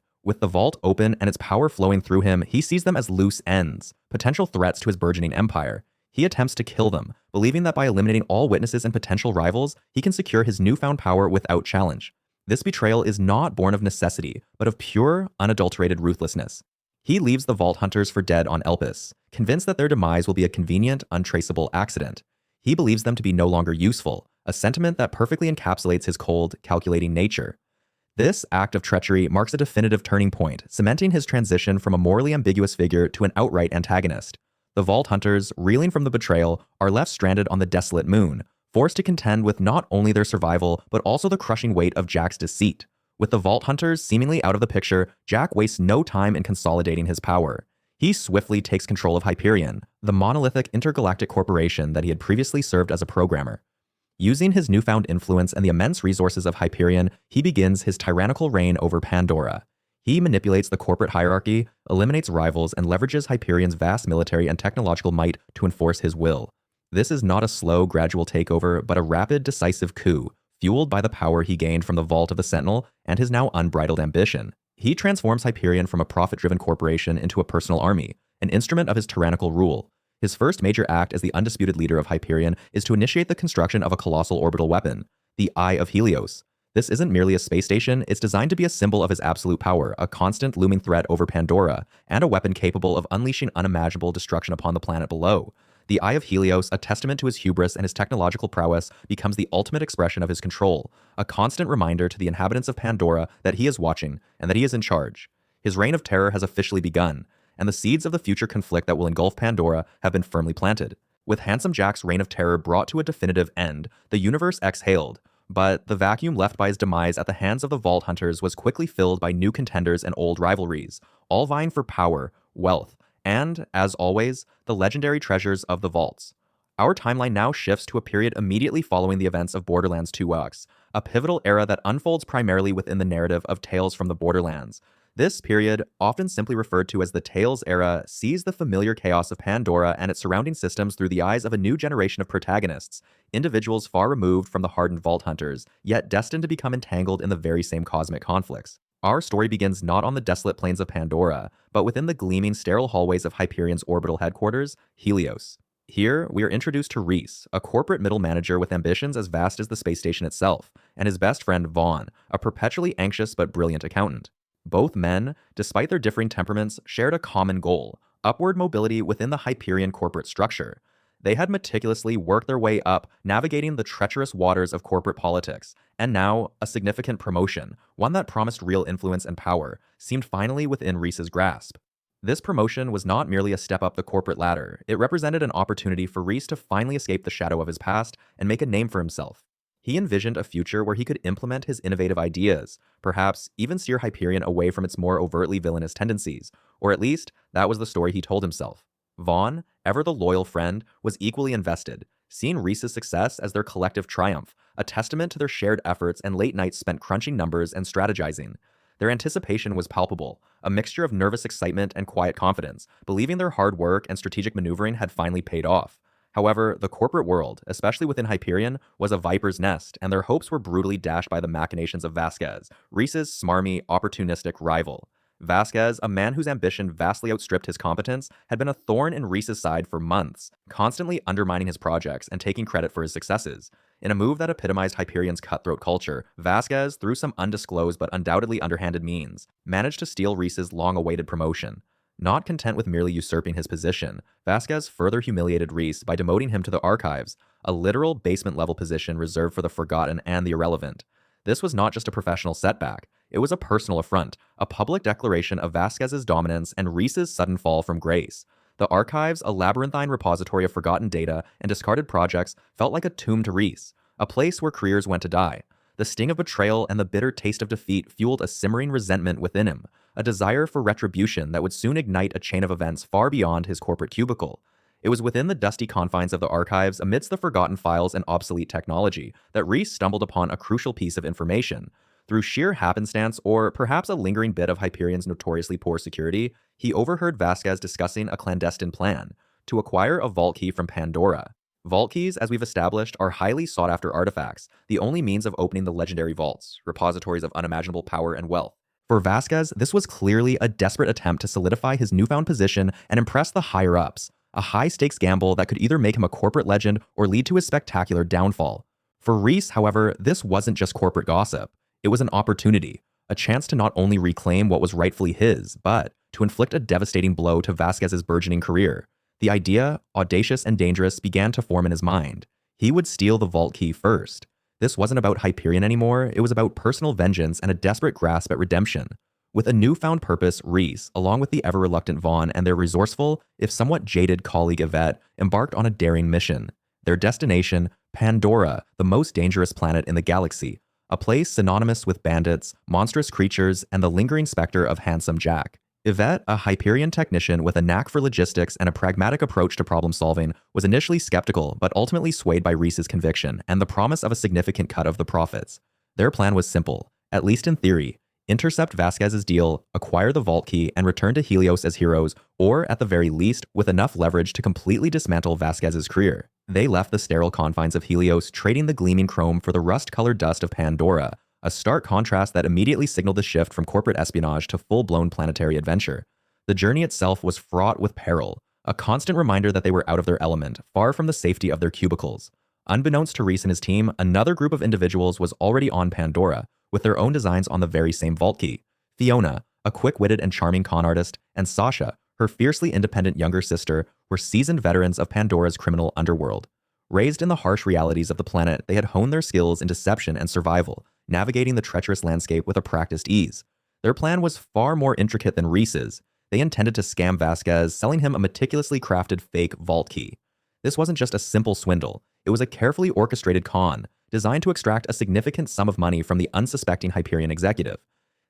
S1: With the vault open and its power flowing through him, he sees them as loose ends, potential threats to his burgeoning empire. He attempts to kill them, believing that by eliminating all witnesses and potential rivals, he can secure his newfound power without challenge. This betrayal is not born of necessity, but of pure, unadulterated ruthlessness. He leaves the Vault Hunters for dead on Elpis, convinced that their demise will be a convenient, untraceable accident. He believes them to be no longer useful, a sentiment that perfectly encapsulates his cold, calculating nature. This act of treachery marks a definitive turning point, cementing his transition from a morally ambiguous figure to an outright antagonist. The Vault Hunters, reeling from the betrayal, are left stranded on the desolate moon, forced to contend with not only their survival, but also the crushing weight of Jack's deceit. With the Vault Hunters seemingly out of the picture, Jack wastes no time in consolidating his power. He swiftly takes control of Hyperion, the monolithic intergalactic corporation that he had previously served as a programmer. Using his newfound influence and the immense resources of Hyperion, he begins his tyrannical reign over Pandora. He manipulates the corporate hierarchy, eliminates rivals, and leverages Hyperion's vast military and technological might to enforce his will. This is not a slow, gradual takeover, but a rapid, decisive coup, fueled by the power he gained from the Vault of the Sentinel and his now unbridled ambition. He transforms Hyperion from a profit-driven corporation into a personal army, an instrument of his tyrannical rule. His first major act as the undisputed leader of Hyperion is to initiate the construction of a colossal orbital weapon, the Eye of Helios. This isn't merely a space station, it's designed to be a symbol of his absolute power, a constant looming threat over Pandora, and a weapon capable of unleashing unimaginable destruction upon the planet below. The Eye of Helios, a testament to his hubris and his technological prowess, becomes the ultimate expression of his control, a constant reminder to the inhabitants of Pandora that he is watching and that he is in charge. His reign of terror has officially begun, and the seeds of the future conflict that will engulf Pandora have been firmly planted. With Handsome Jack's reign of terror brought to a definitive end, the universe exhaled, but the vacuum left by his demise at the hands of the Vault Hunters was quickly filled by new contenders and old rivalries, all vying for power, wealth, and, as always, the legendary treasures of the vaults. Our timeline now shifts to a period immediately following the events of Borderlands 2X, a pivotal era that unfolds primarily within the narrative of Tales from the Borderlands. This period, often simply referred to as the Tales Era, sees the familiar chaos of Pandora and its surrounding systems through the eyes of a new generation of protagonists, individuals far removed from the hardened Vault Hunters, yet destined to become entangled in the very same cosmic conflicts. Our story begins not on the desolate plains of Pandora, but within the gleaming, sterile hallways of Hyperion's orbital headquarters, Helios. Here, we are introduced to Reese, a corporate middle manager with ambitions as vast as the space station itself, and his best friend Vaughn, a perpetually anxious but brilliant accountant. Both men, despite their differing temperaments, shared a common goal: upward mobility within the Hyperion corporate structure. They had meticulously worked their way up, navigating the treacherous waters of corporate politics, and now, a significant promotion, one that promised real influence and power, seemed finally within Reese's grasp. This promotion was not merely a step up the corporate ladder, it represented an opportunity for Reese to finally escape the shadow of his past and make a name for himself. He envisioned a future where he could implement his innovative ideas, perhaps even steer Hyperion away from its more overtly villainous tendencies, or at least, that was the story he told himself. Vaughn, ever the loyal friend, was equally invested, seeing Reese's success as their collective triumph, a testament to their shared efforts and late nights spent crunching numbers and strategizing. Their anticipation was palpable, a mixture of nervous excitement and quiet confidence, believing their hard work and strategic maneuvering had finally paid off. However, the corporate world, especially within Hyperion, was a viper's nest, and their hopes were brutally dashed by the machinations of Vasquez, Reese's smarmy, opportunistic rival. Vasquez, a man whose ambition vastly outstripped his competence, had been a thorn in Reese's side for months, constantly undermining his projects and taking credit for his successes. In a move that epitomized Hyperion's cutthroat culture, Vasquez, through some undisclosed but undoubtedly underhanded means, managed to steal Reese's long-awaited promotion. Not content with merely usurping his position, Vasquez further humiliated Reese by demoting him to the Archives, a literal basement-level position reserved for the forgotten and the irrelevant. This was not just a professional setback, it was a personal affront, a public declaration of Vasquez's dominance and Reese's sudden fall from grace. The Archives, a labyrinthine repository of forgotten data and discarded projects, felt like a tomb to Reese, a place where careers went to die. The sting of betrayal and the bitter taste of defeat fueled a simmering resentment within him, a desire for retribution that would soon ignite a chain of events far beyond his corporate cubicle. It was within the dusty confines of the Archives, amidst the forgotten files and obsolete technology, that Reese stumbled upon a crucial piece of information. Through sheer happenstance, or perhaps a lingering bit of Hyperion's notoriously poor security, he overheard Vasquez discussing a clandestine plan to acquire a vault key from Pandora. Vault keys, as we've established, are highly sought-after artifacts, the only means of opening the legendary vaults, repositories of unimaginable power and wealth. For Vasquez, this was clearly a desperate attempt to solidify his newfound position and impress the higher-ups, a high-stakes gamble that could either make him a corporate legend or lead to his spectacular downfall. For Reese, however, this wasn't just corporate gossip. It was an opportunity, a chance to not only reclaim what was rightfully his, but to inflict a devastating blow to Vasquez's burgeoning career. The idea, audacious and dangerous, began to form in his mind. He would steal the vault key first. This wasn't about Hyperion anymore, it was about personal vengeance and a desperate grasp at redemption. With a newfound purpose, Reese, along with the ever-reluctant Vaughn and their resourceful, if somewhat jaded colleague Yvette, embarked on a daring mission. Their destination, Pandora, the most dangerous planet in the galaxy, a place synonymous with bandits, monstrous creatures, and the lingering specter of Handsome Jack. Yvette, a Hyperion technician with a knack for logistics and a pragmatic approach to problem-solving, was initially skeptical but ultimately swayed by Reese's conviction and the promise of a significant cut of the profits. Their plan was simple, at least in theory: intercept Vasquez's deal, acquire the vault key, and return to Helios as heroes, or at the very least, with enough leverage to completely dismantle Vasquez's career. They left the sterile confines of Helios, trading the gleaming chrome for the rust-colored dust of Pandora, a stark contrast that immediately signaled the shift from corporate espionage to full-blown planetary adventure. The journey itself was fraught with peril, a constant reminder that they were out of their element, far from the safety of their cubicles. Unbeknownst to Reese and his team, another group of individuals was already on Pandora, with their own designs on the very same vault key. Fiona, a quick-witted and charming con artist, and Sasha, her fiercely independent younger sister, were seasoned veterans of Pandora's criminal underworld. Raised in the harsh realities of the planet, they had honed their skills in deception and survival, navigating the treacherous landscape with a practiced ease. Their plan was far more intricate than Reese's. They intended to scam Vasquez, selling him a meticulously crafted fake vault key. This wasn't just a simple swindle, it was a carefully orchestrated con, designed to extract a significant sum of money from the unsuspecting Hyperion executive.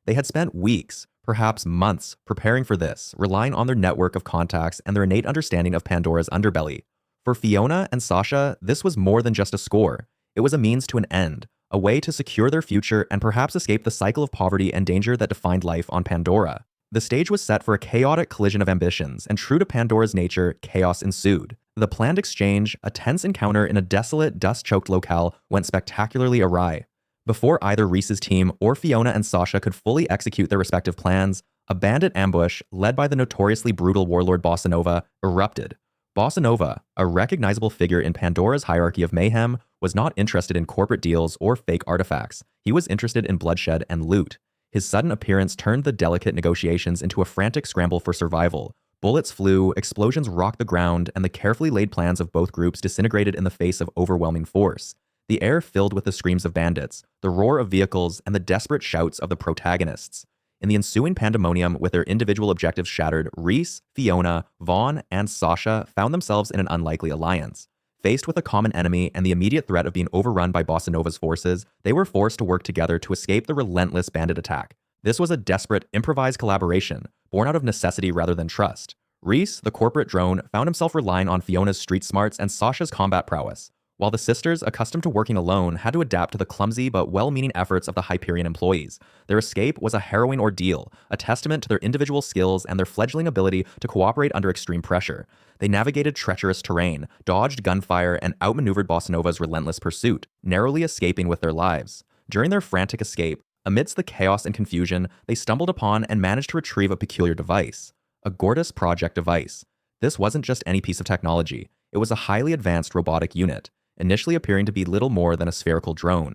S1: They had spent weeks, perhaps months, preparing for this, relying on their network of contacts and their innate understanding of Pandora's underbelly. For Fiona and Sasha, this was more than just a score. It was a means to an end, a way to secure their future and perhaps escape the cycle of poverty and danger that defined life on Pandora. The stage was set for a chaotic collision of ambitions, and true to Pandora's nature, chaos ensued. The planned exchange, a tense encounter in a desolate, dust-choked locale, went spectacularly awry. Before either Reese's team or Fiona and Sasha could fully execute their respective plans, a bandit ambush, led by the notoriously brutal warlord Bossa Nova, erupted. Bossa Nova, a recognizable figure in Pandora's hierarchy of mayhem, was not interested in corporate deals or fake artifacts. He was interested in bloodshed and loot. His sudden appearance turned the delicate negotiations into a frantic scramble for survival. Bullets flew, explosions rocked the ground, and the carefully laid plans of both groups disintegrated in the face of overwhelming force. The air filled with the screams of bandits, the roar of vehicles, and the desperate shouts of the protagonists. In the ensuing pandemonium, with their individual objectives shattered, Reese, Fiona, Vaughn, and Sasha found themselves in an unlikely alliance. Faced with a common enemy and the immediate threat of being overrun by Bossa Nova's forces, they were forced to work together to escape the relentless bandit attack. This was a desperate, improvised collaboration, born out of necessity rather than trust. Reese, the corporate drone, found himself relying on Fiona's street smarts and Sasha's combat prowess, while the sisters, accustomed to working alone, had to adapt to the clumsy but well-meaning efforts of the Hyperion employees. Their escape was a harrowing ordeal, a testament to their individual skills and their fledgling ability to cooperate under extreme pressure. They navigated treacherous terrain, dodged gunfire, and outmaneuvered Bossa Nova's relentless pursuit, narrowly escaping with their lives. During their frantic escape, amidst the chaos and confusion, they stumbled upon and managed to retrieve a peculiar device. A Gortys Project device. This wasn't just any piece of technology. It was a highly advanced robotic unit, initially appearing to be little more than a spherical drone.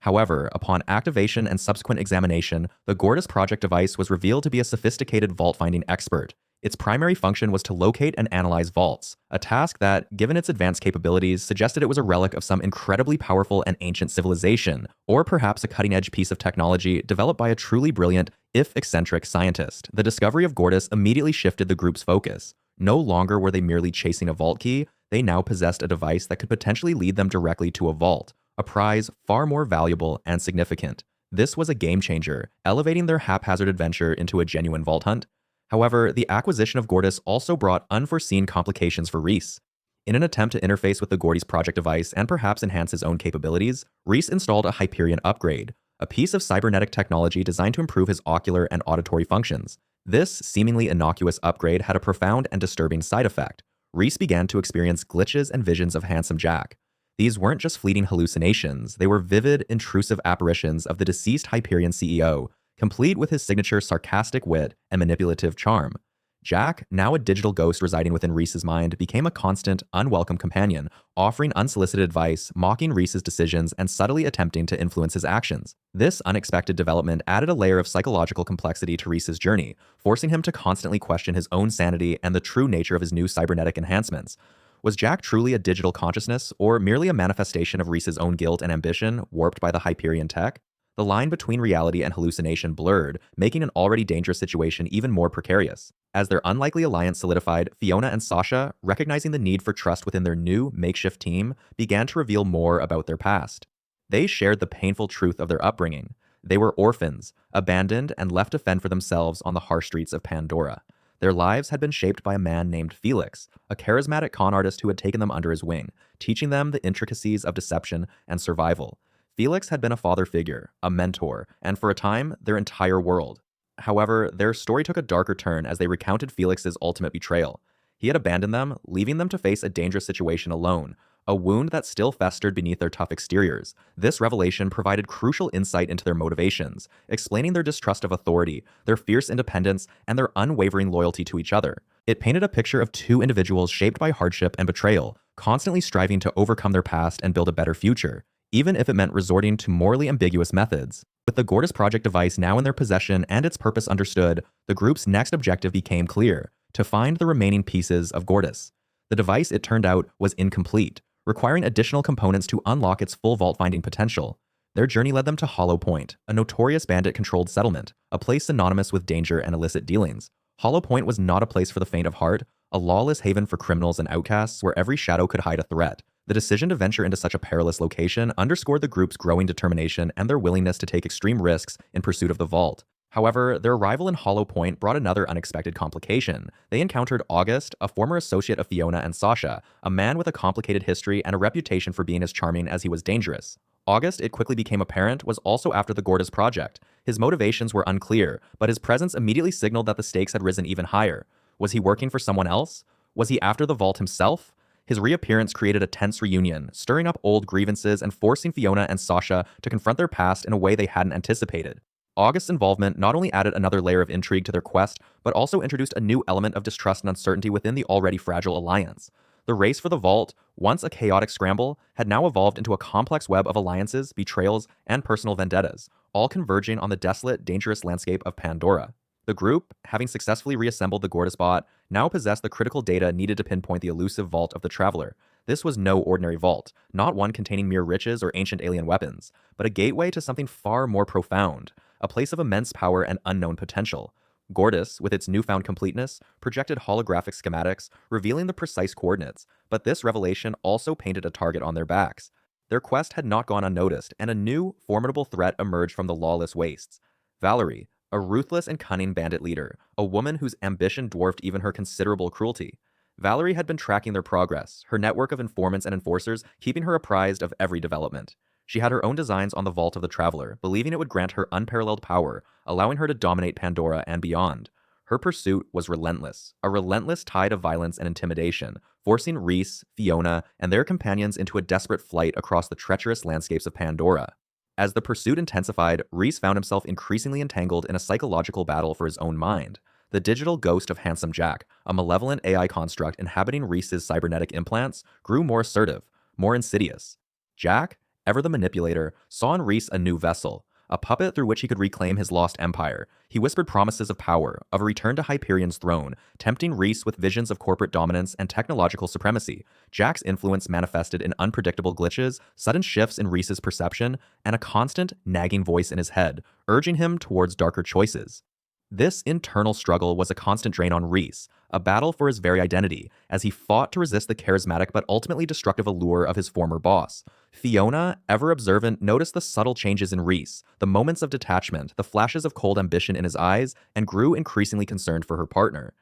S1: However, upon activation and subsequent examination, the Gortys Project device was revealed to be a sophisticated vault-finding expert. Its primary function was to locate and analyze vaults, a task that, given its advanced capabilities, suggested it was a relic of some incredibly powerful and ancient civilization, or perhaps a cutting-edge piece of technology developed by a truly brilliant, if eccentric, scientist. The discovery of Gortys immediately shifted the group's focus. No longer were they merely chasing a vault key, they now possessed a device that could potentially lead them directly to a vault, a prize far more valuable and significant. This was a game changer, elevating their haphazard adventure into a genuine vault hunt. However, the acquisition of Gortys also brought unforeseen complications for Reese. In an attempt to interface with the Gortys Project device and perhaps enhance his own capabilities, Reese installed a Hyperion upgrade, a piece of cybernetic technology designed to improve his ocular and auditory functions. This seemingly innocuous upgrade had a profound and disturbing side effect. Reese began to experience glitches and visions of Handsome Jack. These weren't just fleeting hallucinations, they were vivid, intrusive apparitions of the deceased Hyperion CEO, complete with his signature sarcastic wit and manipulative charm. Jack, now a digital ghost residing within Reese's mind, became a constant, unwelcome companion, offering unsolicited advice, mocking Reese's decisions, and subtly attempting to influence his actions. This unexpected development added a layer of psychological complexity to Reese's journey, forcing him to constantly question his own sanity and the true nature of his new cybernetic enhancements. Was Jack truly a digital consciousness, or merely a manifestation of Reese's own guilt and ambition, warped by the Hyperion tech? The line between reality and hallucination blurred, making an already dangerous situation even more precarious. As their unlikely alliance solidified, Fiona and Sasha, recognizing the need for trust within their new, makeshift team, began to reveal more about their past. They shared the painful truth of their upbringing. They were orphans, abandoned and left to fend for themselves on the harsh streets of Pandora. Their lives had been shaped by a man named Felix, a charismatic con artist who had taken them under his wing, teaching them the intricacies of deception and survival. Felix had been a father figure, a mentor, and for a time, their entire world. However, their story took a darker turn as they recounted Felix's ultimate betrayal. He had abandoned them, leaving them to face a dangerous situation alone, a wound that still festered beneath their tough exteriors. This revelation provided crucial insight into their motivations, explaining their distrust of authority, their fierce independence, and their unwavering loyalty to each other. It painted a picture of two individuals shaped by hardship and betrayal, constantly striving to overcome their past and build a better future, even if it meant resorting to morally ambiguous methods. With the Gortys Project device now in their possession and its purpose understood, the group's next objective became clear: to find the remaining pieces of Gortys. The device, it turned out, was incomplete, requiring additional components to unlock its full vault-finding potential. Their journey led them to Hollow Point, a notorious bandit-controlled settlement, a place synonymous with danger and illicit dealings. Hollow Point was not a place for the faint of heart, a lawless haven for criminals and outcasts where every shadow could hide a threat. The decision to venture into such a perilous location underscored the group's growing determination and their willingness to take extreme risks in pursuit of the vault. However, their arrival in Hollow Point brought another unexpected complication. They encountered August, a former associate of Fiona and Sasha, a man with a complicated history and a reputation for being as charming as he was dangerous. August, it quickly became apparent, was also after the Gortys Project. His motivations were unclear, but his presence immediately signaled that the stakes had risen even higher. Was he working for someone else? Was he after the vault himself? His reappearance created a tense reunion, stirring up old grievances and forcing Fiona and Sasha to confront their past in a way they hadn't anticipated. August's involvement not only added another layer of intrigue to their quest, but also introduced a new element of distrust and uncertainty within the already fragile alliance. The race for the vault, once a chaotic scramble, had now evolved into a complex web of alliances, betrayals, and personal vendettas, all converging on the desolate, dangerous landscape of Pandora. The group, having successfully reassembled the Gortys bot, now possessed the critical data needed to pinpoint the elusive vault of the Traveler. This was no ordinary vault, not one containing mere riches or ancient alien weapons, but a gateway to something far more profound, a place of immense power and unknown potential. Gortys, with its newfound completeness, projected holographic schematics, revealing the precise coordinates, but this revelation also painted a target on their backs. Their quest had not gone unnoticed, and a new, formidable threat emerged from the lawless wastes. Valerie, a ruthless and cunning bandit leader, a woman whose ambition dwarfed even her considerable cruelty. Valerie had been tracking their progress, her network of informants and enforcers keeping her apprised of every development. She had her own designs on the Vault of the Traveler, believing it would grant her unparalleled power, allowing her to dominate Pandora and beyond. Her pursuit was relentless, a relentless tide of violence and intimidation, forcing Rhys, Fiona, and their companions into a desperate flight across the treacherous landscapes of Pandora. As the pursuit intensified, Rhys found himself increasingly entangled in a psychological battle for his own mind. The digital ghost of Handsome Jack, a malevolent AI construct inhabiting Rhys's cybernetic implants, grew more assertive, more insidious. Jack, ever the manipulator, saw in Rhys a new vessel, a puppet through which he could reclaim his lost empire. He whispered promises of power, of a return to Hyperion's throne, tempting Rhys with visions of corporate dominance and technological supremacy. Jack's influence manifested in unpredictable glitches, sudden shifts in Rhys's perception, and a constant, nagging voice in his head, urging him towards darker choices. This internal struggle was a constant drain on Rhys, a battle for his very identity, as he fought to resist the charismatic but ultimately destructive allure of his former boss. Fiona, ever observant, noticed the subtle changes in Rhys, the moments of detachment, the flashes of cold ambition in his eyes, and grew increasingly concerned for her partner.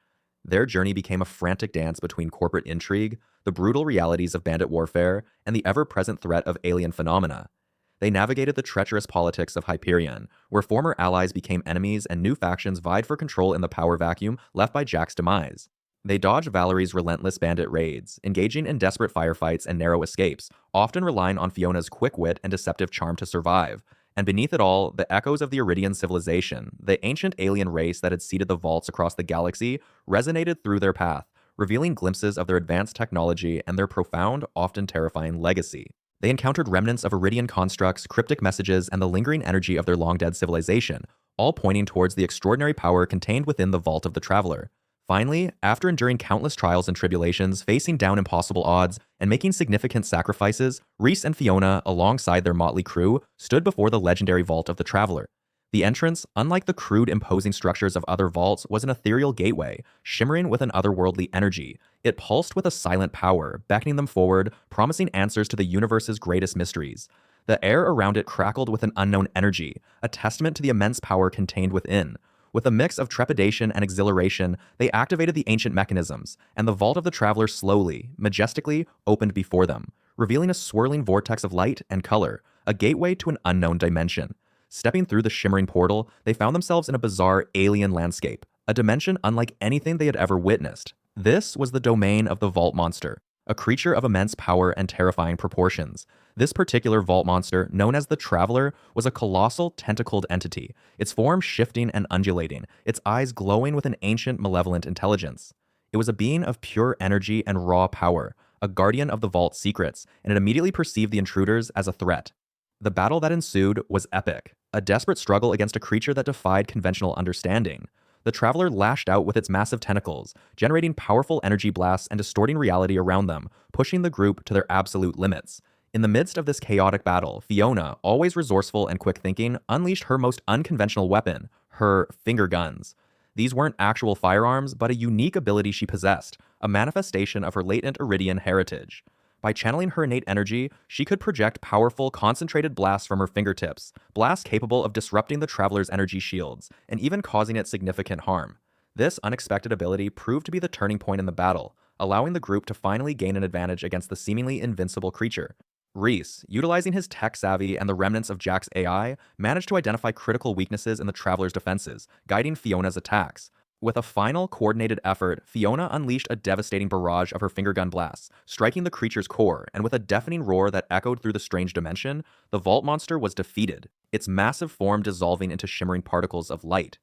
S1: Their journey became a frantic dance between corporate intrigue, the brutal realities of bandit warfare, and the ever-present threat of alien phenomena. They navigated the treacherous politics of Hyperion, where former allies became enemies and new factions vied for control in the power vacuum left by Jack's demise. They dodged Valerie's relentless bandit raids, engaging in desperate firefights and narrow escapes, often relying on Fiona's quick wit and deceptive charm to survive. And beneath it all, the echoes of the Eridian civilization, the ancient alien race that had seeded the vaults across the galaxy, resonated through their path, revealing glimpses of their advanced technology and their profound, often terrifying legacy. They encountered remnants of Eridian constructs, cryptic messages, and the lingering energy of their long-dead civilization, all pointing towards the extraordinary power contained within the Vault of the Traveler. Finally, after enduring countless trials and tribulations, facing down impossible odds, and making significant sacrifices, Rhys and Fiona, alongside their motley crew, stood before the legendary Vault of the Traveler. The entrance, unlike the crude, imposing structures of other vaults, was an ethereal gateway, shimmering with an otherworldly energy. It pulsed with a silent power, beckoning them forward, promising answers to the universe's greatest mysteries. The air around it crackled with an unknown energy, a testament to the immense power contained within. With a mix of trepidation and exhilaration, they activated the ancient mechanisms, and the Vault of the Traveler slowly, majestically, opened before them, revealing a swirling vortex of light and color, a gateway to an unknown dimension. Stepping through the shimmering portal, they found themselves in a bizarre alien landscape, a dimension unlike anything they had ever witnessed. This was the domain of the Vault Monster, a creature of immense power and terrifying proportions. This particular Vault Monster, known as the Traveler, was a colossal tentacled entity, its form shifting and undulating, its eyes glowing with an ancient malevolent intelligence. It was a being of pure energy and raw power, a guardian of the Vault's secrets, and it immediately perceived the intruders as a threat. The battle that ensued was epic, a desperate struggle against a creature that defied conventional understanding. The Traveler lashed out with its massive tentacles, generating powerful energy blasts and distorting reality around them, pushing the group to their absolute limits. In the midst of this chaotic battle, Fiona, always resourceful and quick-thinking, unleashed her most unconventional weapon, her finger guns. These weren't actual firearms, but a unique ability she possessed, a manifestation of her latent Eridian heritage. By channeling her innate energy, she could project powerful, concentrated blasts from her fingertips, blasts capable of disrupting the Traveler's energy shields, and even causing it significant harm. This unexpected ability proved to be the turning point in the battle, allowing the group to finally gain an advantage against the seemingly invincible creature. Rhys, utilizing his tech savvy and the remnants of Jack's AI, managed to identify critical weaknesses in the Traveler's defenses, guiding Fiona's attacks. With a final coordinated effort, Fiona unleashed a devastating barrage of her fingergun blasts, striking the creature's core, and with a deafening roar that echoed through the strange dimension, the vault monster was defeated, its massive form dissolving into shimmering particles of light.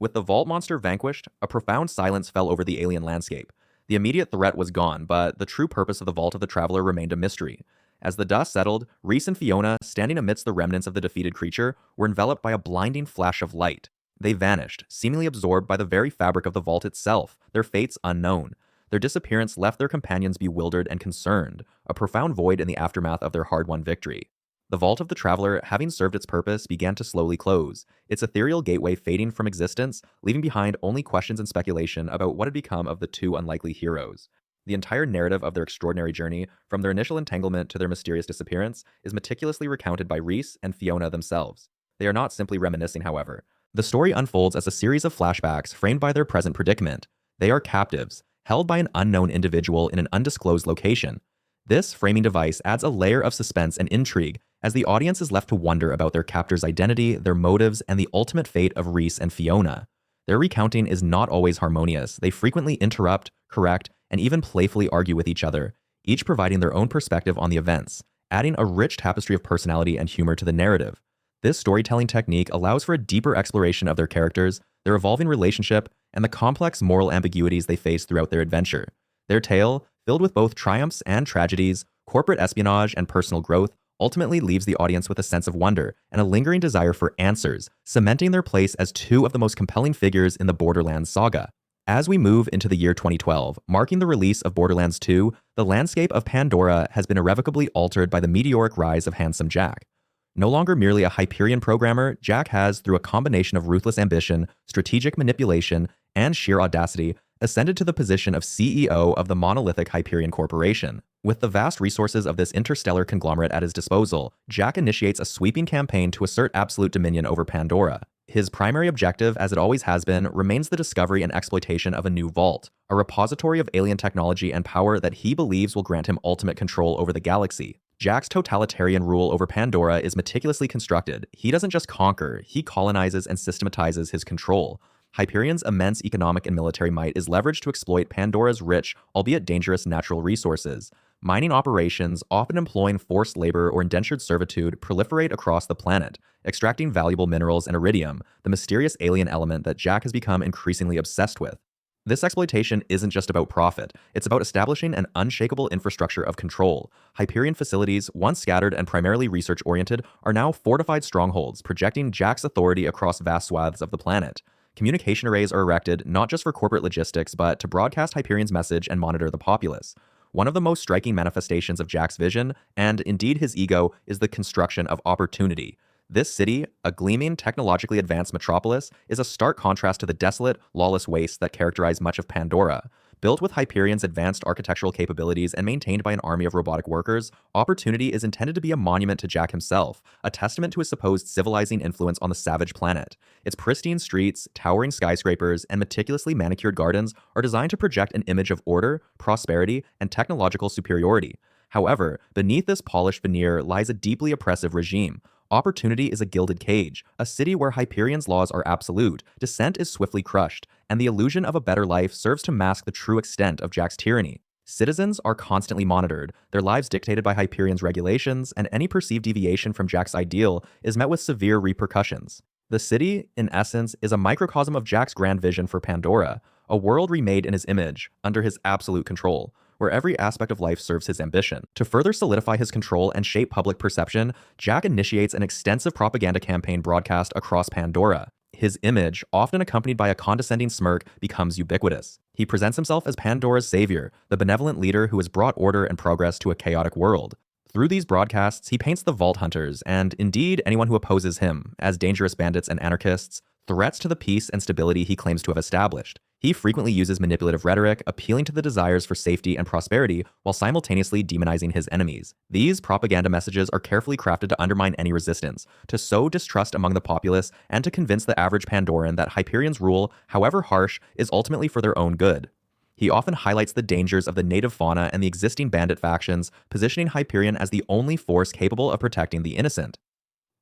S1: With the vault monster vanquished, a profound silence fell over the alien landscape. The immediate threat was gone, but the true purpose of the Vault of the Traveler remained a mystery. As the dust settled, Reese and Fiona, standing amidst the remnants of the defeated creature, were enveloped by a blinding flash of light. They vanished, seemingly absorbed by the very fabric of the vault itself, their fates unknown. Their disappearance left their companions bewildered and concerned, a profound void in the aftermath of their hard-won victory. The Vault of the Traveler, having served its purpose, began to slowly close, its ethereal gateway fading from existence, leaving behind only questions and speculation about what had become of the two unlikely heroes. The entire narrative of their extraordinary journey, from their initial entanglement to their mysterious disappearance, is meticulously recounted by Reese and Fiona themselves. They are not simply reminiscing, however. The story unfolds as a series of flashbacks framed by their present predicament. They are captives, held by an unknown individual in an undisclosed location. This framing device adds a layer of suspense and intrigue as the audience is left to wonder about their captor's identity, their motives, and the ultimate fate of Reese and Fiona. Their recounting is not always harmonious. They frequently interrupt, correct, and even playfully argue with each other, each providing their own perspective on the events, adding a rich tapestry of personality and humor to the narrative. This storytelling technique allows for a deeper exploration of their characters, their evolving relationship, and the complex moral ambiguities they face throughout their adventure. Their tale, filled with both triumphs and tragedies, corporate espionage, and personal growth, ultimately leaves the audience with a sense of wonder and a lingering desire for answers, cementing their place as two of the most compelling figures in the Borderlands saga. As we move into the year 2012, marking the release of Borderlands 2, the landscape of Pandora has been irrevocably altered by the meteoric rise of Handsome Jack. No longer merely a Hyperion programmer, Jack has, through a combination of ruthless ambition, strategic manipulation, and sheer audacity, ascended to the position of CEO of the monolithic Hyperion Corporation. With the vast resources of this interstellar conglomerate at his disposal, Jack initiates a sweeping campaign to assert absolute dominion over Pandora. His primary objective, as it always has been, remains the discovery and exploitation of a new vault, a repository of alien technology and power that he believes will grant him ultimate control over the galaxy. Jack's totalitarian rule over Pandora is meticulously constructed. He doesn't just conquer, he colonizes and systematizes his control. Hyperion's immense economic and military might is leveraged to exploit Pandora's rich, albeit dangerous, natural resources. Mining operations, often employing forced labor or indentured servitude, proliferate across the planet, extracting valuable minerals and iridium, the mysterious alien element that Jack has become increasingly obsessed with. This exploitation isn't just about profit, it's about establishing an unshakable infrastructure of control. Hyperion facilities, once scattered and primarily research-oriented, are now fortified strongholds, projecting Jack's authority across vast swaths of the planet. Communication arrays are erected not just for corporate logistics, but to broadcast Hyperion's message and monitor the populace. One of the most striking manifestations of Jack's vision, and indeed his ego, is the construction of opportunity. This city, a gleaming, technologically advanced metropolis, is a stark contrast to the desolate, lawless wastes that characterize much of Pandora. Built with Hyperion's advanced architectural capabilities and maintained by an army of robotic workers, Opportunity is intended to be a monument to Jack himself, a testament to his supposed civilizing influence on the savage planet. Its pristine streets, towering skyscrapers, and meticulously manicured gardens are designed to project an image of order, prosperity, and technological superiority. However, beneath this polished veneer lies a deeply oppressive regime. Opportunity is a gilded cage, a city where Hyperion's laws are absolute, dissent is swiftly crushed, and the illusion of a better life serves to mask the true extent of Jack's tyranny. Citizens are constantly monitored, their lives dictated by Hyperion's regulations, and any perceived deviation from Jack's ideal is met with severe repercussions. The city, in essence, is a microcosm of Jack's grand vision for Pandora, a world remade in his image, under his absolute control, where every aspect of life serves his ambition. To further solidify his control and shape public perception, Jack initiates an extensive propaganda campaign broadcast across Pandora. His image, often accompanied by a condescending smirk, becomes ubiquitous. He presents himself as Pandora's savior, the benevolent leader who has brought order and progress to a chaotic world. Through these broadcasts, he paints the Vault Hunters, and indeed anyone who opposes him, as dangerous bandits and anarchists, threats to the peace and stability he claims to have established. He frequently uses manipulative rhetoric, appealing to the desires for safety and prosperity while simultaneously demonizing his enemies. These propaganda messages are carefully crafted to undermine any resistance, to sow distrust among the populace, and to convince the average Pandoran that Hyperion's rule, however harsh, is ultimately for their own good. He often highlights the dangers of the native fauna and the existing bandit factions, positioning Hyperion as the only force capable of protecting the innocent.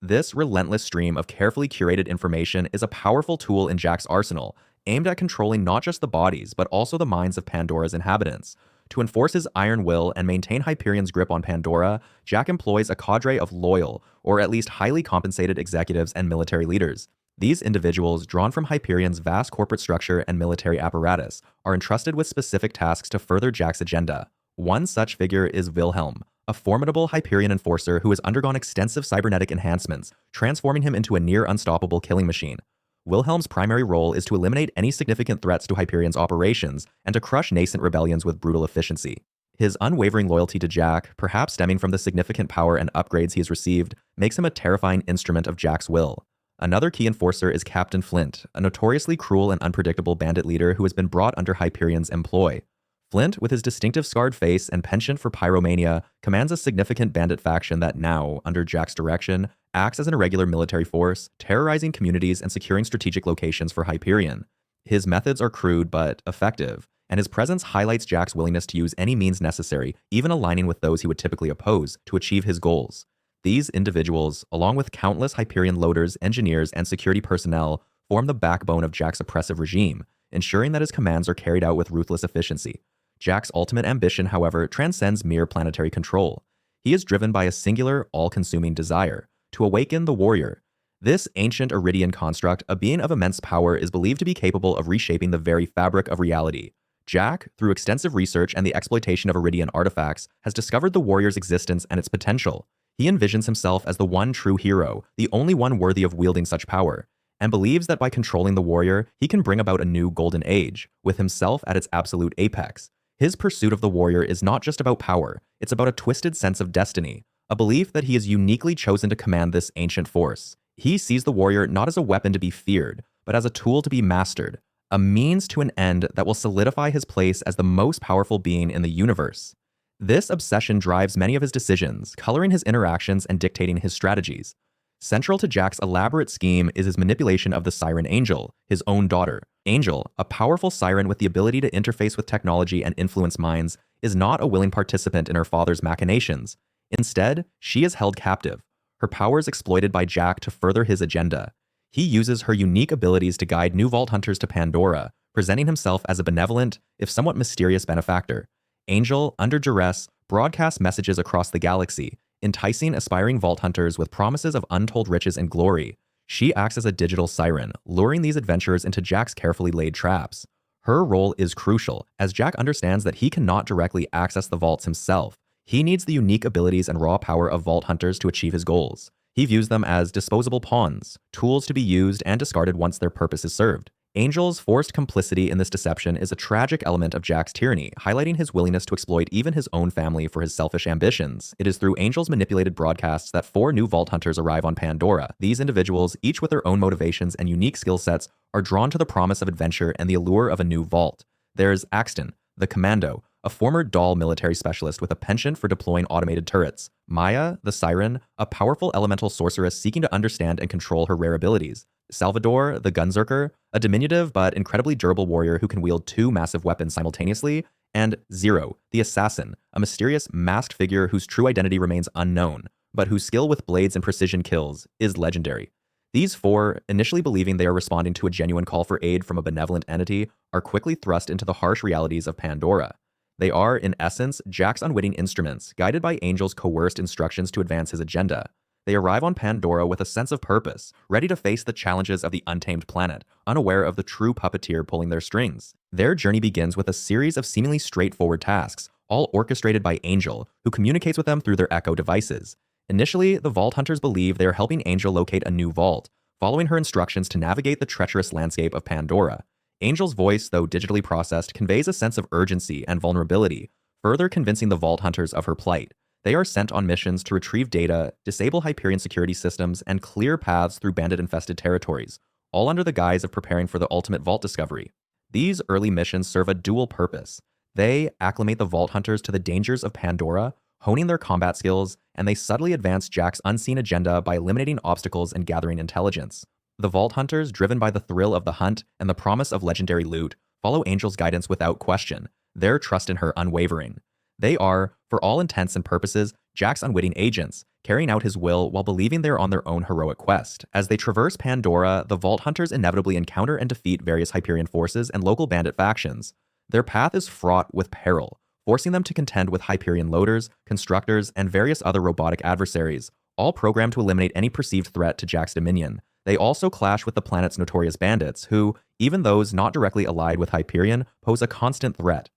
S1: This relentless stream of carefully curated information is a powerful tool in Jack's arsenal, aimed at controlling not just the bodies, but also the minds of Pandora's inhabitants. To enforce his iron will and maintain Hyperion's grip on Pandora, Jack employs a cadre of loyal, or at least highly compensated executives and military leaders. These individuals, drawn from Hyperion's vast corporate structure and military apparatus, are entrusted with specific tasks to further Jack's agenda. One such figure is Wilhelm, a formidable Hyperion enforcer who has undergone extensive cybernetic enhancements, transforming him into a near-unstoppable killing machine. Wilhelm's primary role is to eliminate any significant threats to Hyperion's operations and to crush nascent rebellions with brutal efficiency. His unwavering loyalty to Jack, perhaps stemming from the significant power and upgrades he has received, makes him a terrifying instrument of Jack's will. Another key enforcer is Captain Flint, a notoriously cruel and unpredictable bandit leader who has been brought under Hyperion's employ. Flint, with his distinctive scarred face and penchant for pyromania, commands a significant bandit faction that now, under Jack's direction, acts as an irregular military force, terrorizing communities and securing strategic locations for Hyperion. His methods are crude but effective, and his presence highlights Jack's willingness to use any means necessary, even aligning with those he would typically oppose, to achieve his goals. These individuals, along with countless Hyperion loaders, engineers, and security personnel, form the backbone of Jack's oppressive regime, ensuring that his commands are carried out with ruthless efficiency. Jack's ultimate ambition, however, transcends mere planetary control. He is driven by a singular, all-consuming desire: to awaken the warrior. This ancient Eridian construct, a being of immense power, is believed to be capable of reshaping the very fabric of reality. Jack, through extensive research and the exploitation of Eridian artifacts, has discovered the warrior's existence and its potential. He envisions himself as the one true hero, the only one worthy of wielding such power, and believes that by controlling the warrior, he can bring about a new golden age, with himself at its absolute apex. His pursuit of the warrior is not just about power, it's about a twisted sense of destiny, a belief that he is uniquely chosen to command this ancient force. He sees the warrior not as a weapon to be feared, but as a tool to be mastered, a means to an end that will solidify his place as the most powerful being in the universe. This obsession drives many of his decisions, coloring his interactions and dictating his strategies. Central to Jack's elaborate scheme is his manipulation of the Siren Angel, his own daughter. Angel, a powerful siren with the ability to interface with technology and influence minds, is not a willing participant in her father's machinations. Instead, she is held captive, her powers exploited by Jack to further his agenda. He uses her unique abilities to guide new Vault Hunters to Pandora, presenting himself as a benevolent, if somewhat mysterious benefactor. Angel, under duress, broadcasts messages across the galaxy, enticing aspiring Vault Hunters with promises of untold riches and glory. She acts as a digital siren, luring these adventurers into Jack's carefully laid traps. Her role is crucial, as Jack understands that he cannot directly access the vaults himself. He needs the unique abilities and raw power of Vault Hunters to achieve his goals. He views them as disposable pawns, tools to be used and discarded once their purpose is served. Angel's forced complicity in this deception is a tragic element of Jack's tyranny, highlighting his willingness to exploit even his own family for his selfish ambitions. It is through Angel's manipulated broadcasts that 4 new Vault Hunters arrive on Pandora. These individuals, each with their own motivations and unique skill sets, are drawn to the promise of adventure and the allure of a new vault. There's Axton, the Commando, a former Dahl military specialist with a penchant for deploying automated turrets. Maya, the Siren, a powerful elemental sorceress seeking to understand and control her rare abilities. Salvador, the Gunzerker, a diminutive but incredibly durable warrior who can wield 2 massive weapons simultaneously. And Zero, the Assassin, a mysterious masked figure whose true identity remains unknown, but whose skill with blades and precision kills is legendary. These 4, initially believing they are responding to a genuine call for aid from a benevolent entity, are quickly thrust into the harsh realities of Pandora. They are, in essence, Jack's unwitting instruments, guided by Angel's coerced instructions to advance his agenda. They arrive on Pandora with a sense of purpose, ready to face the challenges of the untamed planet, unaware of the true puppeteer pulling their strings. Their journey begins with a series of seemingly straightforward tasks, all orchestrated by Angel, who communicates with them through their Echo devices. Initially, the Vault Hunters believe they are helping Angel locate a new vault, following her instructions to navigate the treacherous landscape of Pandora. Angel's voice, though digitally processed, conveys a sense of urgency and vulnerability, further convincing the Vault Hunters of her plight. They are sent on missions to retrieve data, disable Hyperion security systems, and clear paths through bandit-infested territories, all under the guise of preparing for the ultimate vault discovery. These early missions serve a dual purpose. They acclimate the Vault Hunters to the dangers of Pandora, honing their combat skills, and they subtly advance Jack's unseen agenda by eliminating obstacles and gathering intelligence. The Vault Hunters, driven by the thrill of the hunt and the promise of legendary loot, follow Angel's guidance without question, their trust in her unwavering. They are, for all intents and purposes, Jack's unwitting agents, carrying out his will while believing they're on their own heroic quest. As they traverse Pandora, the Vault Hunters inevitably encounter and defeat various Hyperion forces and local bandit factions. Their path is fraught with peril, forcing them to contend with Hyperion loaders, constructors, and various other robotic adversaries, all programmed to eliminate any perceived threat to Jack's dominion. They also clash with the planet's notorious bandits, who, even those not directly allied with Hyperion, pose a constant threat.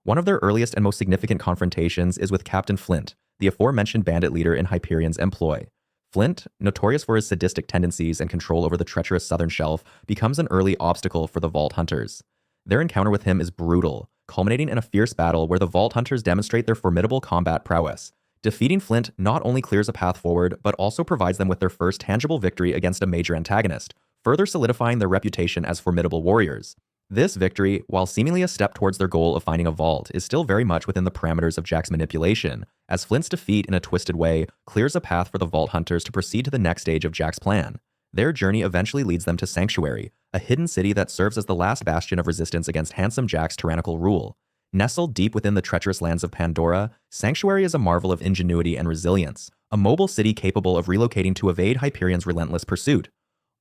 S1: One of their earliest and most significant confrontations is with Captain Flint, the aforementioned bandit leader in Hyperion's employ. Flint, notorious for his sadistic tendencies and control over the treacherous southern shelf, becomes an early obstacle for the Vault Hunters. Their encounter with him is brutal, culminating in a fierce battle where the Vault Hunters demonstrate their formidable combat prowess. Defeating Flint not only clears a path forward, but also provides them with their first tangible victory against a major antagonist, further solidifying their reputation as formidable warriors. This victory, while seemingly a step towards their goal of finding a vault, is still very much within the parameters of Jack's manipulation, as Flint's defeat in a twisted way clears a path for the Vault Hunters to proceed to the next stage of Jack's plan. Their journey eventually leads them to Sanctuary, a hidden city that serves as the last bastion of resistance against handsome Jack's tyrannical rule. Nestled deep within the treacherous lands of Pandora, Sanctuary is a marvel of ingenuity and resilience, a mobile city capable of relocating to evade Hyperion's relentless pursuit.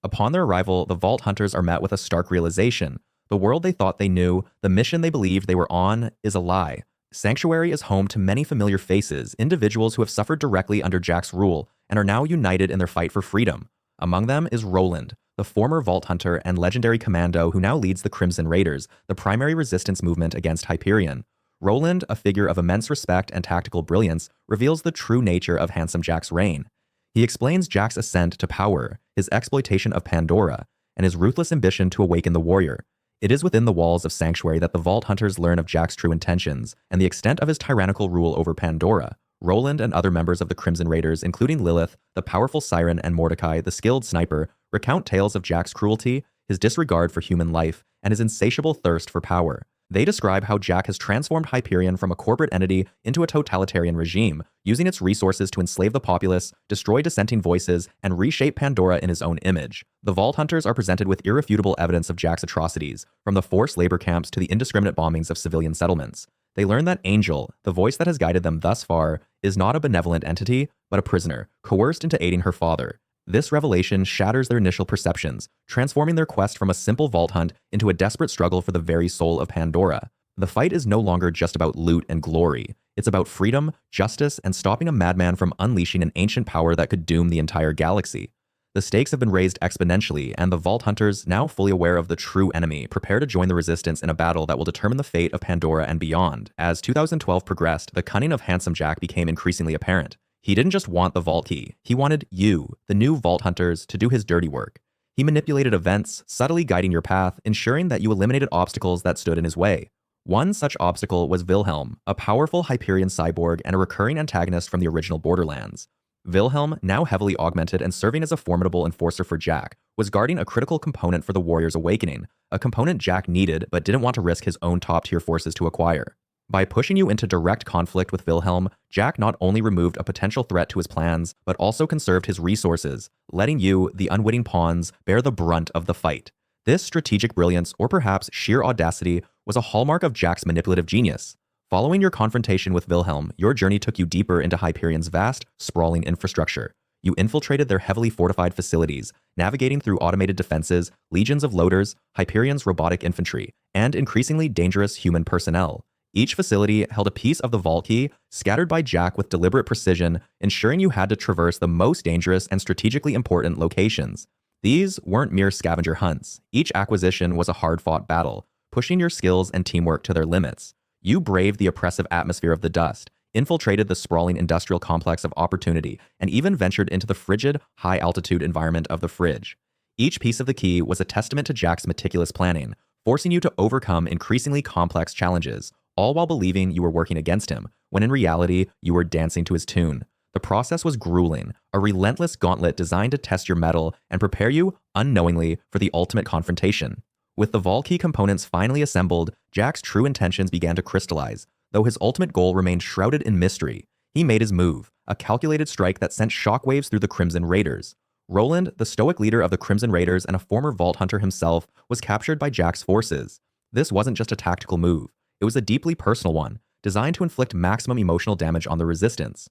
S1: Upon their arrival, the Vault Hunters are met with a stark realization. The world they thought they knew, the mission they believed they were on, is a lie. Sanctuary is home to many familiar faces, individuals who have suffered directly under Jack's rule and are now united in their fight for freedom. Among them is Roland, the former Vault Hunter and legendary commando who now leads the Crimson Raiders, the primary resistance movement against Hyperion. Roland, a figure of immense respect and tactical brilliance, reveals the true nature of handsome Jack's reign. He explains Jack's ascent to power, his exploitation of Pandora, and his ruthless ambition to awaken the warrior. It is within the walls of Sanctuary that the Vault Hunters learn of Jack's true intentions and the extent of his tyrannical rule over Pandora. Roland and other members of the Crimson Raiders, including Lilith, the powerful Siren, and Mordecai, the skilled sniper, recount tales of Jack's cruelty, his disregard for human life, and his insatiable thirst for power. They describe how Jack has transformed Hyperion from a corporate entity into a totalitarian regime, using its resources to enslave the populace, destroy dissenting voices, and reshape Pandora in his own image. The Vault Hunters are presented with irrefutable evidence of Jack's atrocities, from the forced labor camps to the indiscriminate bombings of civilian settlements. They learn that Angel, the voice that has guided them thus far, is not a benevolent entity, but a prisoner, coerced into aiding her father. This revelation shatters their initial perceptions, transforming their quest from a simple vault hunt into a desperate struggle for the very soul of Pandora. The fight is no longer just about loot and glory. It's about freedom, justice, and stopping a madman from unleashing an ancient power that could doom the entire galaxy. The stakes have been raised exponentially, and the Vault Hunters, now fully aware of the true enemy, prepare to join the Resistance in a battle that will determine the fate of Pandora and beyond. As 2012 progressed, the cunning of Handsome Jack became increasingly apparent. He didn't just want the Vault Key, he wanted you, the new Vault Hunters, to do his dirty work. He manipulated events, subtly guiding your path, ensuring that you eliminated obstacles that stood in his way. One such obstacle was Wilhelm, a powerful Hyperion cyborg and a recurring antagonist from the original Borderlands. Wilhelm, now heavily augmented and serving as a formidable enforcer for Jack, was guarding a critical component for the Warrior's awakening, a component Jack needed but didn't want to risk his own top-tier forces to acquire. By pushing you into direct conflict with Wilhelm, Jack not only removed a potential threat to his plans, but also conserved his resources, letting you, the unwitting pawns, bear the brunt of the fight. This strategic brilliance, or perhaps sheer audacity, was a hallmark of Jack's manipulative genius. Following your confrontation with Wilhelm, your journey took you deeper into Hyperion's vast, sprawling infrastructure. You infiltrated their heavily fortified facilities, navigating through automated defenses, legions of loaders, Hyperion's robotic infantry, and increasingly dangerous human personnel. Each facility held a piece of the Vault Key, scattered by Jack with deliberate precision, ensuring you had to traverse the most dangerous and strategically important locations. These weren't mere scavenger hunts. Each acquisition was a hard-fought battle, pushing your skills and teamwork to their limits. You braved the oppressive atmosphere of the dust, infiltrated the sprawling industrial complex of Opportunity, and even ventured into the frigid, high-altitude environment of the Fridge. Each piece of the key was a testament to Jack's meticulous planning, forcing you to overcome increasingly complex challenges, all while believing you were working against him, when in reality, you were dancing to his tune. The process was grueling, a relentless gauntlet designed to test your mettle and prepare you, unknowingly, for the ultimate confrontation. With the Vault Key components finally assembled, Jack's true intentions began to crystallize, though his ultimate goal remained shrouded in mystery. He made his move, a calculated strike that sent shockwaves through the Crimson Raiders. Roland, the stoic leader of the Crimson Raiders and a former Vault Hunter himself, was captured by Jack's forces. This wasn't just a tactical move, it was a deeply personal one, designed to inflict maximum emotional damage on the Resistance.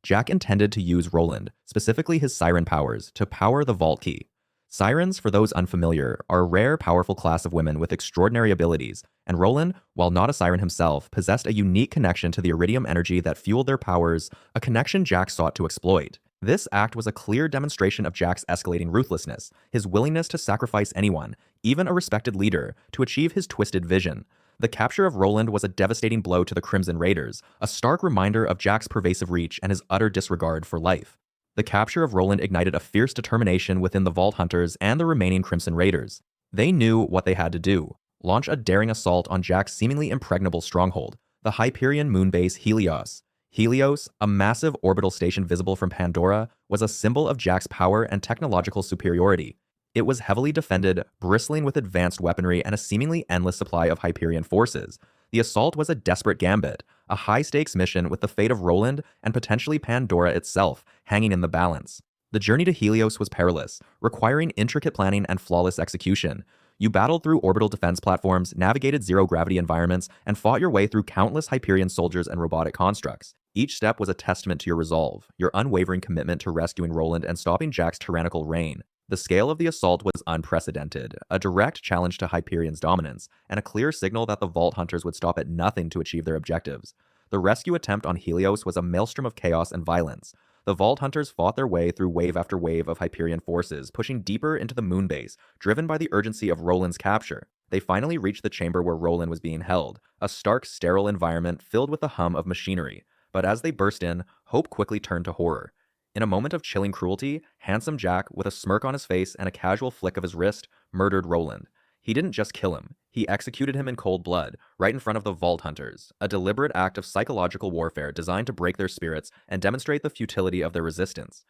S1: Jack intended to use Roland, specifically his siren powers, to power the Vault Key. Sirens, for those unfamiliar, are a rare, powerful class of women with extraordinary abilities, and Roland, while not a siren himself, possessed a unique connection to the Iridium energy that fueled their powers, a connection Jack sought to exploit. This act was a clear demonstration of Jack's escalating ruthlessness, his willingness to sacrifice anyone, even a respected leader, to achieve his twisted vision. The capture of Roland was a devastating blow to the Crimson Raiders, a stark reminder of Jack's pervasive reach and his utter disregard for life. The capture of Roland ignited a fierce determination within the Vault Hunters and the remaining Crimson Raiders. They knew what they had to do: launch a daring assault on Jack's seemingly impregnable stronghold, the Hyperion moonbase Helios. Helios, a massive orbital station visible from Pandora, was a symbol of Jack's power and technological superiority. It was heavily defended, bristling with advanced weaponry and a seemingly endless supply of Hyperion forces. The assault was a desperate gambit, a high-stakes mission with the fate of Roland and potentially Pandora itself hanging in the balance. The journey to Helios was perilous, requiring intricate planning and flawless execution. You battled through orbital defense platforms, navigated zero-gravity environments, and fought your way through countless Hyperion soldiers and robotic constructs. Each step was a testament to your resolve, your unwavering commitment to rescuing Roland and stopping Jack's tyrannical reign. The scale of the assault was unprecedented, a direct challenge to Hyperion's dominance, and a clear signal that the Vault Hunters would stop at nothing to achieve their objectives. The rescue attempt on Helios was a maelstrom of chaos and violence. The Vault Hunters fought their way through wave after wave of Hyperion forces, pushing deeper into the moonbase, driven by the urgency of Roland's capture. They finally reached the chamber where Roland was being held, a stark, sterile environment filled with the hum of machinery. But as they burst in, hope quickly turned to horror. In a moment of chilling cruelty, handsome Jack, with a smirk on his face and a casual flick of his wrist, murdered Roland. He didn't just kill him, he executed him in cold blood, right in front of the Vault Hunters, a deliberate act of psychological warfare designed to break their spirits and demonstrate the futility of their resistance.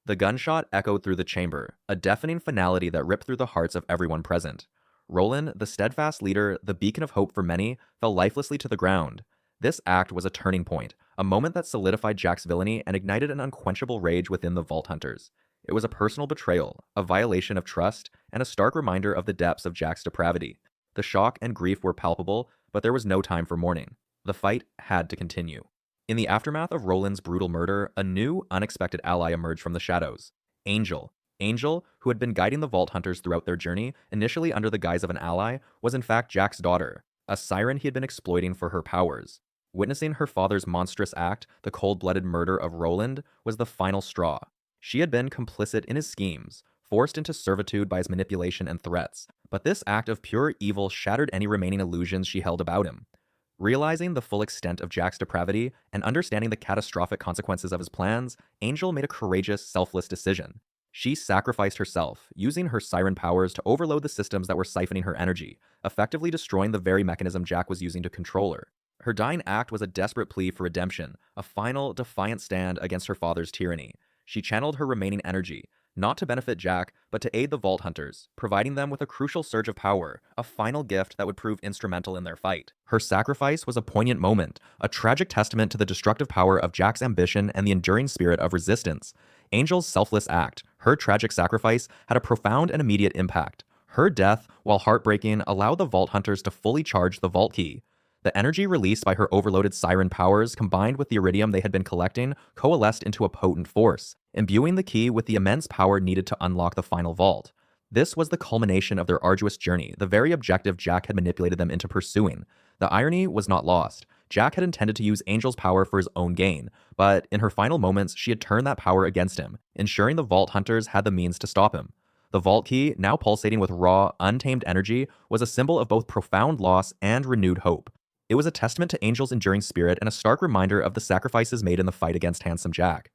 S1: The gunshot echoed through the chamber, a deafening finality that ripped through the hearts of everyone present. Roland, the steadfast leader, the beacon of hope for many, fell lifelessly to the ground. This act was a turning point, a moment that solidified Jack's villainy and ignited an unquenchable rage within the Vault Hunters. It was a personal betrayal, a violation of trust, and a stark reminder of the depths of Jack's depravity. The shock and grief were palpable, but there was no time for mourning. The fight had to continue. In the aftermath of Roland's brutal murder, a new, unexpected ally emerged from the shadows: Angel. Angel, who had been guiding the Vault Hunters throughout their journey, initially under the guise of an ally, was in fact Jack's daughter, a siren he had been exploiting for her powers. Witnessing her father's monstrous act, the cold-blooded murder of Roland, was the final straw. She had been complicit in his schemes, forced into servitude by his manipulation and threats, but this act of pure evil shattered any remaining illusions she held about him. Realizing the full extent of Jack's depravity and understanding the catastrophic consequences of his plans, Angel made a courageous, selfless decision. She sacrificed herself, using her siren powers to overload the systems that were siphoning her energy, effectively destroying the very mechanism Jack was using to control her. Her dying act was a desperate plea for redemption, a final, defiant stand against her father's tyranny. She channeled her remaining energy, not to benefit Jack, but to aid the Vault Hunters, providing them with a crucial surge of power, a final gift that would prove instrumental in their fight. Her sacrifice was a poignant moment, a tragic testament to the destructive power of Jack's ambition and the enduring spirit of resistance. Angel's selfless act, her tragic sacrifice, had a profound and immediate impact. Her death, while heartbreaking, allowed the Vault Hunters to fully charge the Vault Key. The energy released by her overloaded siren powers, combined with the iridium they had been collecting, coalesced into a potent force, imbuing the key with the immense power needed to unlock the final vault. This was the culmination of their arduous journey, the very objective Jack had manipulated them into pursuing. The irony was not lost. Jack had intended to use Angel's power for his own gain, but in her final moments, she had turned that power against him, ensuring the Vault Hunters had the means to stop him. The Vault Key, now pulsating with raw, untamed energy, was a symbol of both profound loss and renewed hope. It was a testament to Angel's enduring spirit and a stark reminder of the sacrifices made in the fight against Handsome Jack.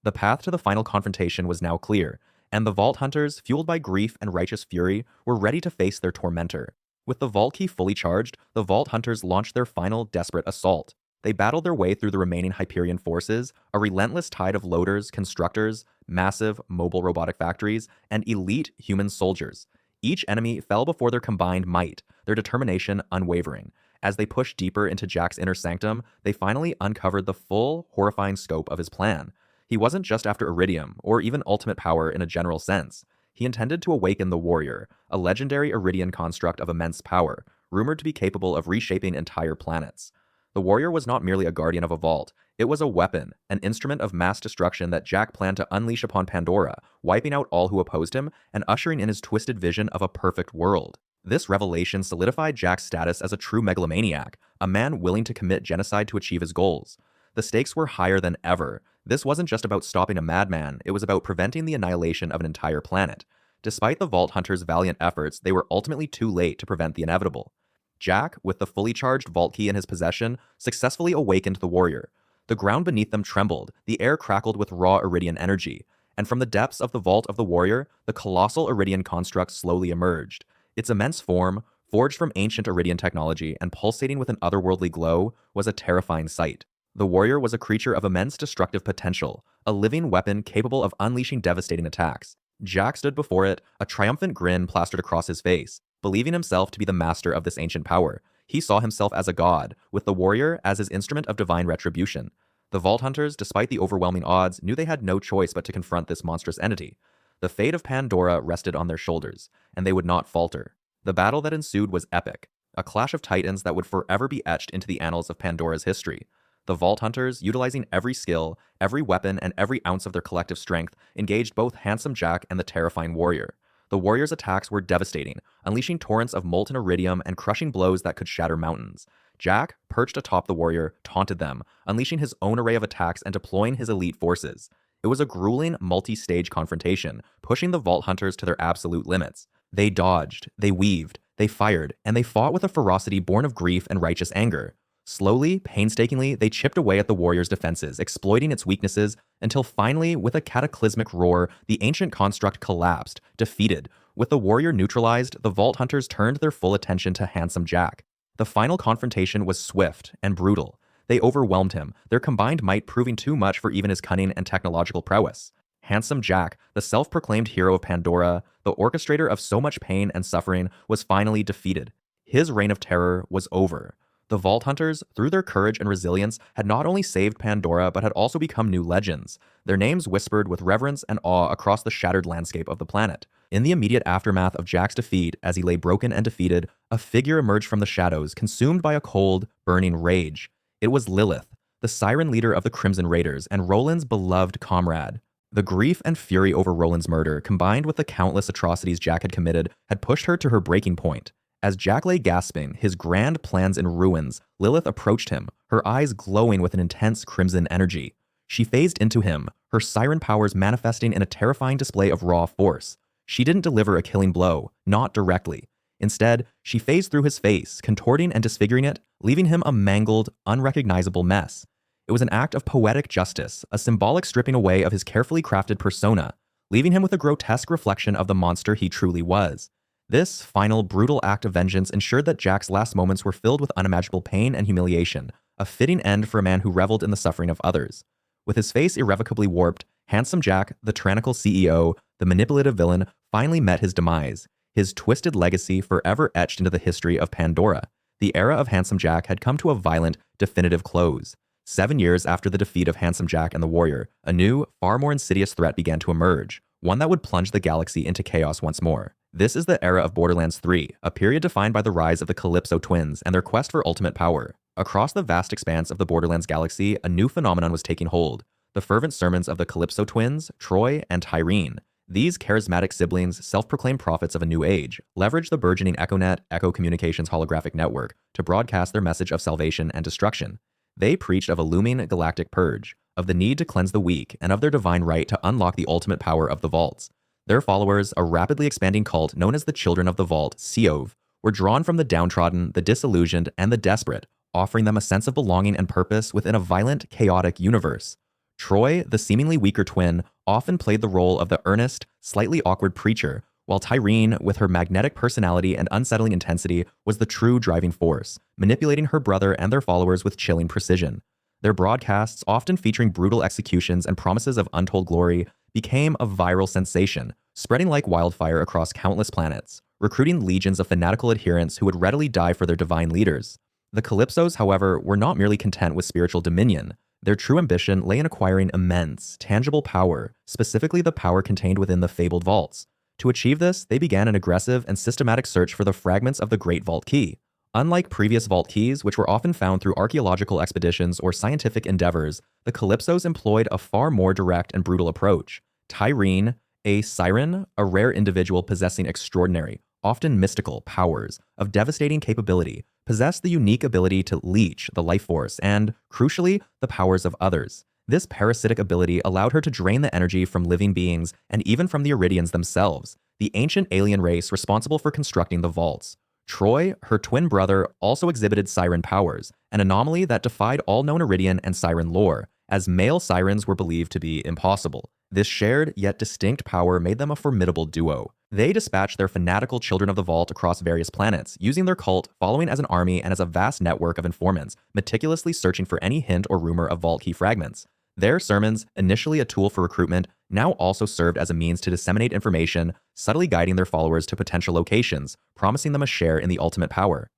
S1: The path to the final confrontation was now clear, and the Vault Hunters, fueled by grief and righteous fury, were ready to face their tormentor. With the Vault Key fully charged, the Vault Hunters launched their final, desperate assault. They battled their way through the remaining Hyperion forces, a relentless tide of loaders, constructors, massive, mobile robotic factories, and elite human soldiers. Each enemy fell before their combined might, their determination unwavering. As they pushed deeper into Jack's inner sanctum, they finally uncovered the full, horrifying scope of his plan. He wasn't just after Iridium, or even ultimate power in a general sense. He intended to awaken the Warrior, a legendary Iridian construct of immense power, rumored to be capable of reshaping entire planets. The warrior was not merely a guardian of a vault, it was a weapon, an instrument of mass destruction that Jack planned to unleash upon Pandora, wiping out all who opposed him and ushering in his twisted vision of a perfect world. This revelation solidified Jack's status as a true megalomaniac, a man willing to commit genocide to achieve his goals. The stakes were higher than ever. This wasn't just about stopping a madman, it was about preventing the annihilation of an entire planet. Despite the Vault Hunters' valiant efforts, they were ultimately too late to prevent the inevitable. Jack, with the fully charged vault key in his possession, successfully awakened the warrior. The ground beneath them trembled, the air crackled with raw Eridian energy, and from the depths of the vault of the warrior, the colossal Eridian construct slowly emerged. Its immense form, forged from ancient Eridian technology and pulsating with an otherworldly glow, was a terrifying sight. The warrior was a creature of immense destructive potential, a living weapon capable of unleashing devastating attacks. Jack stood before it, a triumphant grin plastered across his face, believing himself to be the master of this ancient power. He saw himself as a god, with the warrior as his instrument of divine retribution. The Vault Hunters, despite the overwhelming odds, knew they had no choice but to confront this monstrous entity. The fate of Pandora rested on their shoulders, and they would not falter. The battle that ensued was epic, a clash of titans that would forever be etched into the annals of Pandora's history. The Vault Hunters, utilizing every skill, every weapon, and every ounce of their collective strength, engaged both Handsome Jack and the terrifying warrior. The warrior's attacks were devastating, unleashing torrents of molten iridium and crushing blows that could shatter mountains. Jack, perched atop the warrior, taunted them, unleashing his own array of attacks and deploying his elite forces. It was a grueling, multi-stage confrontation, pushing the Vault Hunters to their absolute limits. They dodged, they weaved, they fired, and they fought with a ferocity born of grief and righteous anger. Slowly, painstakingly, they chipped away at the warrior's defenses, exploiting its weaknesses, until finally, with a cataclysmic roar, the ancient construct collapsed, defeated. With the warrior neutralized, the Vault Hunters turned their full attention to Handsome Jack. The final confrontation was swift and brutal. They overwhelmed him, their combined might proving too much for even his cunning and technological prowess. Handsome Jack, the self-proclaimed hero of Pandora, the orchestrator of so much pain and suffering, was finally defeated. His reign of terror was over. The Vault Hunters, through their courage and resilience, had not only saved Pandora but had also become new legends, their names whispered with reverence and awe across the shattered landscape of the planet. In the immediate aftermath of Jack's defeat, as he lay broken and defeated, a figure emerged from the shadows, consumed by a cold, burning rage. It was Lilith, the siren leader of the Crimson Raiders and Roland's beloved comrade. The grief and fury over Roland's murder, combined with the countless atrocities Jack had committed, had pushed her to her breaking point. As Jack lay gasping, his grand plans in ruins, Lilith approached him, her eyes glowing with an intense crimson energy. She phased into him, her siren powers manifesting in a terrifying display of raw force. She didn't deliver a killing blow, not directly. Instead, she phased through his face, contorting and disfiguring it, leaving him a mangled, unrecognizable mess. It was an act of poetic justice, a symbolic stripping away of his carefully crafted persona, leaving him with a grotesque reflection of the monster he truly was. This final, brutal act of vengeance ensured that Jack's last moments were filled with unimaginable pain and humiliation, a fitting end for a man who reveled in the suffering of others. With his face irrevocably warped, Handsome Jack, the tyrannical CEO, the manipulative villain, finally met his demise, his twisted legacy forever etched into the history of Pandora. The era of Handsome Jack had come to a violent, definitive close. 7 years after the defeat of Handsome Jack and the warrior, a new, far more insidious threat began to emerge, one that would plunge the galaxy into chaos once more. This is the era of Borderlands 3, a period defined by the rise of the Calypso twins and their quest for ultimate power. Across the vast expanse of the Borderlands galaxy, a new phenomenon was taking hold: the fervent sermons of the Calypso twins, Troy and Tyreen. These charismatic siblings, self-proclaimed prophets of a new age, leveraged the burgeoning EchoNet, Echo Communications holographic network, to broadcast their message of salvation and destruction. They preached of a looming galactic purge, of the need to cleanse the weak, and of their divine right to unlock the ultimate power of the vaults. Their followers, a rapidly expanding cult known as the Children of the Vault, Seov, were drawn from the downtrodden, the disillusioned, and the desperate, offering them a sense of belonging and purpose within a violent, chaotic universe. Troy, the seemingly weaker twin, often played the role of the earnest, slightly awkward preacher, while Tyreen, with her magnetic personality and unsettling intensity, was the true driving force, manipulating her brother and their followers with chilling precision. Their broadcasts, often featuring brutal executions and promises of untold glory, became a viral sensation, spreading like wildfire across countless planets, recruiting legions of fanatical adherents who would readily die for their divine leaders. The Calypsos, however, were not merely content with spiritual dominion. Their true ambition lay in acquiring immense, tangible power, specifically the power contained within the fabled vaults. To achieve this, they began an aggressive and systematic search for the fragments of the Great Vault Key. Unlike previous vault keys, which were often found through archaeological expeditions or scientific endeavors, the Calypsos employed a far more direct and brutal approach. Tyreen, a siren, a rare individual possessing extraordinary, often mystical, powers of devastating capability, possessed the unique ability to leech the life force and, crucially, the powers of others. This parasitic ability allowed her to drain the energy from living beings and even from the Eridians themselves, the ancient alien race responsible for constructing the vaults. Troy, her twin brother, also exhibited siren powers, an anomaly that defied all known Eridian and siren lore, as male sirens were believed to be impossible. This shared yet distinct power made them a formidable duo. They dispatched their fanatical children of the vault across various planets, using their cult, following as an army and as a vast network of informants, meticulously searching for any hint or rumor of vault key fragments. Their sermons, initially a tool for recruitment, now also served as a means to disseminate information, subtly guiding their followers to potential locations, promising them a share in the ultimate power.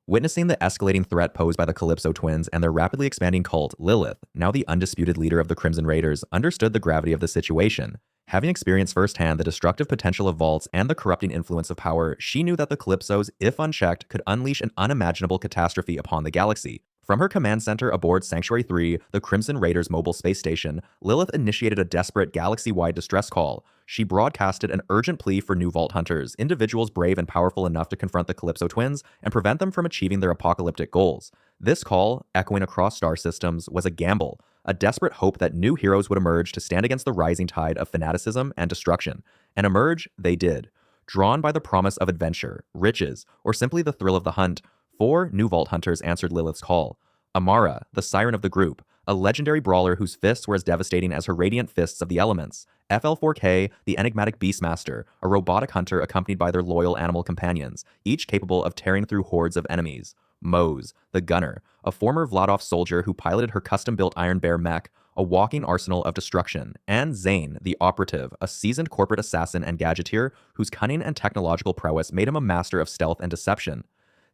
S1: Witnessing the escalating threat posed by the Calypso twins and their rapidly expanding cult, Lilith, now the undisputed leader of the Crimson Raiders, understood the gravity of the situation. Having experienced firsthand the destructive potential of vaults and the corrupting influence of power, she knew that the Calypsos, if unchecked, could unleash an unimaginable catastrophe upon the galaxy. From her command center aboard Sanctuary 3, the Crimson Raiders' mobile space station, Lilith initiated a desperate galaxy-wide distress call. She broadcasted an urgent plea for new Vault Hunters, individuals brave and powerful enough to confront the Calypso twins and prevent them from achieving their apocalyptic goals. This call, echoing across star systems, was a gamble, a desperate hope that new heroes would emerge to stand against the rising tide of fanaticism and destruction. And emerge they did. Drawn by the promise of adventure, riches, or simply the thrill of the hunt, 4 new Vault Hunters answered Lilith's call. Amara, the siren of the group, a legendary brawler whose fists were as devastating as her radiant fists of the elements. FL4K, the enigmatic Beastmaster, a robotic hunter accompanied by their loyal animal companions, each capable of tearing through hordes of enemies. Mose, the gunner, a former Vladov soldier who piloted her custom-built Iron Bear mech, a walking arsenal of destruction. And Zane, the operative, a seasoned corporate assassin and gadgeteer whose cunning and technological prowess made him a master of stealth and deception.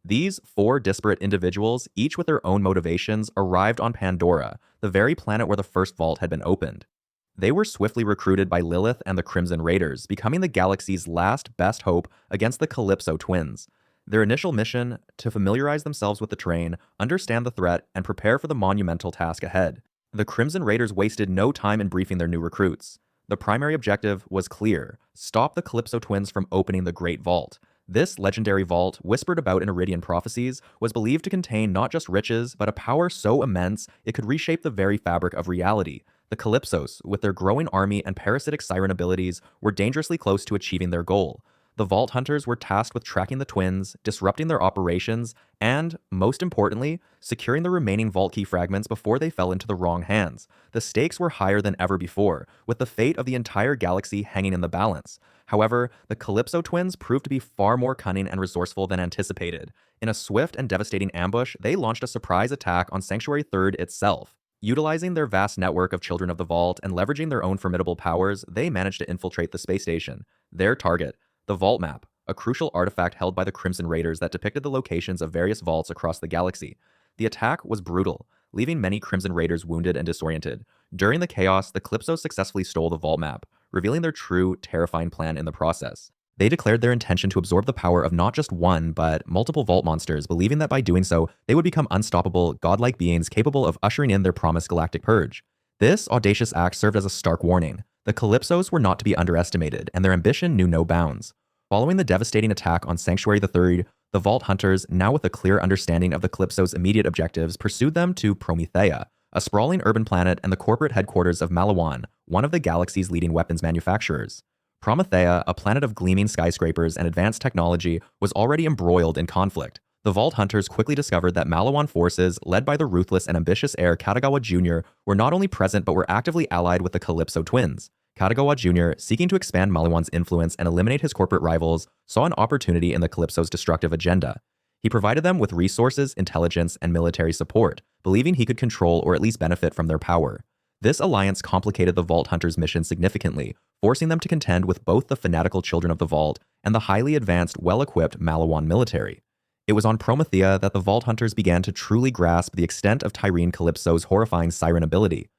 S1: These 4 disparate individuals, each with their own motivations, arrived on Pandora, the very planet where the first vault had been opened. They were swiftly recruited by Lilith and the Crimson Raiders, becoming the galaxy's last best hope against the Calypso twins. Their initial mission, to familiarize themselves with the terrain, understand the threat, and prepare for the monumental task ahead. The Crimson Raiders wasted no time in briefing their new recruits. The primary objective was clear: stop the Calypso twins from opening the Great Vault. This legendary vault, whispered about in Eridian prophecies, was believed to contain not just riches, but a power so immense it could reshape the very fabric of reality. The Calypsos, with their growing army and parasitic siren abilities, were dangerously close to achieving their goal. The Vault Hunters were tasked with tracking the twins, disrupting their operations, and, most importantly, securing the remaining Vault Key fragments before they fell into the wrong hands. The stakes were higher than ever before, with the fate of the entire galaxy hanging in the balance. However, the Calypso twins proved to be far more cunning and resourceful than anticipated. In a swift and devastating ambush, they launched a surprise attack on Sanctuary 3 itself. Utilizing their vast network of Children of the Vault and leveraging their own formidable powers, they managed to infiltrate the space station. Their target, the Vault Map, a crucial artifact held by the Crimson Raiders that depicted the locations of various vaults across the galaxy. The attack was brutal, leaving many Crimson Raiders wounded and disoriented. During the chaos, the Calypsos successfully stole the Vault Map, revealing their true, terrifying plan in the process. They declared their intention to absorb the power of not just one, but multiple Vault monsters, believing that by doing so, they would become unstoppable, godlike beings capable of ushering in their promised galactic purge. This audacious act served as a stark warning. The Calypsos were not to be underestimated, and their ambition knew no bounds. Following the devastating attack on Sanctuary 3, the Vault Hunters, now with a clear understanding of the Calypso's immediate objectives, pursued them to Promethea, a sprawling urban planet and the corporate headquarters of Malawan, one of the galaxy's leading weapons manufacturers. Promethea, a planet of gleaming skyscrapers and advanced technology, was already embroiled in conflict. The Vault Hunters quickly discovered that Malawan forces, led by the ruthless and ambitious heir Katagawa Jr., were not only present but were actively allied with the Calypso twins. Katagawa Jr., seeking to expand Malawan's influence and eliminate his corporate rivals, saw an opportunity in the Calypso's destructive agenda. He provided them with resources, intelligence, and military support, believing he could control or at least benefit from their power. This alliance complicated the Vault Hunters' mission significantly, forcing them to contend with both the fanatical Children of the Vault and the highly advanced, well-equipped Malawan military. It was on Promethea that the Vault Hunters began to truly grasp the extent of Tyreen Calypso's horrifying siren ability.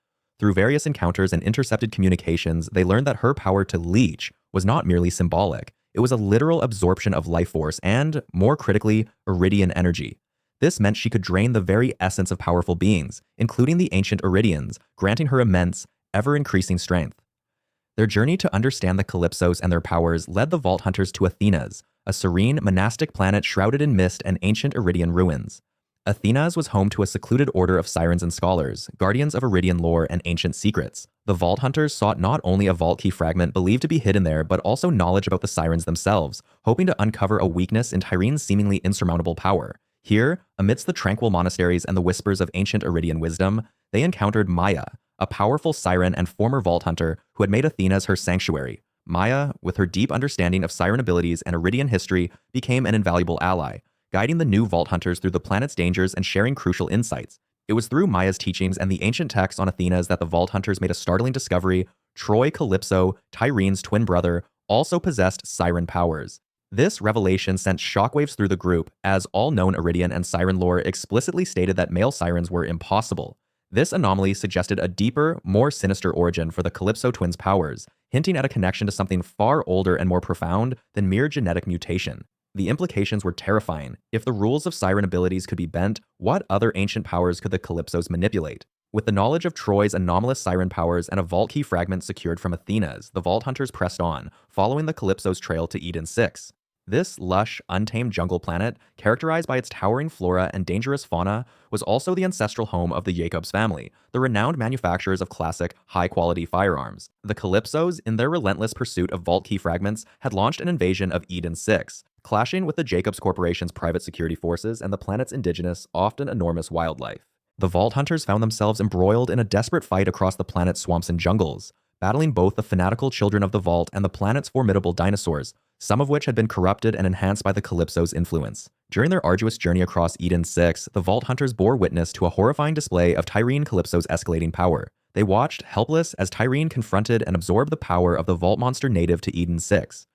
S1: Through various encounters and intercepted communications, they learned that her power to leech was not merely symbolic. It was a literal absorption of life force and, more critically, Eridian energy. This meant she could drain the very essence of powerful beings, including the ancient Eridians, granting her immense, ever-increasing strength. Their journey to understand the Calypsos and their powers led the Vault Hunters to Athenas, a serene, monastic planet shrouded in mist and ancient Eridian ruins. Athenas was home to a secluded order of sirens and scholars, guardians of Eridian lore and ancient secrets. The Vault Hunters sought not only a vault key fragment believed to be hidden there, but also knowledge about the sirens themselves, hoping to uncover a weakness in Tyrene's seemingly insurmountable power. Here, amidst the tranquil monasteries and the whispers of ancient Eridian wisdom, they encountered Maya, a powerful siren and former Vault Hunter who had made Athenas her sanctuary. Maya, with her deep understanding of siren abilities and Eridian history, became an invaluable ally, guiding the new Vault Hunters through the planet's dangers and sharing crucial insights. It was through Maya's teachings and the ancient texts on Athenas that the Vault Hunters made a startling discovery: Troy Calypso, Tyrene's twin brother, also possessed siren powers. This revelation sent shockwaves through the group, as all known Eridian and siren lore explicitly stated that male sirens were impossible. This anomaly suggested a deeper, more sinister origin for the Calypso twins' powers, hinting at a connection to something far older and more profound than mere genetic mutation. The implications were terrifying. If the rules of siren abilities could be bent, what other ancient powers could the Calypsos manipulate? With the knowledge of Troy's anomalous siren powers and a vault key fragment secured from Athenas, the Vault Hunters pressed on, following the Calypso's trail to Eden 6. This lush, untamed jungle planet, characterized by its towering flora and dangerous fauna, was also the ancestral home of the Jacobs family, the renowned manufacturers of classic, high-quality firearms. The Calypsos, in their relentless pursuit of vault key fragments, had launched an invasion of Eden 6, clashing with the Jacobs Corporation's private security forces and the planet's indigenous, often enormous wildlife. The Vault Hunters found themselves embroiled in a desperate fight across the planet's swamps and jungles, battling both the fanatical children of the Vault and the planet's formidable dinosaurs, some of which had been corrupted and enhanced by the Calypso's influence. During their arduous journey across Eden 6, the Vault Hunters bore witness to a horrifying display of Tyrene Calypso's escalating power. They watched, helpless, as Tyrene confronted and absorbed the power of the Vault monster native to Eden 6.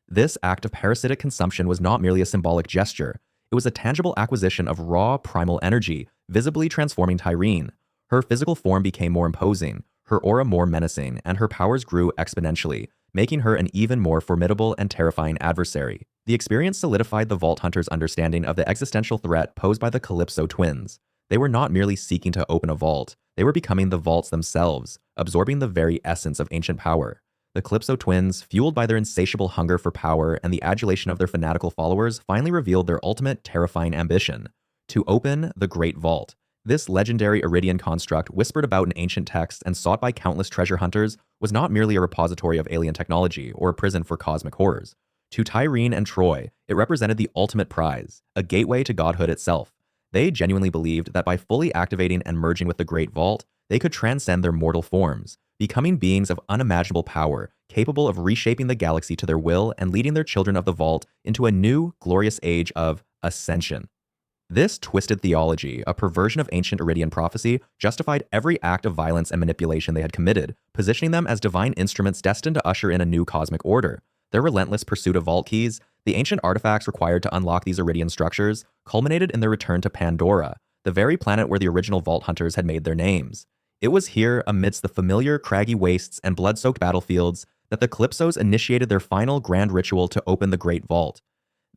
S1: This act of parasitic consumption was not merely a symbolic gesture. It was a tangible acquisition of raw, primal energy, visibly transforming Tyrene. Her physical form became more imposing, her aura more menacing, and her powers grew exponentially, making her an even more formidable and terrifying adversary. The experience solidified the Vault Hunters' understanding of the existential threat posed by the Calypso twins. They were not merely seeking to open a vault, they were becoming the vaults themselves, absorbing the very essence of ancient power. The Calypso twins, fueled by their insatiable hunger for power and the adulation of their fanatical followers, finally revealed their ultimate terrifying ambition: to open the Great Vault. This legendary Eridian construct, whispered about in ancient texts and sought by countless treasure hunters, was not merely a repository of alien technology or a prison for cosmic horrors. To Tyrene and Troy, it represented the ultimate prize, a gateway to godhood itself. They genuinely believed that by fully activating and merging with the Great Vault, they could transcend their mortal forms, becoming beings of unimaginable power, capable of reshaping the galaxy to their will and leading their children of the Vault into a new, glorious age of ascension. This twisted theology, a perversion of ancient Eridian prophecy, justified every act of violence and manipulation they had committed, positioning them as divine instruments destined to usher in a new cosmic order. Their relentless pursuit of vault keys, the ancient artifacts required to unlock these Eridian structures, culminated in their return to Pandora, the very planet where the original Vault Hunters had made their names. It was here, amidst the familiar craggy wastes and blood-soaked battlefields, that the Calypsos initiated their final grand ritual to open the Great Vault.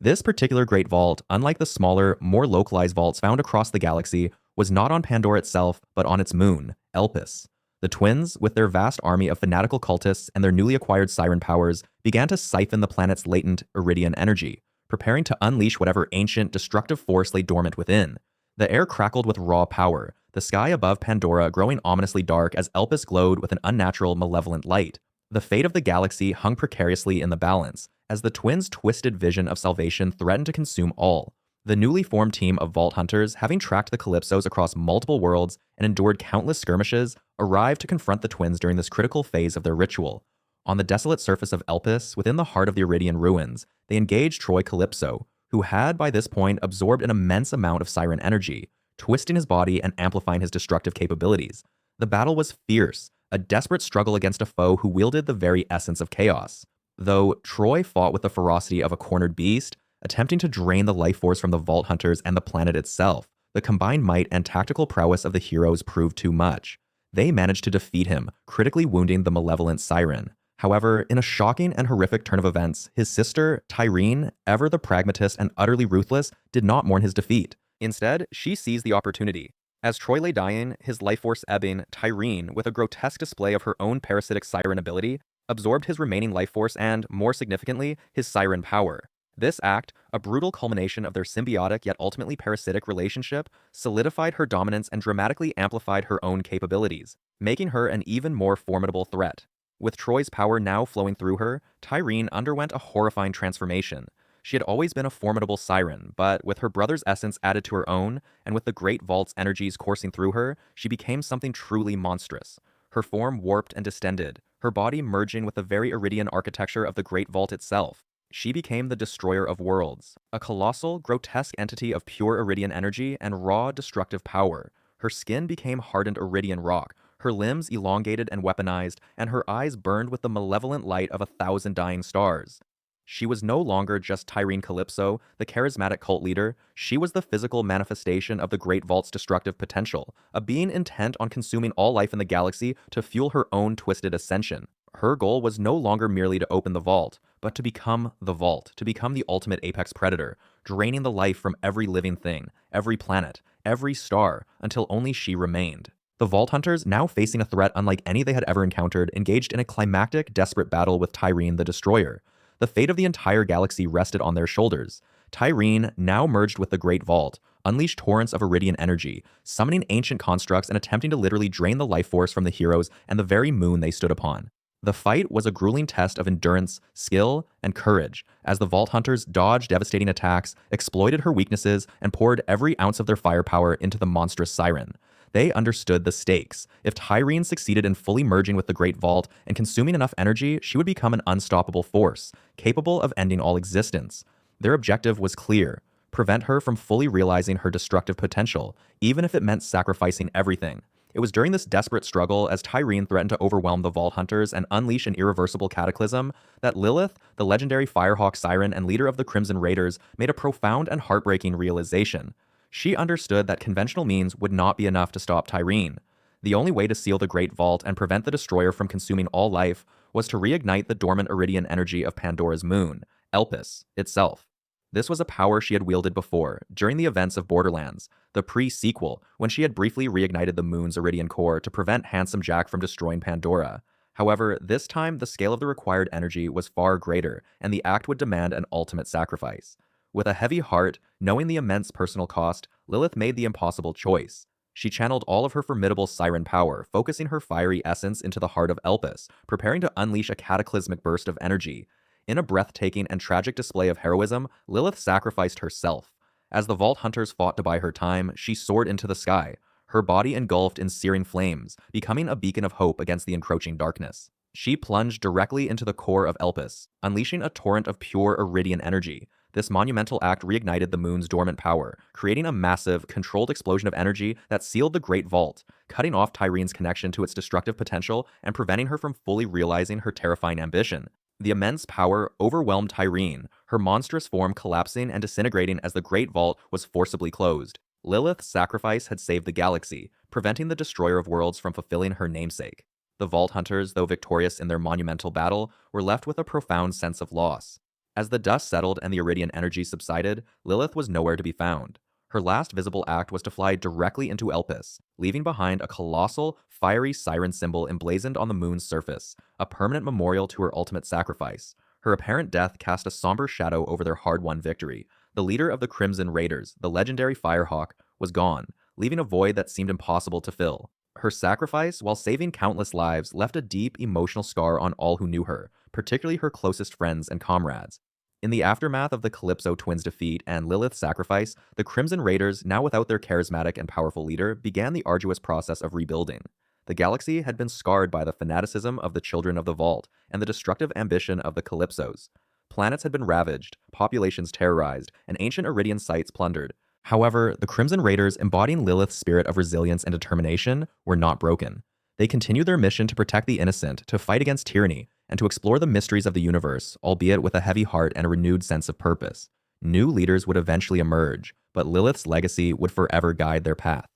S1: This particular Great Vault, unlike the smaller, more localized vaults found across the galaxy, was not on Pandora itself, but on its moon, Elpis. The twins, with their vast army of fanatical cultists and their newly acquired siren powers, began to siphon the planet's latent Eridian energy, preparing to unleash whatever ancient, destructive force lay dormant within. The air crackled with raw power, the sky above Pandora growing ominously dark as Elpis glowed with an unnatural, malevolent light. The fate of the galaxy hung precariously in the balance, as the twins' twisted vision of salvation threatened to consume all. The newly formed team of Vault Hunters, having tracked the Calypsos across multiple worlds and endured countless skirmishes, arrived to confront the twins during this critical phase of their ritual. On the desolate surface of Elpis, within the heart of the Eridian ruins, they engaged Troy Calypso, who had by this point absorbed an immense amount of siren energy, twisting his body and amplifying his destructive capabilities. The battle was fierce, a desperate struggle against a foe who wielded the very essence of chaos. Though Troy fought with the ferocity of a cornered beast, attempting to drain the life force from the Vault Hunters and the planet itself, the combined might and tactical prowess of the heroes proved too much. They managed to defeat him, critically wounding the malevolent siren. However, in a shocking and horrific turn of events, his sister, Tyreen, ever the pragmatist and utterly ruthless, did not mourn his defeat. Instead, she seized the opportunity. As Troy lay dying, his life force ebbing, Tyreen, with a grotesque display of her own parasitic siren ability, absorbed his remaining life force and, more significantly, his siren power. This act, a brutal culmination of their symbiotic yet ultimately parasitic relationship, solidified her dominance and dramatically amplified her own capabilities, making her an even more formidable threat. With Troy's power now flowing through her, Tyreen underwent a horrifying transformation. She had always been a formidable siren, but with her brother's essence added to her own, and with the Great Vault's energies coursing through her, she became something truly monstrous. Her form warped and distended, her body merging with the very Eridian architecture of the Great Vault itself. She became the destroyer of worlds, a colossal, grotesque entity of pure Eridian energy and raw, destructive power. Her skin became hardened Eridian rock, her limbs elongated and weaponized, and her eyes burned with the malevolent light of 1,000 dying stars. She was no longer just Tyreen Calypso, the charismatic cult leader. She was the physical manifestation of the Great Vault's destructive potential, a being intent on consuming all life in the galaxy to fuel her own twisted ascension. Her goal was no longer merely to open the vault, but to become the vault, to become the ultimate apex predator, draining the life from every living thing, every planet, every star, until only she remained. The Vault Hunters, now facing a threat unlike any they had ever encountered, engaged in a climactic, desperate battle with Tyreen the Destroyer. The fate of the entire galaxy rested on their shoulders. Tyreen, now merged with the Great Vault, unleashed torrents of Eridian energy, summoning ancient constructs and attempting to literally drain the life force from the heroes and the very moon they stood upon. The fight was a grueling test of endurance, skill, and courage, as the Vault Hunters dodged devastating attacks, exploited her weaknesses, and poured every ounce of their firepower into the monstrous siren. They understood the stakes. If Tyreen succeeded in fully merging with the Great Vault and consuming enough energy, she would become an unstoppable force, capable of ending all existence. Their objective was clear: prevent her from fully realizing her destructive potential, even if it meant sacrificing everything. It was during this desperate struggle, as Tyreen threatened to overwhelm the Vault Hunters and unleash an irreversible cataclysm, that Lilith, the legendary Firehawk siren and leader of the Crimson Raiders, made a profound and heartbreaking realization. She understood that conventional means would not be enough to stop Tyreen. The only way to seal the Great Vault and prevent the Destroyer from consuming all life was to reignite the dormant Eridian energy of Pandora's moon, Elpis, itself. This was a power she had wielded before, during the events of Borderlands, the pre-sequel, when she had briefly reignited the moon's Eridian core to prevent Handsome Jack from destroying Pandora. However, this time the scale of the required energy was far greater, and the act would demand an ultimate sacrifice. With a heavy heart, knowing the immense personal cost, Lilith made the impossible choice. She channeled all of her formidable siren power, focusing her fiery essence into the heart of Elpis, preparing to unleash a cataclysmic burst of energy. In a breathtaking and tragic display of heroism, Lilith sacrificed herself. As the Vault Hunters fought to buy her time, she soared into the sky, her body engulfed in searing flames, becoming a beacon of hope against the encroaching darkness. She plunged directly into the core of Elpis, unleashing a torrent of pure Eridian energy. This monumental act reignited the moon's dormant power, creating a massive, controlled explosion of energy that sealed the Great Vault, cutting off Tyreen's connection to its destructive potential and preventing her from fully realizing her terrifying ambition. The immense power overwhelmed Tyreen, her monstrous form collapsing and disintegrating as the Great Vault was forcibly closed. Lilith's sacrifice had saved the galaxy, preventing the Destroyer of Worlds from fulfilling her namesake. The Vault Hunters, though victorious in their monumental battle, were left with a profound sense of loss. As the dust settled and the Eridian energy subsided, Lilith was nowhere to be found. Her last visible act was to fly directly into Elpis, leaving behind a colossal, fiery siren symbol emblazoned on the moon's surface, a permanent memorial to her ultimate sacrifice. Her apparent death cast a somber shadow over their hard-won victory. The leader of the Crimson Raiders, the legendary Firehawk, was gone, leaving a void that seemed impossible to fill. Her sacrifice, while saving countless lives, left a deep emotional scar on all who knew her, particularly her closest friends and comrades. In the aftermath of the Calypso twins' defeat and Lilith's sacrifice, the Crimson Raiders, now without their charismatic and powerful leader, began the arduous process of rebuilding. The galaxy had been scarred by the fanaticism of the Children of the Vault and the destructive ambition of the Calypsos. Planets had been ravaged, populations terrorized, and ancient Eridian sites plundered. However, the Crimson Raiders, embodying Lilith's spirit of resilience and determination, were not broken. They continued their mission to protect the innocent, to fight against tyranny, and to explore the mysteries of the universe, albeit with a heavy heart and a renewed sense of purpose. New leaders would eventually emerge, but Lilith's legacy would forever guide their path.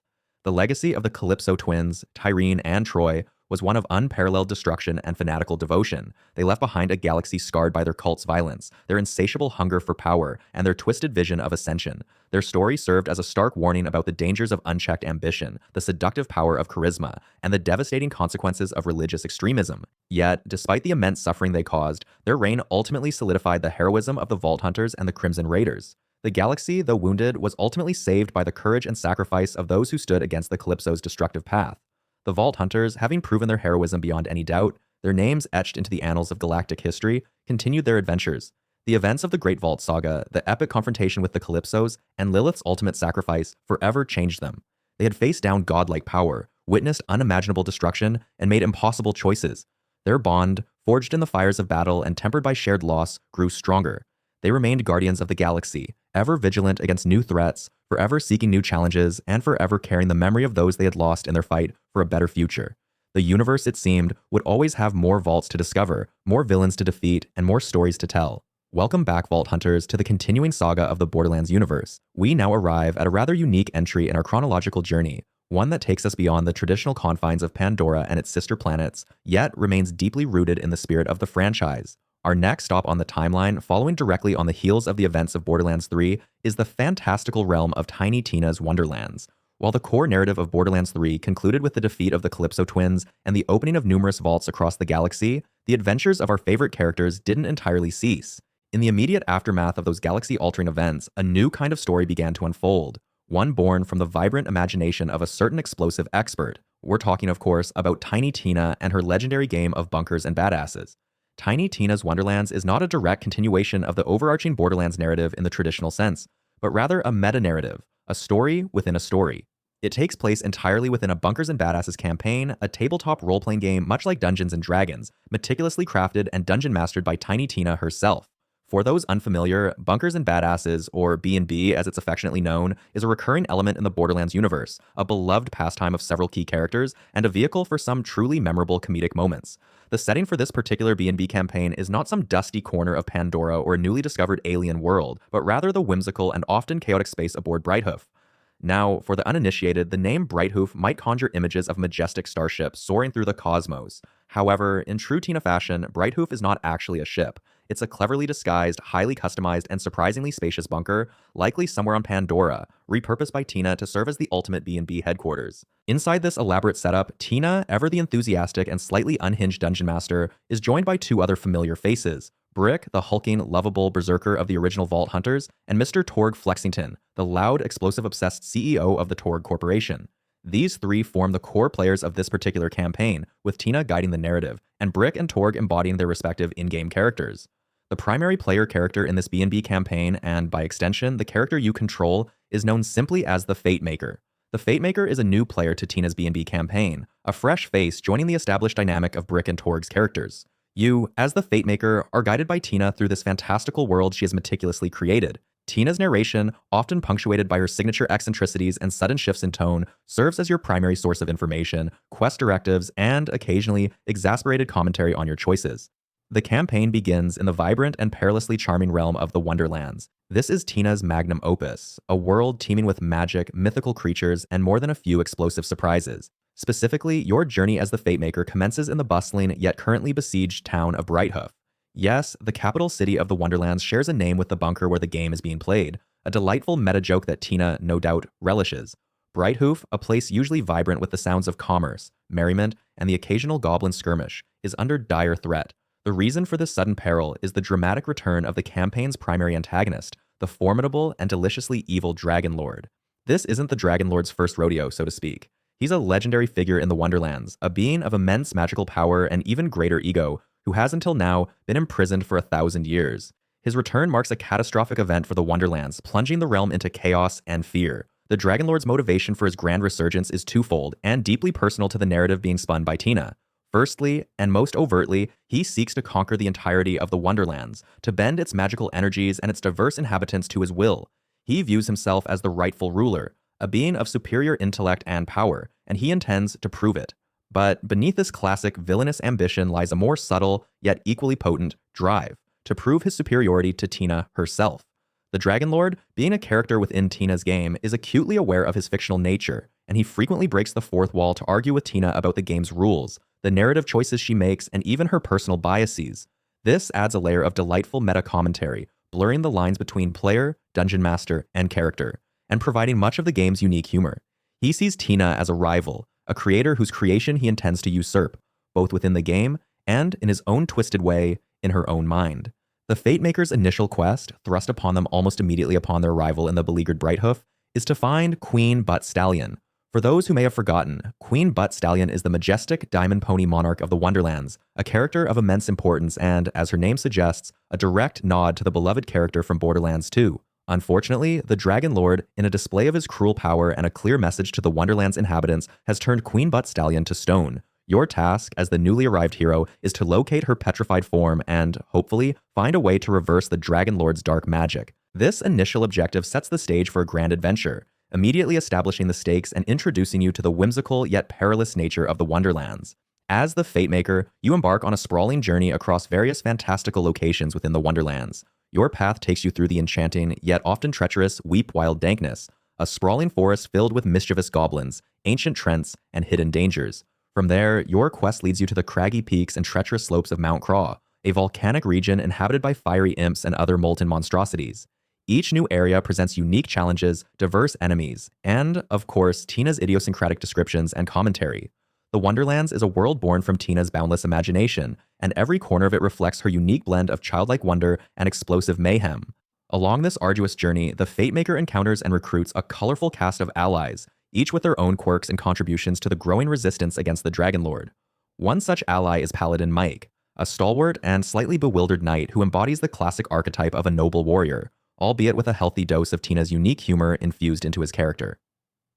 S1: The legacy of the Calypso twins, Tyreen and Troy, was one of unparalleled destruction and fanatical devotion. They left behind a galaxy scarred by their cult's violence, their insatiable hunger for power, and their twisted vision of ascension. Their story served as a stark warning about the dangers of unchecked ambition, the seductive power of charisma, and the devastating consequences of religious extremism. Yet, despite the immense suffering they caused, their reign ultimately solidified the heroism of the Vault Hunters and the Crimson Raiders. The galaxy, though wounded, was ultimately saved by the courage and sacrifice of those who stood against the Calypso's destructive path. The Vault Hunters, having proven their heroism beyond any doubt, their names etched into the annals of galactic history, continued their adventures. The events of the Great Vault Saga, the epic confrontation with the Calypsos, and Lilith's ultimate sacrifice forever changed them. They had faced down godlike power, witnessed unimaginable destruction, and made impossible choices. Their bond, forged in the fires of battle and tempered by shared loss, grew stronger. They remained guardians of the galaxy, ever vigilant against new threats, forever seeking new challenges, and forever carrying the memory of those they had lost in their fight for a better future. The universe, it seemed, would always have more vaults to discover, more villains to defeat, and more stories to tell. Welcome back, Vault Hunters, to the continuing saga of the Borderlands universe. We now arrive at a rather unique entry in our chronological journey, one that takes us beyond the traditional confines of Pandora and its sister planets, yet remains deeply rooted in the spirit of the franchise. Our next stop on the timeline, following directly on the heels of the events of Borderlands 3, is the fantastical realm of Tiny Tina's Wonderlands. While the core narrative of Borderlands 3 concluded with the defeat of the Calypso twins and the opening of numerous vaults across the galaxy, the adventures of our favorite characters didn't entirely cease. In the immediate aftermath of those galaxy-altering events, a new kind of story began to unfold, one born from the vibrant imagination of a certain explosive expert. We're talking, of course, about Tiny Tina and her legendary game of bunkers and badasses. Tiny Tina's Wonderlands is not a direct continuation of the overarching Borderlands narrative in the traditional sense, but rather a meta-narrative, a story within a story. It takes place entirely within a Bunkers and Badasses campaign, a tabletop role-playing game much like Dungeons & Dragons, meticulously crafted and dungeon-mastered by Tiny Tina herself. For those unfamiliar, Bunkers and Badasses, or B&B as it's affectionately known, is a recurring element in the Borderlands universe, a beloved pastime of several key characters, and a vehicle for some truly memorable comedic moments. The setting for this particular B&B campaign is not some dusty corner of Pandora or a newly discovered alien world, but rather the whimsical and often chaotic space aboard Brighthoof. Now, for the uninitiated, the name Brighthoof might conjure images of majestic starships soaring through the cosmos. However, in true Tina fashion, Brighthoof is not actually a ship. It's a cleverly disguised, highly customized, and surprisingly spacious bunker, likely somewhere on Pandora, repurposed by Tina to serve as the ultimate B&B headquarters. Inside this elaborate setup, Tina, ever the enthusiastic and slightly unhinged dungeon master, is joined by two other familiar faces: Brick, the hulking, lovable berserker of the original Vault Hunters, and Mr. Torg Flexington, the loud, explosive-obsessed CEO of the Torg Corporation. These three form the core players of this particular campaign, with Tina guiding the narrative, and Brick and Torg embodying their respective in-game characters. The primary player character in this B&B campaign, and by extension, the character you control, is known simply as the Fate Maker. The Fate Maker is a new player to Tina's B&B campaign, a fresh face joining the established dynamic of Brick and Torg's characters. You, as the Fate Maker, are guided by Tina through this fantastical world she has meticulously created. Tina's narration, often punctuated by her signature eccentricities and sudden shifts in tone, serves as your primary source of information, quest directives, and, occasionally, exasperated commentary on your choices. The campaign begins in the vibrant and perilously charming realm of the Wonderlands. This is Tina's magnum opus, a world teeming with magic, mythical creatures, and more than a few explosive surprises. Specifically, your journey as the Fate Maker commences in the bustling yet currently besieged town of Brighthoof. Yes, the capital city of the Wonderlands shares a name with the bunker where the game is being played, a delightful meta-joke that Tina, no doubt, relishes. Brighthoof, a place usually vibrant with the sounds of commerce, merriment, and the occasional goblin skirmish, is under dire threat. The reason for this sudden peril is the dramatic return of the campaign's primary antagonist, the formidable and deliciously evil Dragon Lord. This isn't the Dragon Lord's first rodeo, so to speak. He's a legendary figure in the Wonderlands, a being of immense magical power and even greater ego, who has until now been imprisoned for 1,000 years. His return marks a catastrophic event for the Wonderlands, plunging the realm into chaos and fear. The Dragon Lord's motivation for his grand resurgence is twofold and deeply personal to the narrative being spun by Tina. Firstly, and most overtly, he seeks to conquer the entirety of the Wonderlands, to bend its magical energies and its diverse inhabitants to his will. He views himself as the rightful ruler, a being of superior intellect and power, and he intends to prove it. But beneath this classic villainous ambition lies a more subtle, yet equally potent, drive, to prove his superiority to Tina herself. The Dragon Lord, being a character within Tina's game, is acutely aware of his fictional nature, and he frequently breaks the fourth wall to argue with Tina about the game's rules, the narrative choices she makes, and even her personal biases. This adds a layer of delightful meta-commentary, blurring the lines between player, dungeon master, and character, and providing much of the game's unique humor. He sees Tina as a rival, a creator whose creation he intends to usurp, both within the game and, in his own twisted way, in her own mind. The Fatemaker's initial quest, thrust upon them almost immediately upon their arrival in the beleaguered Brighthoof, is to find Queen Butt Stallion. For those who may have forgotten, Queen Butt Stallion is the majestic diamond pony monarch of the Wonderlands, a character of immense importance and, as her name suggests, a direct nod to the beloved character from Borderlands 2. Unfortunately, the Dragon Lord, in a display of his cruel power and a clear message to the Wonderland's inhabitants, has turned Queen Butt Stallion to stone. Your task, as the newly arrived hero, is to locate her petrified form and, hopefully, find a way to reverse the Dragon Lord's dark magic. This initial objective sets the stage for a grand adventure, immediately establishing the stakes and introducing you to the whimsical yet perilous nature of the Wonderlands. As the Fatemaker, you embark on a sprawling journey across various fantastical locations within the Wonderlands. Your path takes you through the enchanting, yet often treacherous, Weep-Wild Dankness, a sprawling forest filled with mischievous goblins, ancient trents, and hidden dangers. From there, your quest leads you to the craggy peaks and treacherous slopes of Mount Craw, a volcanic region inhabited by fiery imps and other molten monstrosities. Each new area presents unique challenges, diverse enemies, and, of course, Tina's idiosyncratic descriptions and commentary. The Wonderlands is a world born from Tina's boundless imagination, and every corner of it reflects her unique blend of childlike wonder and explosive mayhem. Along this arduous journey, the Fatemaker encounters and recruits a colorful cast of allies, each with their own quirks and contributions to the growing resistance against the Dragon Lord. One such ally is Paladin Mike, a stalwart and slightly bewildered knight who embodies the classic archetype of a noble warrior, albeit with a healthy dose of Tina's unique humor infused into his character.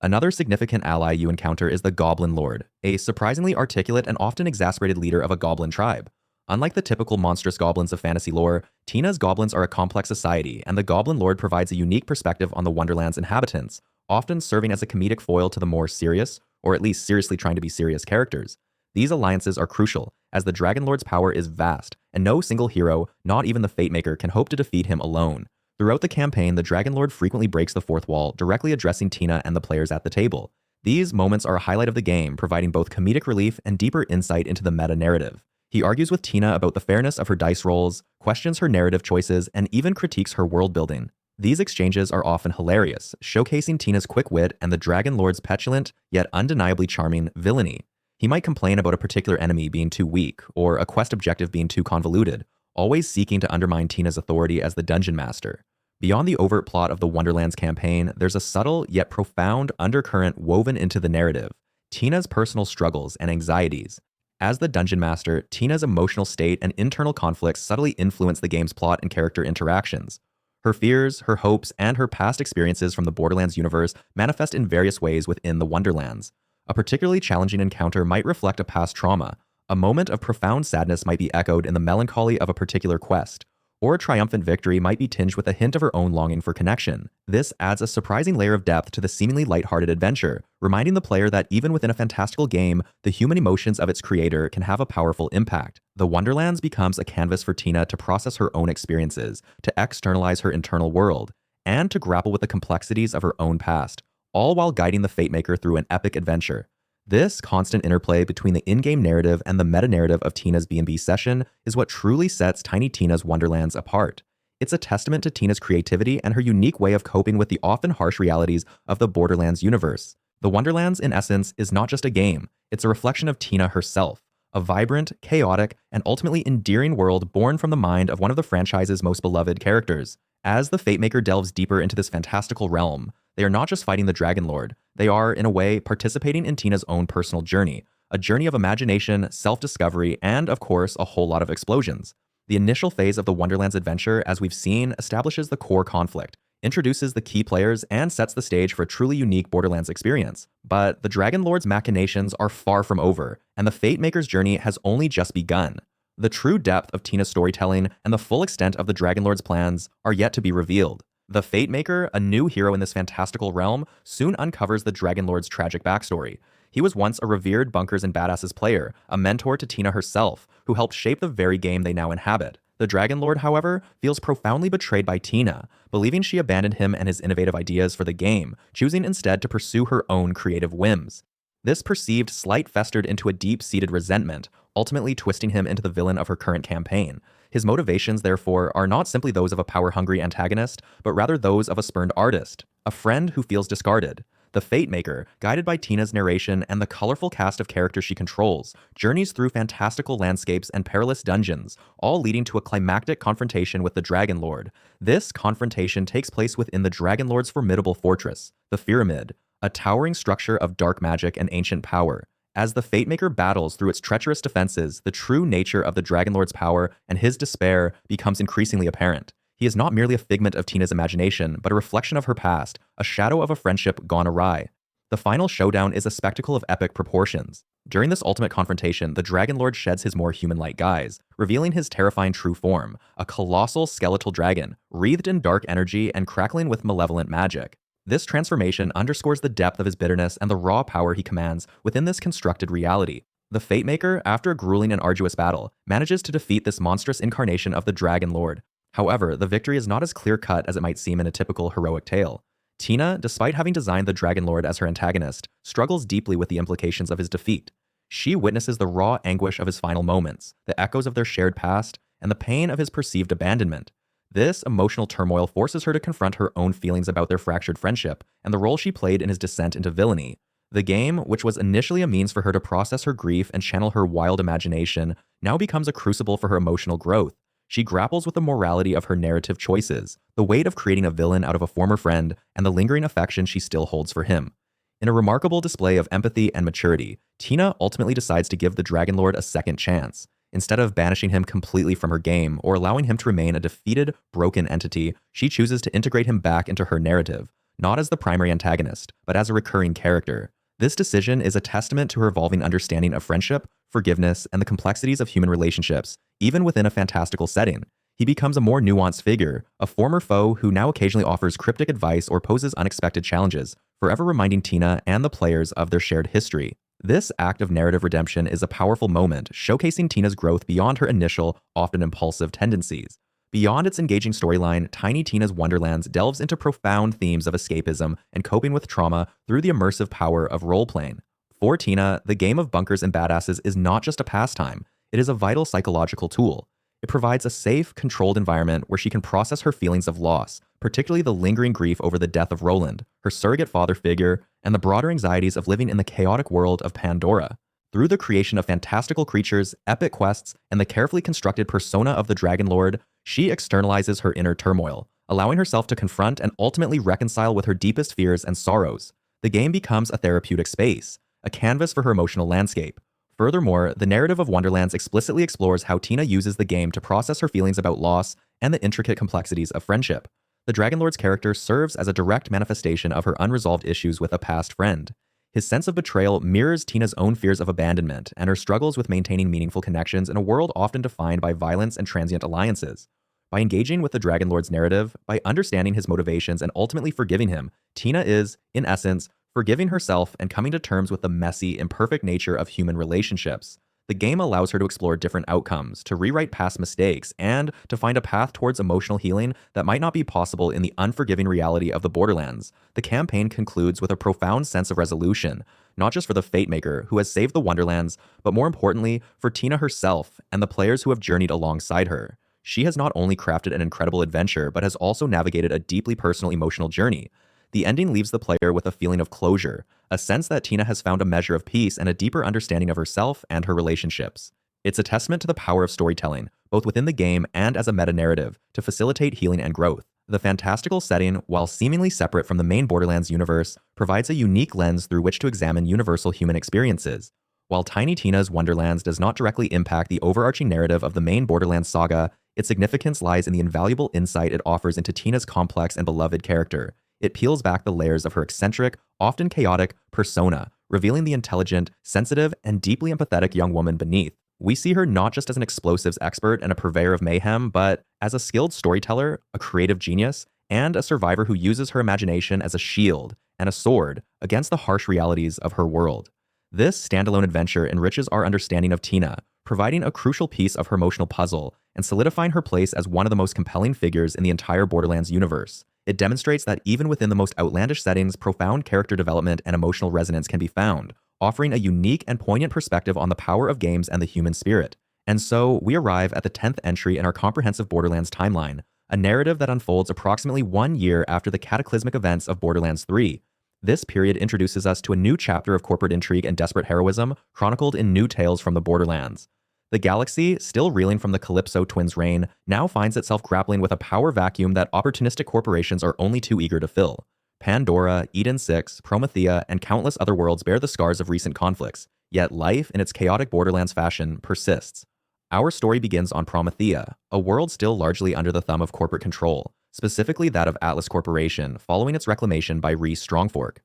S1: Another significant ally you encounter is the Goblin Lord, a surprisingly articulate and often exasperated leader of a goblin tribe. Unlike the typical monstrous goblins of fantasy lore, Tina's goblins are a complex society, and the Goblin Lord provides a unique perspective on the Wonderland's inhabitants, often serving as a comedic foil to the more serious, or at least seriously trying to be serious characters. These alliances are crucial, as the Dragon Lord's power is vast, and no single hero, not even the Fatemaker, can hope to defeat him alone. Throughout the campaign, the Dragon Lord frequently breaks the fourth wall, directly addressing Tina and the players at the table. These moments are a highlight of the game, providing both comedic relief and deeper insight into the meta-narrative. He argues with Tina about the fairness of her dice rolls, questions her narrative choices, and even critiques her world building. These exchanges are often hilarious, showcasing Tina's quick wit and the Dragon Lord's petulant, yet undeniably charming, villainy. He might complain about a particular enemy being too weak, or a quest objective being too convoluted, always seeking to undermine Tina's authority as the dungeon master. Beyond the overt plot of the Wonderlands campaign, there's a subtle yet profound undercurrent woven into the narrative, Tina's personal struggles and anxieties. As the dungeon master, Tina's emotional state and internal conflicts subtly influence the game's plot and character interactions. Her fears, her hopes, and her past experiences from the Borderlands universe manifest in various ways within the Wonderlands. A particularly challenging encounter might reflect a past trauma. A moment of profound sadness might be echoed in the melancholy of a particular quest, or a triumphant victory might be tinged with a hint of her own longing for connection. This adds a surprising layer of depth to the seemingly lighthearted adventure, reminding the player that even within a fantastical game, the human emotions of its creator can have a powerful impact. The Wonderlands becomes a canvas for Tina to process her own experiences, to externalize her internal world, and to grapple with the complexities of her own past, all while guiding the Fatemaker through an epic adventure. This constant interplay between the in-game narrative and the meta-narrative of Tina's B&B session is what truly sets Tiny Tina's Wonderlands apart. It's a testament to Tina's creativity and her unique way of coping with the often harsh realities of the Borderlands universe. The Wonderlands, in essence, is not just a game, it's a reflection of Tina herself, a vibrant, chaotic, and ultimately endearing world born from the mind of one of the franchise's most beloved characters. As the Fatemaker delves deeper into this fantastical realm, they are not just fighting the Dragon Lord, they are, in a way, participating in Tina's own personal journey, a journey of imagination, self-discovery, and, of course, a whole lot of explosions. The initial phase of the Wonderlands adventure, as we've seen, establishes the core conflict, introduces the key players, and sets the stage for a truly unique Borderlands experience. But the Dragon Lord's machinations are far from over, and the Fatemaker's journey has only just begun. The true depth of Tina's storytelling and the full extent of the Dragon Lord's plans are yet to be revealed. The Fatemaker, a new hero in this fantastical realm, soon uncovers the Dragon Lord's tragic backstory. He was once a revered Bunkers and Badasses player, a mentor to Tina herself, who helped shape the very game they now inhabit. The Dragon Lord, however, feels profoundly betrayed by Tina, believing she abandoned him and his innovative ideas for the game, choosing instead to pursue her own creative whims. This perceived slight festered into a deep-seated resentment, ultimately twisting him into the villain of her current campaign. His motivations, therefore, are not simply those of a power-hungry antagonist, but rather those of a spurned artist, a friend who feels discarded. The Fate Maker, guided by Tina's narration and the colorful cast of characters she controls, journeys through fantastical landscapes and perilous dungeons, all leading to a climactic confrontation with the Dragon Lord. This confrontation takes place within the Dragon Lord's formidable fortress, the Pyramid, a towering structure of dark magic and ancient power. As the Fate Maker battles through its treacherous defenses, the true nature of the Dragon Lord's power and his despair becomes increasingly apparent. He is not merely a figment of Tina's imagination, but a reflection of her past, a shadow of a friendship gone awry. The final showdown is a spectacle of epic proportions. During this ultimate confrontation, the Dragon Lord sheds his more human-like guise, revealing his terrifying true form, a colossal skeletal dragon, wreathed in dark energy and crackling with malevolent magic. This transformation underscores the depth of his bitterness and the raw power he commands within this constructed reality. The Fate Maker, after a grueling and arduous battle, manages to defeat this monstrous incarnation of the Dragon Lord. However, the victory is not as clear-cut as it might seem in a typical heroic tale. Tina, despite having designed the Dragon Lord as her antagonist, struggles deeply with the implications of his defeat. She witnesses the raw anguish of his final moments, the echoes of their shared past, and the pain of his perceived abandonment. This emotional turmoil forces her to confront her own feelings about their fractured friendship and the role she played in his descent into villainy. The game, which was initially a means for her to process her grief and channel her wild imagination, now becomes a crucible for her emotional growth. She grapples with the morality of her narrative choices, the weight of creating a villain out of a former friend, and the lingering affection she still holds for him. In a remarkable display of empathy and maturity, Tina ultimately decides to give the Dragon Lord a second chance. Instead of banishing him completely from her game or allowing him to remain a defeated, broken entity, she chooses to integrate him back into her narrative, not as the primary antagonist, but as a recurring character. This decision is a testament to her evolving understanding of friendship, forgiveness, and the complexities of human relationships, even within a fantastical setting. He becomes a more nuanced figure, a former foe who now occasionally offers cryptic advice or poses unexpected challenges, forever reminding Tina and the players of their shared history. This act of narrative redemption is a powerful moment, showcasing Tina's growth beyond her initial, often impulsive tendencies. Beyond its engaging storyline, Tiny Tina's Wonderlands delves into profound themes of escapism and coping with trauma through the immersive power of role-playing. For Tina, the game of bunkers and badasses is not just a pastime, it is a vital psychological tool. It provides a safe, controlled environment where she can process her feelings of loss, particularly the lingering grief over the death of Roland, her surrogate father figure, and the broader anxieties of living in the chaotic world of Pandora. Through the creation of fantastical creatures, epic quests, and the carefully constructed persona of the Dragon Lord, she externalizes her inner turmoil, allowing herself to confront and ultimately reconcile with her deepest fears and sorrows. The game becomes a therapeutic space, a canvas for her emotional landscape. Furthermore, the narrative of Wonderlands explicitly explores how Tina uses the game to process her feelings about loss and the intricate complexities of friendship. The Dragon Lord's character serves as a direct manifestation of her unresolved issues with a past friend. His sense of betrayal mirrors Tina's own fears of abandonment and her struggles with maintaining meaningful connections in a world often defined by violence and transient alliances. By engaging with the Dragon Lord's narrative, by understanding his motivations and ultimately forgiving him, Tina is, in essence, forgiving herself and coming to terms with the messy, imperfect nature of human relationships. The game allows her to explore different outcomes, to rewrite past mistakes, and to find a path towards emotional healing that might not be possible in the unforgiving reality of the Borderlands. The campaign concludes with a profound sense of resolution, not just for the Fate Maker, who has saved the Wonderlands, but more importantly, for Tina herself and the players who have journeyed alongside her. She has not only crafted an incredible adventure, but has also navigated a deeply personal emotional journey. The ending leaves the player with a feeling of closure, a sense that Tina has found a measure of peace and a deeper understanding of herself and her relationships. It's a testament to the power of storytelling, both within the game and as a meta-narrative, to facilitate healing and growth. The fantastical setting, while seemingly separate from the main Borderlands universe, provides a unique lens through which to examine universal human experiences. While Tiny Tina's Wonderlands does not directly impact the overarching narrative of the main Borderlands saga, its significance lies in the invaluable insight it offers into Tina's complex and beloved character. It peels back the layers of her eccentric, often chaotic, persona, revealing the intelligent, sensitive, and deeply empathetic young woman beneath. We see her not just as an explosives expert and a purveyor of mayhem, but as a skilled storyteller, a creative genius, and a survivor who uses her imagination as a shield and a sword against the harsh realities of her world. This standalone adventure enriches our understanding of Tina, providing a crucial piece of her emotional puzzle and solidifying her place as one of the most compelling figures in the entire Borderlands universe. It demonstrates that even within the most outlandish settings, profound character development and emotional resonance can be found, offering a unique and poignant perspective on the power of games and the human spirit. And so, we arrive at the 10th entry in our comprehensive Borderlands timeline, a narrative that unfolds approximately 1 year after the cataclysmic events of Borderlands 3. This period introduces us to a new chapter of corporate intrigue and desperate heroism, chronicled in new tales from the Borderlands. The galaxy, still reeling from the Calypso twins' reign, now finds itself grappling with a power vacuum that opportunistic corporations are only too eager to fill. Pandora, Eden 6, Promethea, and countless other worlds bear the scars of recent conflicts, yet life, in its chaotic Borderlands fashion, persists. Our story begins on Promethea, a world still largely under the thumb of corporate control, specifically that of Atlas Corporation, following its reclamation by Rhys Strongfork.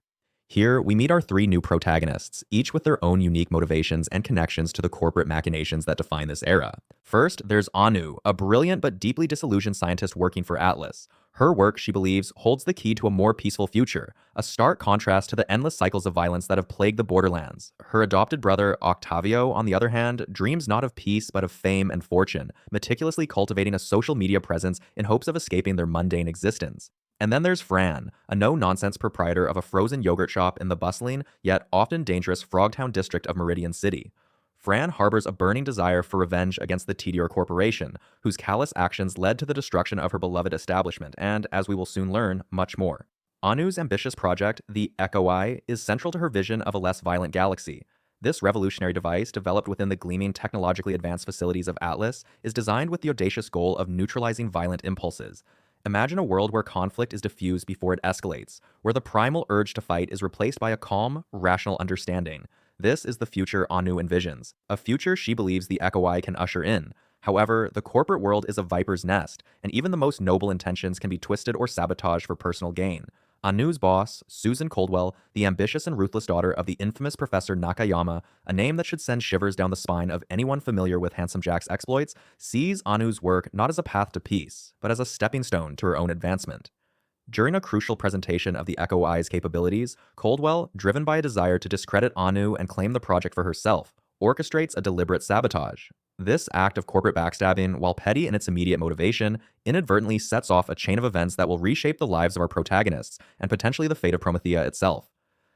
S1: Here, we meet our 3 new protagonists, each with their own unique motivations and connections to the corporate machinations that define this era. First, there's Anu, a brilliant but deeply disillusioned scientist working for Atlas. Her work, she believes, holds the key to a more peaceful future, a stark contrast to the endless cycles of violence that have plagued the Borderlands. Her adopted brother, Octavio, on the other hand, dreams not of peace but of fame and fortune, meticulously cultivating a social media presence in hopes of escaping their mundane existence. And then there's Fran, a no-nonsense proprietor of a frozen yogurt shop in the bustling, yet often dangerous Frogtown district of Meridian City. Fran harbors a burning desire for revenge against the Tediore Corporation, whose callous actions led to the destruction of her beloved establishment, and, as we will soon learn, much more. Anu's ambitious project, the Echo Eye, is central to her vision of a less violent galaxy. This revolutionary device, developed within the gleaming technologically advanced facilities of Atlas, is designed with the audacious goal of neutralizing violent impulses. Imagine a world where conflict is diffused before it escalates, where the primal urge to fight is replaced by a calm, rational understanding. This is the future Anu envisions, a future she believes the Echo Eye can usher in. However, the corporate world is a viper's nest, and even the most noble intentions can be twisted or sabotaged for personal gain. Anu's boss, Susan Coldwell, the ambitious and ruthless daughter of the infamous Professor Nakayama, a name that should send shivers down the spine of anyone familiar with Handsome Jack's exploits, sees Anu's work not as a path to peace, but as a stepping stone to her own advancement. During a crucial presentation of the Echo Eye's capabilities, Coldwell, driven by a desire to discredit Anu and claim the project for herself, orchestrates a deliberate sabotage. This act of corporate backstabbing, while petty in its immediate motivation, inadvertently sets off a chain of events that will reshape the lives of our protagonists and potentially the fate of Promethea itself.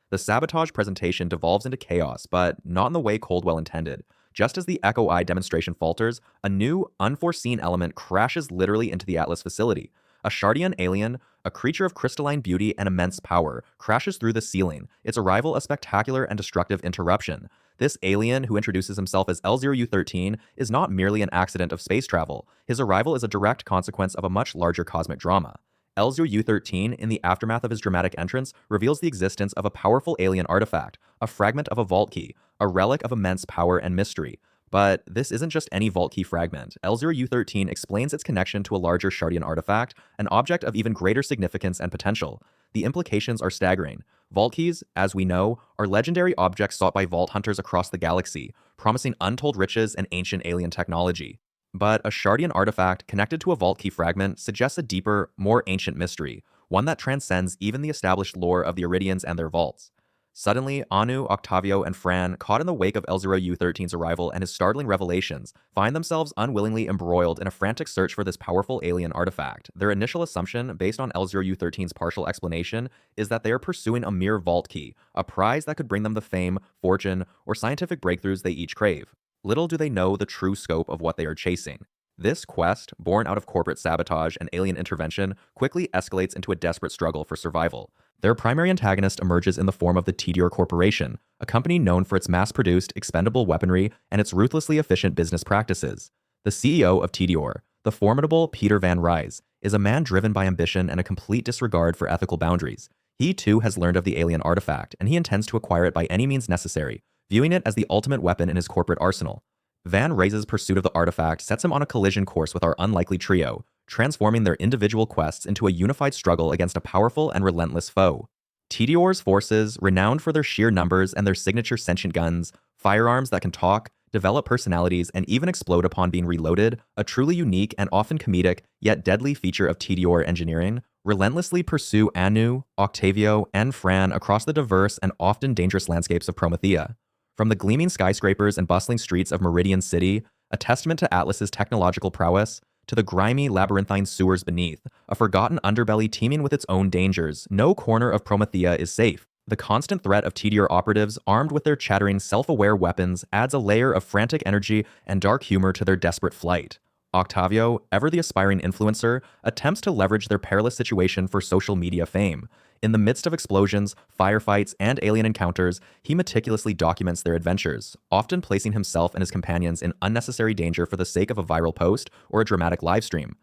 S1: The sabotage presentation devolves into chaos, but not in the way Coldwell intended. Just as the Echo Eye demonstration falters, a new, unforeseen element crashes literally into the Atlas facility. A Shardian alien, a creature of crystalline beauty and immense power, crashes through the ceiling, its arrival a spectacular and destructive interruption. This alien, who introduces himself as L0U13, is not merely an accident of space travel. His arrival is a direct consequence of a much larger cosmic drama. L0U13, in the aftermath of his dramatic entrance, reveals the existence of a powerful alien artifact, a fragment of a vault key, a relic of immense power and mystery. But this isn't just any vault key fragment. L0U13 explains its connection to a larger Shardian artifact, an object of even greater significance and potential. The implications are staggering. Vault keys, as we know, are legendary objects sought by vault hunters across the galaxy, promising untold riches and ancient alien technology. But a Shardian artifact connected to a vault key fragment suggests a deeper, more ancient mystery, one that transcends even the established lore of the Eridians and their vaults. Suddenly, Anu, Octavio, and Fran, caught in the wake of L0U13's arrival and his startling revelations, find themselves unwillingly embroiled in a frantic search for this powerful alien artifact. Their initial assumption, based on L0U13's partial explanation, is that they are pursuing a mere vault key, a prize that could bring them the fame, fortune, or scientific breakthroughs they each crave. Little do they know the true scope of what they are chasing. This quest, born out of corporate sabotage and alien intervention, quickly escalates into a desperate struggle for survival. Their primary antagonist emerges in the form of the Tediore Corporation, a company known for its mass-produced, expendable weaponry and its ruthlessly efficient business practices. The CEO of Tediore, the formidable Peter Van Rys, is a man driven by ambition and a complete disregard for ethical boundaries. He too has learned of the alien artifact, and he intends to acquire it by any means necessary, viewing it as the ultimate weapon in his corporate arsenal. Van Rys' pursuit of the artifact sets him on a collision course with our unlikely trio, transforming their individual quests into a unified struggle against a powerful and relentless foe. Tediore's forces, renowned for their sheer numbers and their signature sentient guns, firearms that can talk, develop personalities, and even explode upon being reloaded, a truly unique and often comedic, yet deadly feature of Tediore engineering, relentlessly pursue Anu, Octavio, and Fran across the diverse and often dangerous landscapes of Promethea. From the gleaming skyscrapers and bustling streets of Meridian City, a testament to Atlas's technological prowess, to the grimy, labyrinthine sewers beneath, a forgotten underbelly teeming with its own dangers, no corner of Promethea is safe. The constant threat of TDR operatives armed with their chattering, self-aware weapons adds a layer of frantic energy and dark humor to their desperate flight. Octavio, ever the aspiring influencer, attempts to leverage their perilous situation for social media fame. In the midst of explosions, firefights, and alien encounters, he meticulously documents their adventures, often placing himself and his companions in unnecessary danger for the sake of a viral post or a dramatic livestream.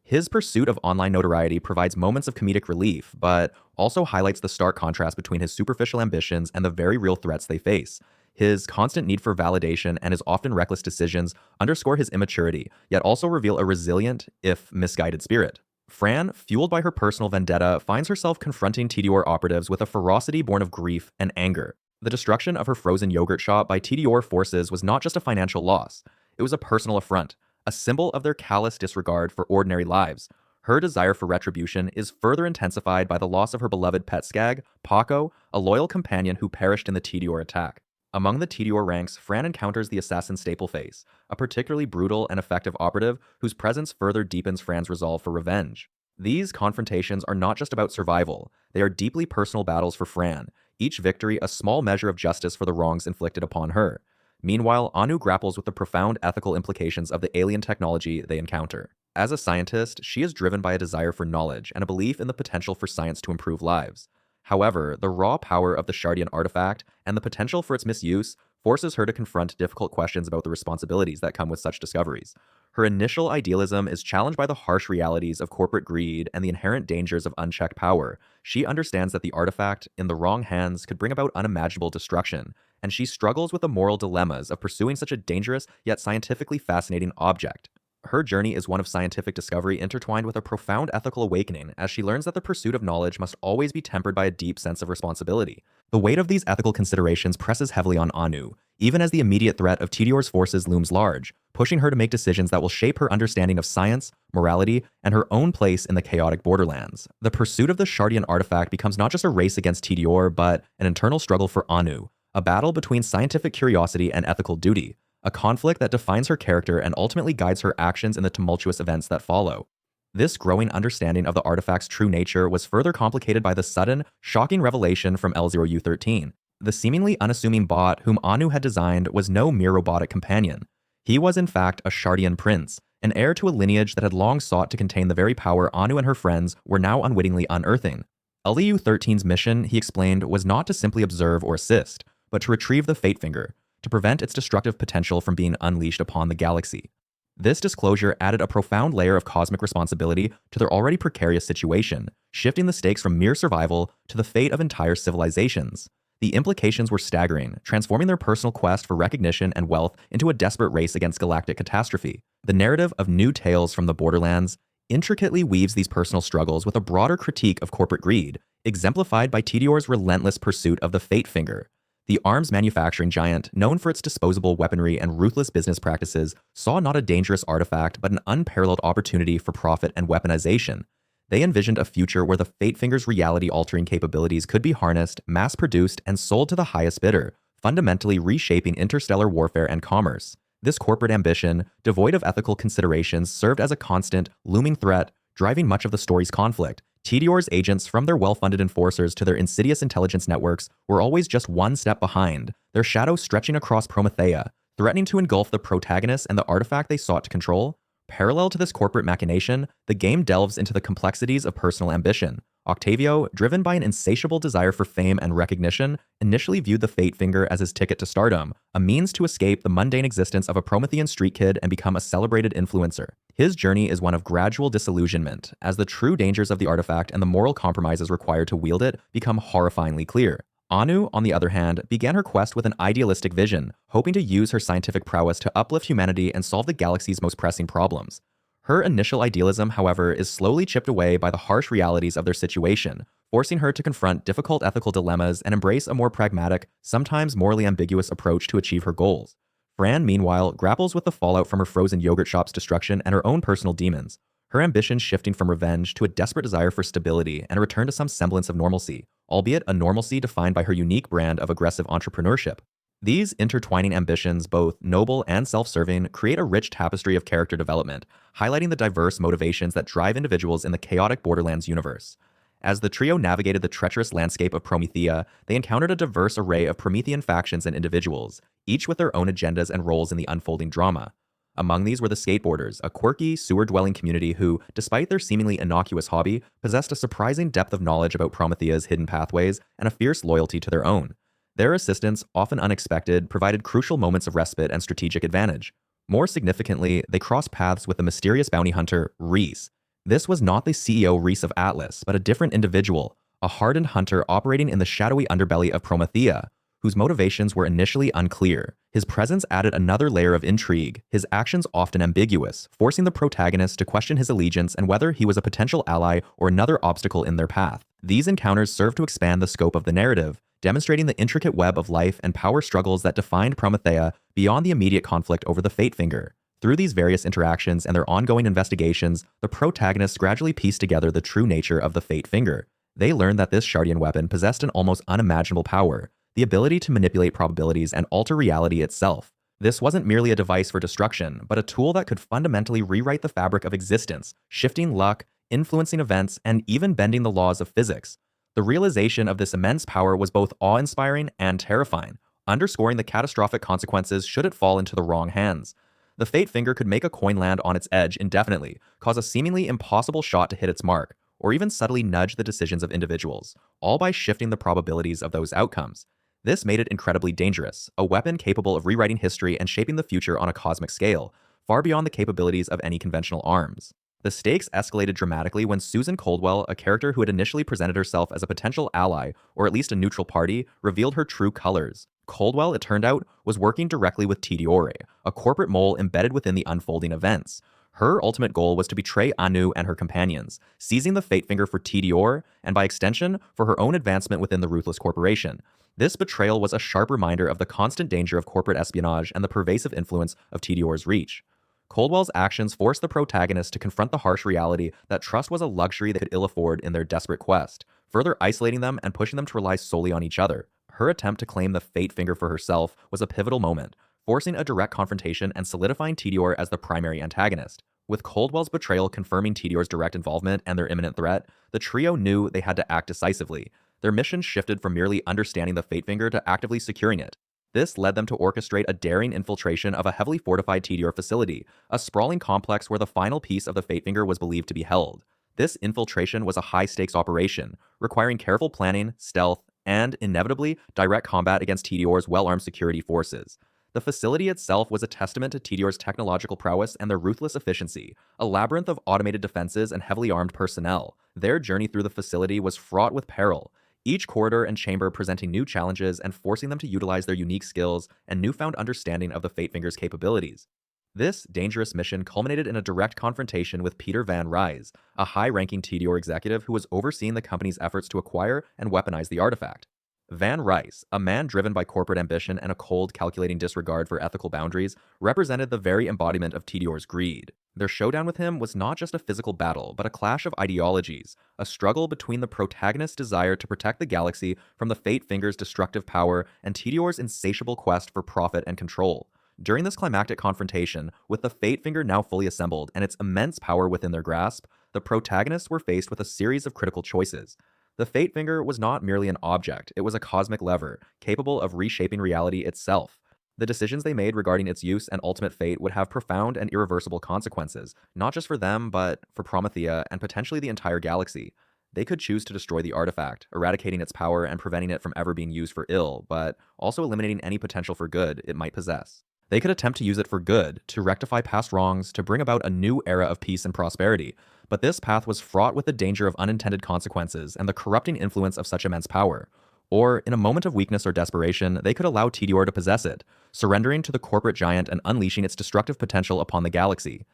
S1: His pursuit of online notoriety provides moments of comedic relief, but also highlights the stark contrast between his superficial ambitions and the very real threats they face. His constant need for validation and his often reckless decisions underscore his immaturity, yet also reveal a resilient, if misguided spirit. Fran, fueled by her personal vendetta, finds herself confronting TDR operatives with a ferocity born of grief and anger. The destruction of her frozen yogurt shop by TDR forces was not just a financial loss, it was a personal affront, a symbol of their callous disregard for ordinary lives. Her desire for retribution is further intensified by the loss of her beloved pet skag, Paco, a loyal companion who perished in the TDR attack. Among the TDR ranks, Fran encounters the assassin Stapleface, a particularly brutal and effective operative whose presence further deepens Fran's resolve for revenge. These confrontations are not just about survival, they are deeply personal battles for Fran, each victory a small measure of justice for the wrongs inflicted upon her. Meanwhile, Anu grapples with the profound ethical implications of the alien technology they encounter. As a scientist, she is driven by a desire for knowledge and a belief in the potential for science to improve lives. However, the raw power of the Shardian artifact and the potential for its misuse forces her to confront difficult questions about the responsibilities that come with such discoveries. Her initial idealism is challenged by the harsh realities of corporate greed and the inherent dangers of unchecked power. She understands that the artifact, in the wrong hands, could bring about unimaginable destruction, and she struggles with the moral dilemmas of pursuing such a dangerous yet scientifically fascinating object. Her journey is one of scientific discovery intertwined with a profound ethical awakening as she learns that the pursuit of knowledge must always be tempered by a deep sense of responsibility. The weight of these ethical considerations presses heavily on Anu, even as the immediate threat of TDR's forces looms large, pushing her to make decisions that will shape her understanding of science, morality, and her own place in the chaotic Borderlands. The pursuit of the Shardian artifact becomes not just a race against TDR, but an internal struggle for Anu, a battle between scientific curiosity and ethical duty, a conflict that defines her character and ultimately guides her actions in the tumultuous events that follow. This growing understanding of the artifact's true nature was further complicated by the sudden, shocking revelation from L0U13. The seemingly unassuming bot whom Anu had designed was no mere robotic companion. He was in fact a Shardian prince, an heir to a lineage that had long sought to contain the very power Anu and her friends were now unwittingly unearthing. L0U13's mission, he explained, was not to simply observe or assist, but to retrieve the Fate Finger, to prevent its destructive potential from being unleashed upon the galaxy. This disclosure added a profound layer of cosmic responsibility to their already precarious situation, shifting the stakes from mere survival to the fate of entire civilizations. The implications were staggering, transforming their personal quest for recognition and wealth into a desperate race against galactic catastrophe. The narrative of New Tales from the Borderlands intricately weaves these personal struggles with a broader critique of corporate greed, exemplified by TDR's relentless pursuit of the Fate Finger. The arms manufacturing giant, known for its disposable weaponry and ruthless business practices, saw not a dangerous artifact but an unparalleled opportunity for profit and weaponization. They envisioned a future where the Fate Finger's reality-altering capabilities could be harnessed, mass-produced, and sold to the highest bidder, fundamentally reshaping interstellar warfare and commerce. This corporate ambition, devoid of ethical considerations, served as a constant, looming threat, driving much of the story's conflict. TDR's agents, from their well-funded enforcers to their insidious intelligence networks, were always just one step behind, their shadows stretching across Promethea, threatening to engulf the protagonist and the artifact they sought to control. Parallel to this corporate machination, the game delves into the complexities of personal ambition. Octavio, driven by an insatiable desire for fame and recognition, initially viewed the Fate Finger as his ticket to stardom, a means to escape the mundane existence of a Promethean street kid and become a celebrated influencer. His journey is one of gradual disillusionment, as the true dangers of the artifact and the moral compromises required to wield it become horrifyingly clear. Anu, on the other hand, began her quest with an idealistic vision, hoping to use her scientific prowess to uplift humanity and solve the galaxy's most pressing problems. Her initial idealism, however, is slowly chipped away by the harsh realities of their situation, forcing her to confront difficult ethical dilemmas and embrace a more pragmatic, sometimes morally ambiguous approach to achieve her goals. Fran, meanwhile, grapples with the fallout from her frozen yogurt shop's destruction and her own personal demons, her ambitions shifting from revenge to a desperate desire for stability and a return to some semblance of normalcy, albeit a normalcy defined by her unique brand of aggressive entrepreneurship. These intertwining ambitions, both noble and self-serving, create a rich tapestry of character development, highlighting the diverse motivations that drive individuals in the chaotic Borderlands universe. As the trio navigated the treacherous landscape of Promethea, they encountered a diverse array of Promethean factions and individuals, each with their own agendas and roles in the unfolding drama. Among these were the skateboarders, a quirky, sewer-dwelling community who, despite their seemingly innocuous hobby, possessed a surprising depth of knowledge about Promethea's hidden pathways and a fierce loyalty to their own. Their assistance, often unexpected, provided crucial moments of respite and strategic advantage. More significantly, they crossed paths with the mysterious bounty hunter, Reese. This was not the CEO Reese of Atlas, but a different individual, a hardened hunter operating in the shadowy underbelly of Promethea, whose motivations were initially unclear. His presence added another layer of intrigue, his actions often ambiguous, forcing the protagonist to question his allegiance and whether he was a potential ally or another obstacle in their path. These encounters served to expand the scope of the narrative, demonstrating the intricate web of life and power struggles that defined Promethea beyond the immediate conflict over the Fate Finger. Through these various interactions and their ongoing investigations, the protagonists gradually pieced together the true nature of the Fate Finger. They learned that this Shardian weapon possessed an almost unimaginable power, the ability to manipulate probabilities and alter reality itself. This wasn't merely a device for destruction, but a tool that could fundamentally rewrite the fabric of existence, shifting luck, influencing events, and even bending the laws of physics. The realization of this immense power was both awe-inspiring and terrifying, underscoring the catastrophic consequences should it fall into the wrong hands. The Fate Finger could make a coin land on its edge indefinitely, cause a seemingly impossible shot to hit its mark, or even subtly nudge the decisions of individuals, all by shifting the probabilities of those outcomes. This made it incredibly dangerous, a weapon capable of rewriting history and shaping the future on a cosmic scale, far beyond the capabilities of any conventional arms. The stakes escalated dramatically when Susan Coldwell, a character who had initially presented herself as a potential ally, or at least a neutral party, revealed her true colors. Coldwell, it turned out, was working directly with Tidiore, a corporate mole embedded within the unfolding events. Her ultimate goal was to betray Anu and her companions, seizing the Fate Finger for Tidiore, and by extension, for her own advancement within the ruthless corporation. This betrayal was a sharp reminder of the constant danger of corporate espionage and the pervasive influence of Tidiore's reach. Coldwell's actions forced the protagonist to confront the harsh reality that trust was a luxury they could ill afford in their desperate quest, further isolating them and pushing them to rely solely on each other. Her attempt to claim the Fate Finger for herself was a pivotal moment, forcing a direct confrontation and solidifying Tidiore as the primary antagonist. With Coldwell's betrayal confirming Tidiore's direct involvement and their imminent threat, the trio knew they had to act decisively. Their mission shifted from merely understanding the Fate Finger to actively securing it. This led them to orchestrate a daring infiltration of a heavily fortified Tidiore facility, a sprawling complex where the final piece of the Fate Finger was believed to be held. This infiltration was a high-stakes operation, requiring careful planning, stealth, and, inevitably, direct combat against Tidiore's well-armed security forces. The facility itself was a testament to Tidiore's technological prowess and their ruthless efficiency, a labyrinth of automated defenses and heavily armed personnel. Their journey through the facility was fraught with peril, each corridor and chamber presenting new challenges and forcing them to utilize their unique skills and newfound understanding of the Fate Finger's capabilities. This dangerous mission culminated in a direct confrontation with Peter Van Rys, a high-ranking Tidiore executive who was overseeing the company's efforts to acquire and weaponize the artifact. Van Rys, a man driven by corporate ambition and a cold, calculating disregard for ethical boundaries, represented the very embodiment of Tidiore's greed. Their showdown with him was not just a physical battle, but a clash of ideologies, a struggle between the protagonist's desire to protect the galaxy from the Fate Finger's destructive power and Tidiore's insatiable quest for profit and control. During this climactic confrontation, with the Fate Finger now fully assembled and its immense power within their grasp, the protagonists were faced with a series of critical choices. The Fate Finger was not merely an object, it was a cosmic lever, capable of reshaping reality itself. The decisions they made regarding its use and ultimate fate would have profound and irreversible consequences, not just for them, but for Promethea and potentially the entire galaxy. They could choose to destroy the artifact, eradicating its power and preventing it from ever being used for ill, but also eliminating any potential for good it might possess. They could attempt to use it for good, to rectify past wrongs, to bring about a new era of peace and prosperity, but this path was fraught with the danger of unintended consequences and the corrupting influence of such immense power. Or, in a moment of weakness or desperation, they could allow Tidiore to possess it, surrendering to the corporate giant and unleashing its destructive potential upon the galaxy.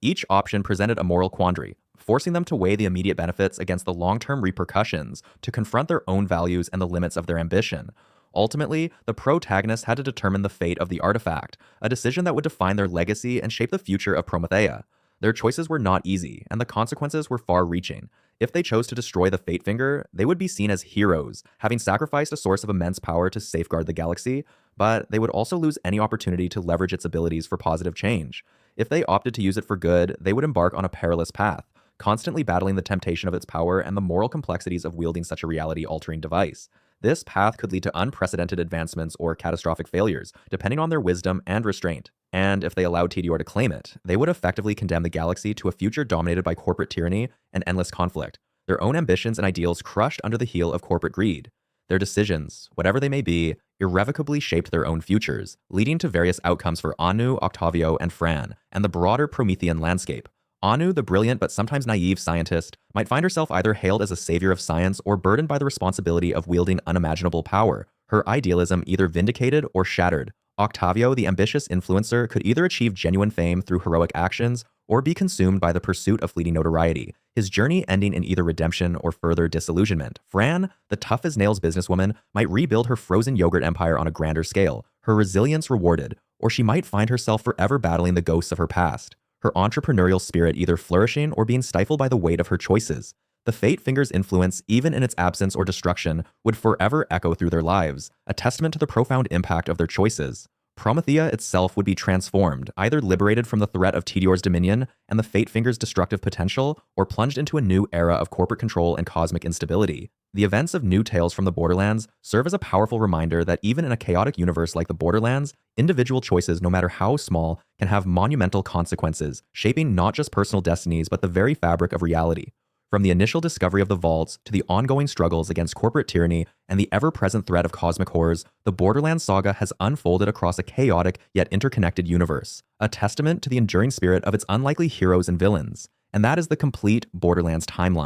S1: Each option presented a moral quandary, forcing them to weigh the immediate benefits against the long-term repercussions, to confront their own values and the limits of their ambition. Ultimately, the protagonist had to determine the fate of the artifact, a decision that would define their legacy and shape the future of Promethea. Their choices were not easy, and the consequences were far-reaching. If they chose to destroy the Fate Finger, they would be seen as heroes, having sacrificed a source of immense power to safeguard the galaxy, but they would also lose any opportunity to leverage its abilities for positive change. If they opted to use it for good, they would embark on a perilous path, constantly battling the temptation of its power and the moral complexities of wielding such a reality-altering device. This path could lead to unprecedented advancements or catastrophic failures, depending on their wisdom and restraint. And if they allowed Tediore to claim it, they would effectively condemn the galaxy to a future dominated by corporate tyranny and endless conflict, their own ambitions and ideals crushed under the heel of corporate greed. Their decisions, whatever they may be, irrevocably shaped their own futures, leading to various outcomes for Anu, Octavio, and Fran, and the broader Promethean landscape. Anu, the brilliant but sometimes naive scientist, might find herself either hailed as a savior of science or burdened by the responsibility of wielding unimaginable power, her idealism either vindicated or shattered. Octavio, the ambitious influencer, could either achieve genuine fame through heroic actions or be consumed by the pursuit of fleeting notoriety, his journey ending in either redemption or further disillusionment. Fran, the tough-as-nails businesswoman, might rebuild her frozen yogurt empire on a grander scale, her resilience rewarded, or she might find herself forever battling the ghosts of her past, her entrepreneurial spirit either flourishing or being stifled by the weight of her choices. The Fate Finger's influence, even in its absence or destruction, would forever echo through their lives, a testament to the profound impact of their choices. Promethea itself would be transformed, either liberated from the threat of Tediore's dominion and the Fate Finger's destructive potential, or plunged into a new era of corporate control and cosmic instability. The events of New Tales from the Borderlands serve as a powerful reminder that even in a chaotic universe like the Borderlands, individual choices, no matter how small, can have monumental consequences, shaping not just personal destinies but the very fabric of reality. From the initial discovery of the vaults to the ongoing struggles against corporate tyranny and the ever-present threat of cosmic horrors, the Borderlands saga has unfolded across a chaotic yet interconnected universe, a testament to the enduring spirit of its unlikely heroes and villains. And that is the complete Borderlands timeline.